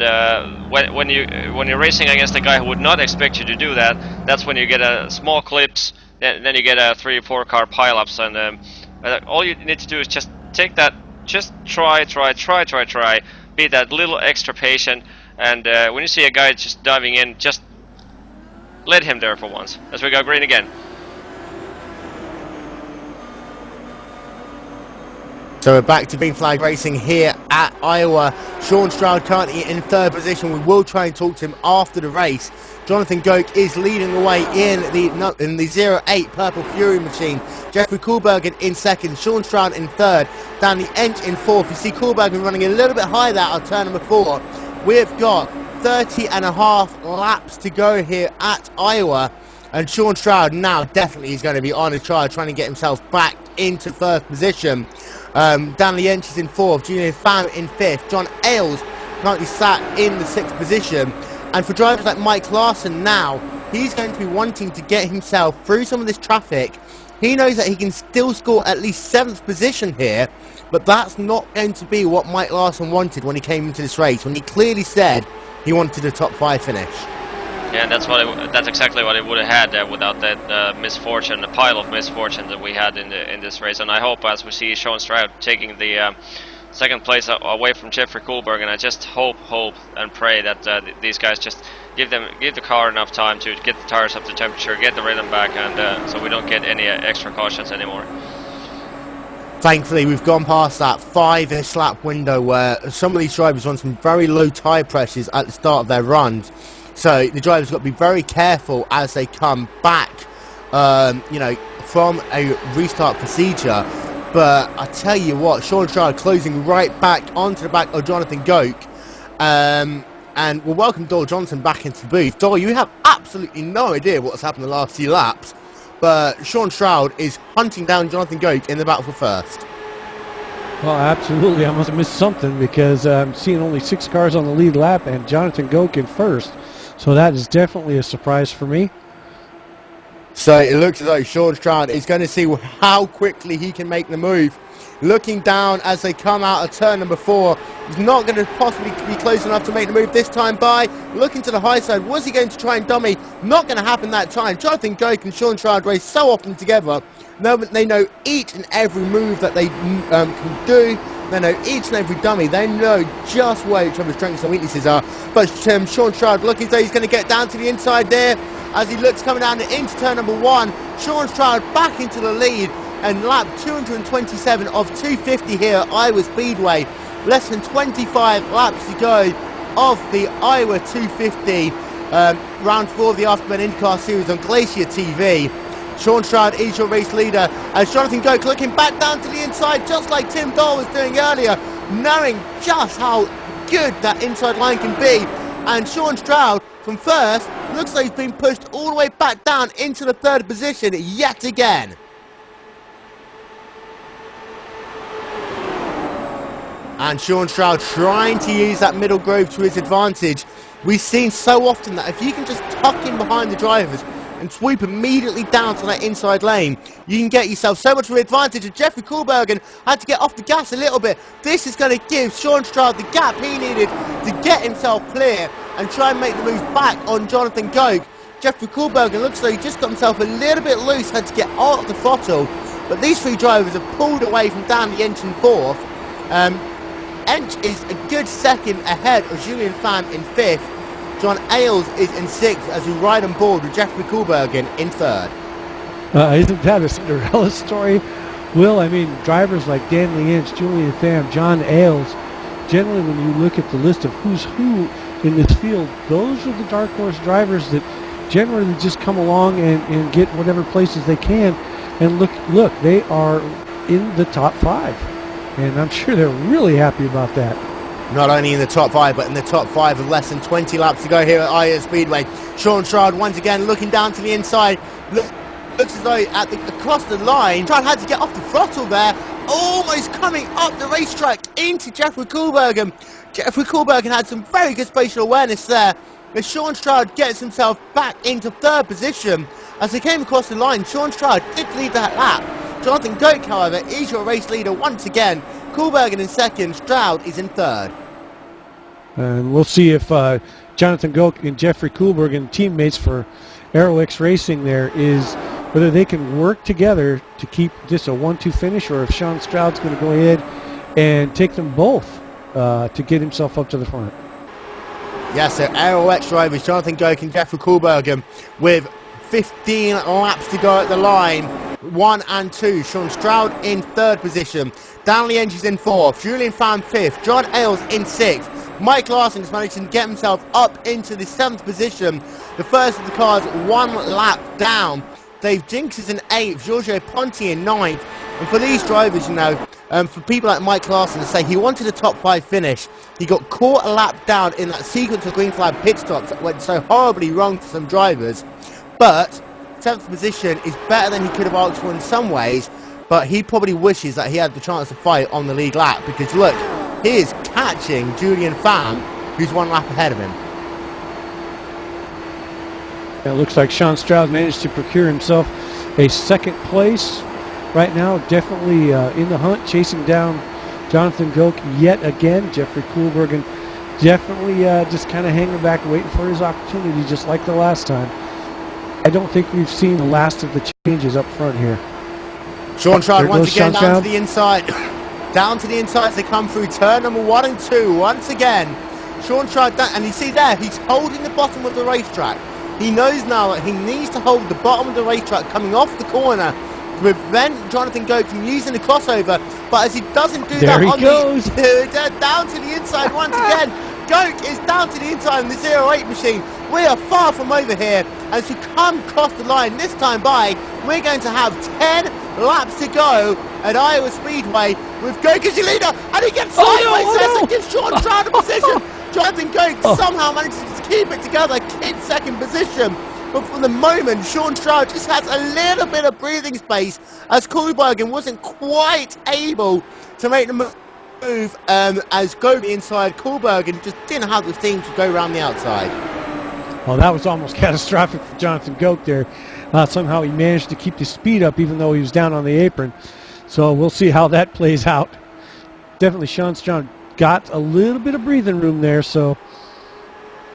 when you're racing against a guy who would not expect you to do that, that's when you get small clips. Then you get 3 or 4 car pileups, and all you need to do is just take that. Just try. Be that little extra patient, and when you see a guy just diving in, just let him there for once. As we go green again. So we're back to green flag racing here at Iowa. Sean Stroud currently in third position. We will try and talk to him after the race. Jonathan Goke is leading the way in the 08 Purple Fury machine. Jeffrey Koolbergen in second. Sean Stroud in third. Danny Ench in fourth. You see Koolbergen running a little bit high there on turn number 4. We've got 30.5 laps to go here at Iowa. And Sean Stroud now definitely is going to be on his trial, trying to get himself back into first position. Dan Liench is in fourth, Julian Pham in fifth, John Ailes currently sat in the 6th position. And for drivers like Mike Larson now, he's going to be wanting to get himself through some of this traffic. He knows that he can still score at least 7th position here, but that's not going to be what Mike Larson wanted when he came into this race, when he clearly said he wanted a top 5 finish. Yeah, that's exactly what it would have had without that misfortune, the pile of misfortune that we had in this race. And I hope, as we see Sean Stroud taking the second place away from Jeffrey Koolbergen, I just hope and pray that these guys just give the car enough time to get the tires up to temperature, get the rhythm back, and so we don't get any extra cautions anymore. Thankfully, we've gone past that 5-ish lap window where some of these drivers run some very low tyre pressures at the start of their runs. So the drivers got to be very careful as they come back, from a restart procedure. But I tell you what, Sean Stroud closing right back onto the back of Jonathan Goke. And we'll welcome Doyle Johnson back into the booth. Doyle, you have absolutely no idea what's happened the last few laps. But Sean Stroud is hunting down Jonathan Goke in the battle for first. Well, absolutely. I must have missed something because I'm seeing only 6 cars on the lead lap and Jonathan Goke in first. So that is definitely a surprise for me. So it looks as though Sean Stroud is going to see how quickly he can make the move. Looking down as they come out of turn number 4. He's not going to possibly be close enough to make the move this time by. Looking to the high side. Was he going to try and dummy? Not going to happen that time. Jonathan Goke and Sean Stroud race so often together. They know each and every move that they can do. They know each and every dummy. They know just where each other's strengths and weaknesses are. But Sean Stroud looking as though he's going to get down to the inside there. As he looks coming down into turn number 1. Sean Stroud back into the lead. And lap 227 of 250 here at Iowa Speedway. Less than 25 laps to go of the Iowa 250. Round 4 of the Afterburn IndyCar series on Glacier TV. Sean Stroud is your race leader as Jonathan Goke looking back down to the inside just like Tim Doyle was doing earlier, knowing just how good that inside line can be. And Sean Stroud from first looks like he's been pushed all the way back down into the 3rd position yet again. And Sean Stroud trying to use that middle groove to his advantage. We've seen so often that if you can just tuck in behind the drivers and sweep immediately down to that inside lane, you can get yourself so much of an advantage. And Jeffrey Koolbergen had to get off the gas a little bit. This is going to give Sean Stroud the gap he needed to get himself clear and try and make the move back on Jonathan Goke. Jeffrey Koolbergen looks like he just got himself a little bit loose, had to get out of the throttle. But these 3 drivers have pulled away from Dan the Ench in 4th. Ench is a good 2nd ahead of Julian Pham in 5th. John Ailes is in 6th as we ride on board with Jeffrey Koolbergen in 3rd. Isn't that a Cinderella story, Will? I mean, drivers like Dan Liench, Julian Pham, John Ailes, generally when you look at the list of who's who in this field, those are the dark horse drivers that generally just come along and get whatever places they can. And look, they are in the top 5. And I'm sure they're really happy about that. Not only in the top 5, but in the top 5 with less than 20 laps to go here at Iowa Speedway. Sean Stroud once again looking down to the inside. Looks as though across the line, Stroud had to get off the throttle there. Almost coming up the racetrack into Jeffrey Koolbergen. Jeffrey Koolbergen had some very good spatial awareness there. As Sean Stroud gets himself back into 3rd position. As they came across the line, Sean Stroud did lead that lap. Jonathan Goke, however, is your race leader once again. Koolbergen in 2nd, Stroud is in 3rd. And we'll see if Jonathan Goke and Jeffrey Koolbergen, teammates for AeroX Racing there, is whether they can work together to keep just a 1-2 finish, or if Sean Stroud's going to go ahead and take them both to get himself up to the front. Yes, so AeroX drivers Jonathan Goke and Jeffrey Koolbergen with 15 laps to go at the line. 1 and 2. Sean Stroud in 3rd position. Dan Lienge's in 4th. Julian Pham 5th. John Ailes in 6th. Mike Larson has managed to get himself up into the 7th position. The first of the cars 1 lap down. Dave Jinks is in 8th. Giorgio Ponti in 9th. And for these drivers, you know, for people like Mike Larson to say he wanted a top 5 finish, he got caught a lap down in that sequence of green flag pit stops that went so horribly wrong for some drivers. But 7th position is better than he could have asked for in some ways, but he probably wishes that he had the chance to fight on the lead lap, because look, he is catching Julian Pham, who's 1 lap ahead of him. It looks like Sean Stroud managed to procure himself a 2nd place right now, definitely in the hunt, chasing down Jonathan Goke yet again. Jeffrey Koolbergen definitely just kind of hanging back, waiting for his opportunity, just like the last time. I don't think we've seen the last of the changes up front here. Sean Stroud once again down to the inside. Down to the inside as they come through turn number 1 and 2. Once again, Sean Stroud, and you see there, he's holding the bottom of the racetrack. He knows now that he needs to hold the bottom of the racetrack coming off the corner to prevent Jonathan Goke from using the crossover. But as he doesn't do there that, he goes. Down to the inside once again. Goke is down to the inside in the 08 machine. We are far from over here. As we come across the line this time by, we're going to have 10 laps to go at Iowa Speedway with Goke as your leader, and he gets sideways and gives Sean Stroud a position. Jonathan Goke somehow manages to keep it together, keep 2nd position. But for the moment, Sean Stroud just has a little bit of breathing space as Koolbergen wasn't quite able to make the move as Goke inside. Koolbergen just didn't have the steam to go around the outside. Well, that was almost catastrophic for Jonathan Goke there. Somehow he managed to keep the speed up even though he was down on the apron. So we'll see how that plays out. Definitely Sean Stroud got a little bit of breathing room there, so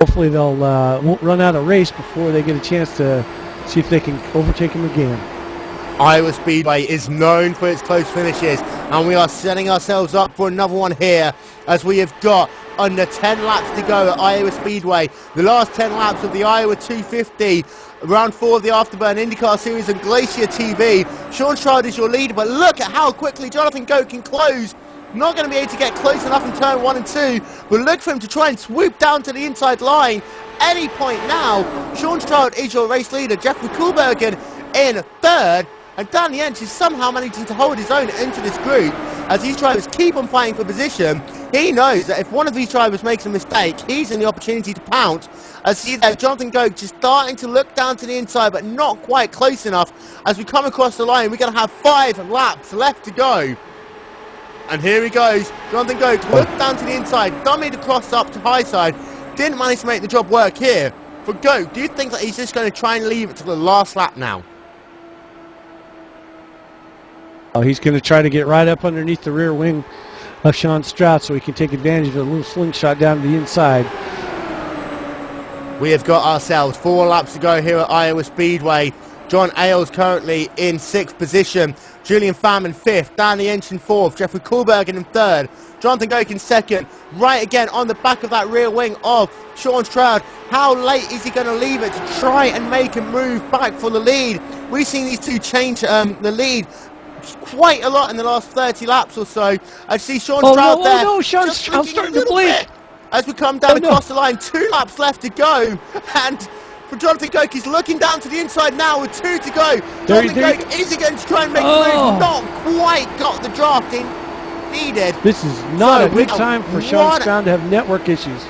hopefully they'll won't run out of race before they get a chance to see if they can overtake him again. Iowa Speedway is known for its close finishes, and we are setting ourselves up for another one here as we have got under 10 laps to go at Iowa Speedway. The last 10 laps of the Iowa 250, round 4 of the Afterburn IndyCar Series and Glacier TV. Sean Stroud is your leader, but look at how quickly Jonathan Goke can close. Not going to be able to get close enough in turn 1 and 2, but look for him to try and swoop down to the inside line any point now. Sean Stroud is your race leader. Jeffrey Koolbergen in 3rd, and Dan Lienge is somehow managing to hold his own into this group as these drivers keep on fighting for position. He knows that if one of these drivers makes a mistake, he's in the opportunity to pounce. As see there, Jonathan Goke just starting to look down to the inside, but not quite close enough. As we come across the line, we're going to have 5 laps left to go. And here he goes. Jonathan Goke looked down to the inside, dummied across up to high side. Didn't manage to make the job work here. For Goke, do you think that he's just going to try and leave it to the last lap now? Oh, he's going to try to get right up underneath the rear wing of Sean Stroud so he can take advantage of a little slingshot down to the inside. We have got ourselves 4 laps to go here at Iowa Speedway. John Ailes currently in 6th position. Julian Pham in 5th. Dan Lienge in 4th. Jeffrey Koolbergen in 3rd. Jonathan Goke in 2nd. Right again on the back of that rear wing of Sean Stroud. How late is he going to leave it to try and make him move back for the lead? We've seen these two change the lead quite a lot in the last 30 laps or so. I see Sean Stroud there. Oh no, Sean Stroud starting to blink. As we come down across the line, 2 laps left to go. And for Jonathan Goke, he's looking down to the inside now with 2 to go. Jonathan Goke, is he going to try and make the move? Not quite got the draft in needed. This is not a good time for Sean Stroud to have network issues.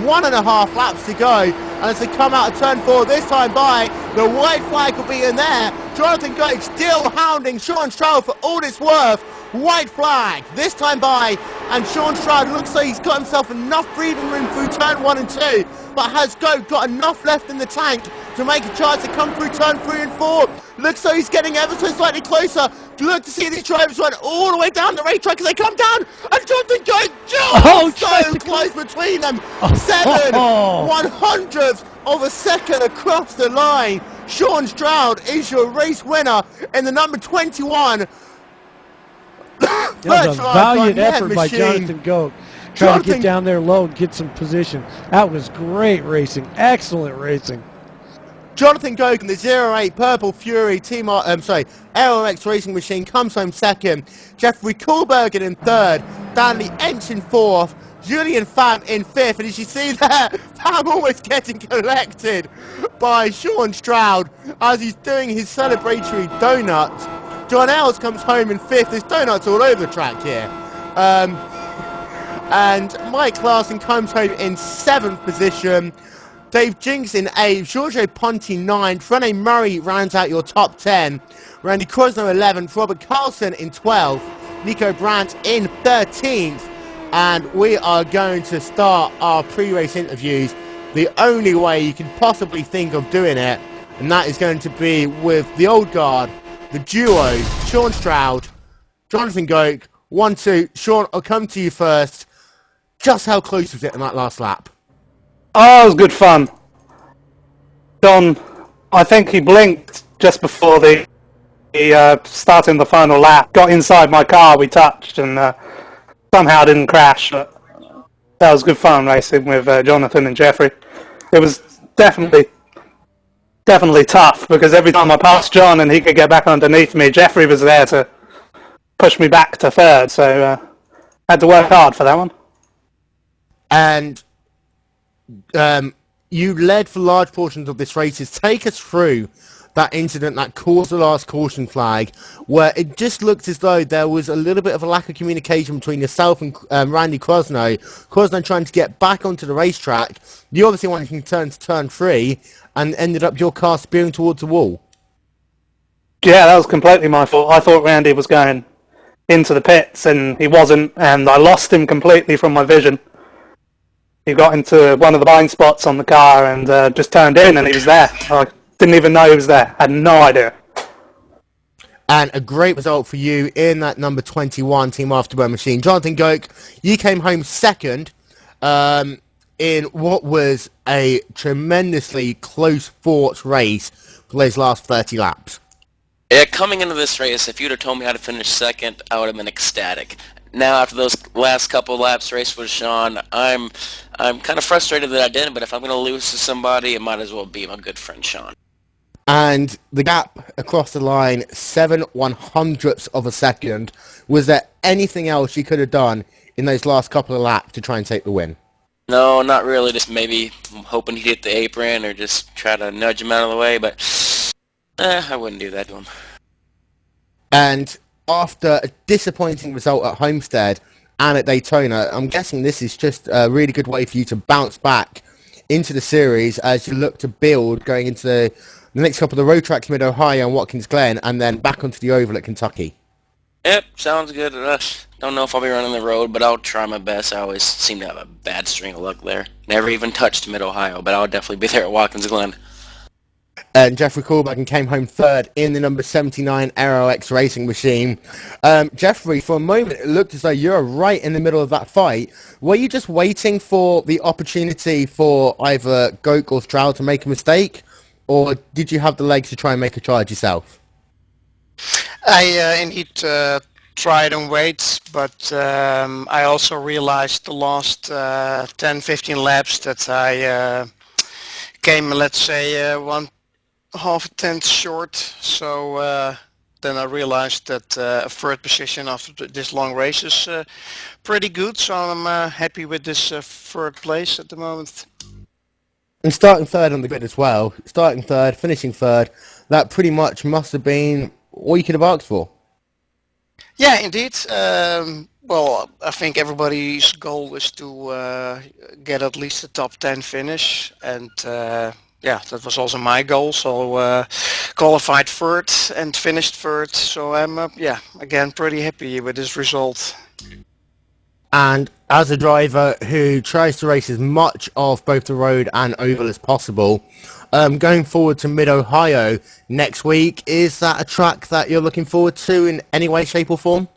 1.5 laps to go, and as they come out of turn 4 this time by, the white flag will be in there. Jonathan Goke still hounding Sean Stroud for all it's worth. White flag this time by, and Sean Stroud looks like he's got himself enough breathing room through turn 1 and 2, but has Goke got enough left in the tank to make a chance to come through turn 3 and 4? Looks like he's getting ever so slightly closer. Look to see these drivers run all the way down the racetrack as they come down, and Jonathan Goke just so close between them. 7/100th of a second across the line. Sean Stroud is your race winner in the number 21. That was a valiant effort by Jonathan Goke, trying to get down there low and get some position. That was great racing, excellent racing. Jonathan Gogan, the 08 Purple Fury Team, LRX Racing Machine comes home second. Jeffrey Kohlbergen in third. Stanley Ench in fourth. Julian Pham in fifth. And as you see there, Pham almost getting collected by Sean Stroud as he's doing his celebratory donut. John Ells comes home in fifth. There's donuts all over the track here. And Mike Larson comes home in seventh position. Dave Jinks in 8th, Giorgio Ponti 9th, Rene Murray rounds out your top 10, Randy Krosno 11th, Robert Carlson in 12th, Nico Brandt in 13th, and we are going to start our pre-race interviews the only way you can possibly think of doing it, and that is going to be with the old guard, the duo, Sean Stroud, Jonathan Goke. 1-2, Sean, I'll come to you first. Just how close was it in that last lap? Oh, it was good fun. John, I think he blinked just before the starting the final lap. Got inside my car, we touched, and somehow didn't crash. But that was good fun racing with Jonathan and Jeffrey. It was definitely tough because every time I passed John and he could get back underneath me, Jeffrey was there to push me back to third. So had to work hard for that one. And you led for large portions of this race. Take us through that incident that caused the last caution flag, where it just looked as though there was a little bit of a lack of communication between yourself and Randy Krosno. Krosno trying to get back onto the racetrack. You obviously wanted to turn 3 and ended up your car spearing towards the wall. Yeah, that was completely my fault. I thought Randy was going into the pits and he wasn't, and I lost him completely from my vision. He got into one of the blind spots on the car and just turned in and he was there. I didn't even know he was there. I had no idea. And a great result for you in that number 21 Team Afterburn machine. Jonathan Goke, you came home second in what was a tremendously close-fought race for those last 30 laps. Yeah, coming into this race, if you'd have told me how to finish second, I would have been ecstatic. Now, after those last couple laps race with Sean, I'm kind of frustrated that I didn't, but if I'm going to lose to somebody, it might as well be my good friend Sean. And the gap across the line, 7/100ths of a second. Was there anything else you could have done in those last couple of laps to try and take the win? No, not really. Just maybe hoping he'd hit the apron or just try to nudge him out of the way, but I wouldn't do that to him. And after a disappointing result at Homestead and at Daytona, I'm guessing this is just a really good way for you to bounce back into the series as you look to build going into the next couple of the road tracks, Mid-Ohio and Watkins Glen, and then back onto the oval at Kentucky. Yep, sounds good. Don't know if I'll be running the road, but I'll try my best. I always seem to have a bad string of luck there. Never even touched Mid-Ohio, but I'll definitely be there at Watkins Glen. And Jeffrey Kohlbergen came home third in the number 79 Aero-X racing machine. Jeffrey, for a moment, it looked as though you were right in the middle of that fight. Were you just waiting for the opportunity for either Goke or Stroud to make a mistake? Or did you have the legs to try and make a charge yourself? I indeed tried and wait, but I also realized the last 10-15 laps that I came, let's say, 1/2 a tenth short. So then I realized that a third position after this long race is pretty good. So I'm happy with this third place at the moment. And starting third on the grid as well. Starting third, finishing third. That pretty much must have been all you could have asked for. Yeah, indeed. Well, I think everybody's goal is to get at least a top 10 finish, and yeah, that was also my goal. So qualified third and finished third. So I'm again pretty happy with this result. And as a driver who tries to race as much of both the road and oval as possible, going forward to Mid-Ohio next week, is that a track that you're looking forward to in any way, shape or form?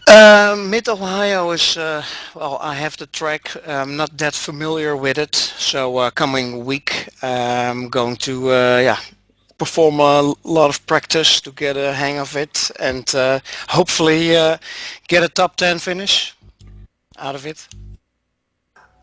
Mid-Ohio is, well, I have the track. I'm not that familiar with it. So coming week, I'm going to, perform a lot of practice to get a hang of it and hopefully get a top 10 finish out of it.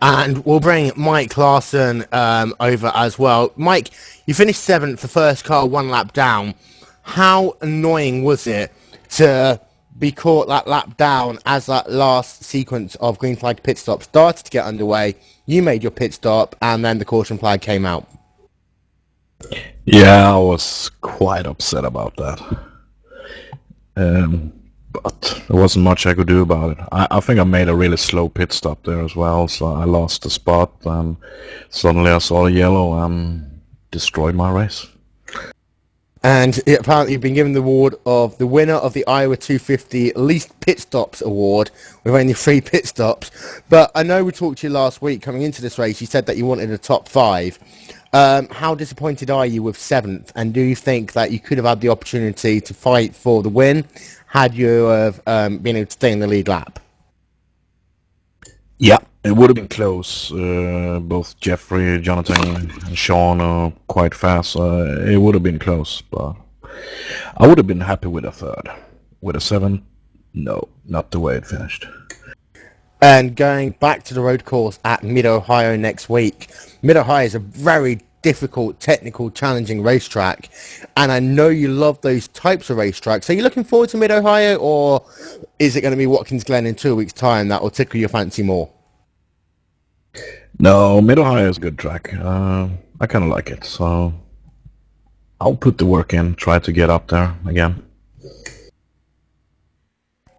And we'll bring Mike Larson over as well. Mike, you finished 7th, the first car 1 lap down. How annoying was it to be caught that lap down as that last sequence of green flag pit stops started to get underway? You made your pit stop, and then the caution flag came out. Yeah, I was quite upset about that. But there wasn't much I could do about it. I think I made a really slow pit stop there as well, so I lost the spot, and suddenly I saw the yellow and destroyed my race. And apparently you've been given the award of the winner of the Iowa 250 Least Pit Stops Award with only 3 pit stops. But I know we talked to you last week coming into this race. You said that you wanted a top 5. How disappointed are you with 7th? And do you think that you could have had the opportunity to fight for the win had you have been able to stay in the lead lap? Yeah, it would have been close. Both Jeffrey, Jonathan, and Sean are quite fast. It would have been close, but I would have been happy with a 3rd. With a 7th, no, not the way it finished. And going back to the road course at Mid-Ohio next week. Mid-Ohio is a very difficult, technical, challenging racetrack, and I know you love those types of racetracks. Are you looking forward to Mid-Ohio, or is it going to be Watkins Glen in 2 weeks' time that will tickle your fancy more? No, Mid-Ohio is a good track. I kind of like it, so I'll put the work in, try to get up there again.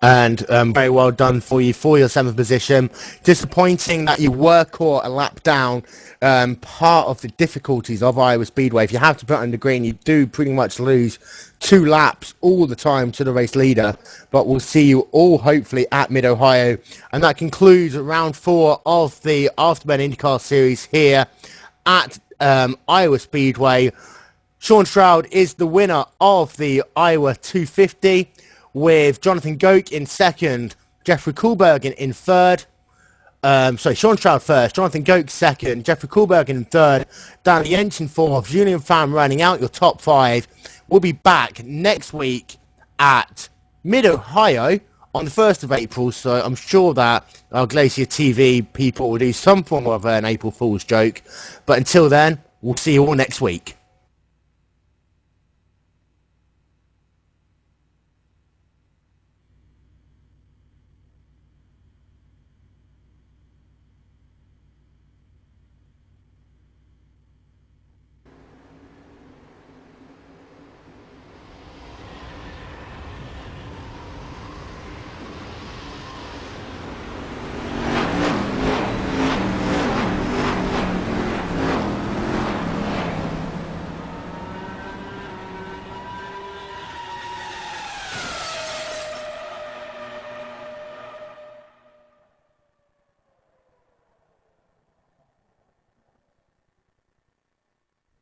And very well done for you for your 7th position. Disappointing that you were caught a lap down. Part of the difficulties of Iowa Speedway, if you have to put on the green, you do pretty much lose 2 laps all the time to the race leader. But we'll see you all hopefully at Mid-Ohio. And that concludes round 4 of the Afterburn IndyCar series here at Iowa Speedway. Sean Stroud is the winner of the Iowa 250. With Jonathan Goke in 2nd, Jeffrey Kohlbergen in 3rd. Sean Stroud 1st, Jonathan Goke 2nd, Jeffrey Kohlbergen in 3rd, Danny Jensen 4th, Julian Pham running out your top 5. We'll be back next week at Mid-Ohio on the 1st of April, so I'm sure that our Glacier TV people will do some form of an April Fool's joke. But until then, we'll see you all next week.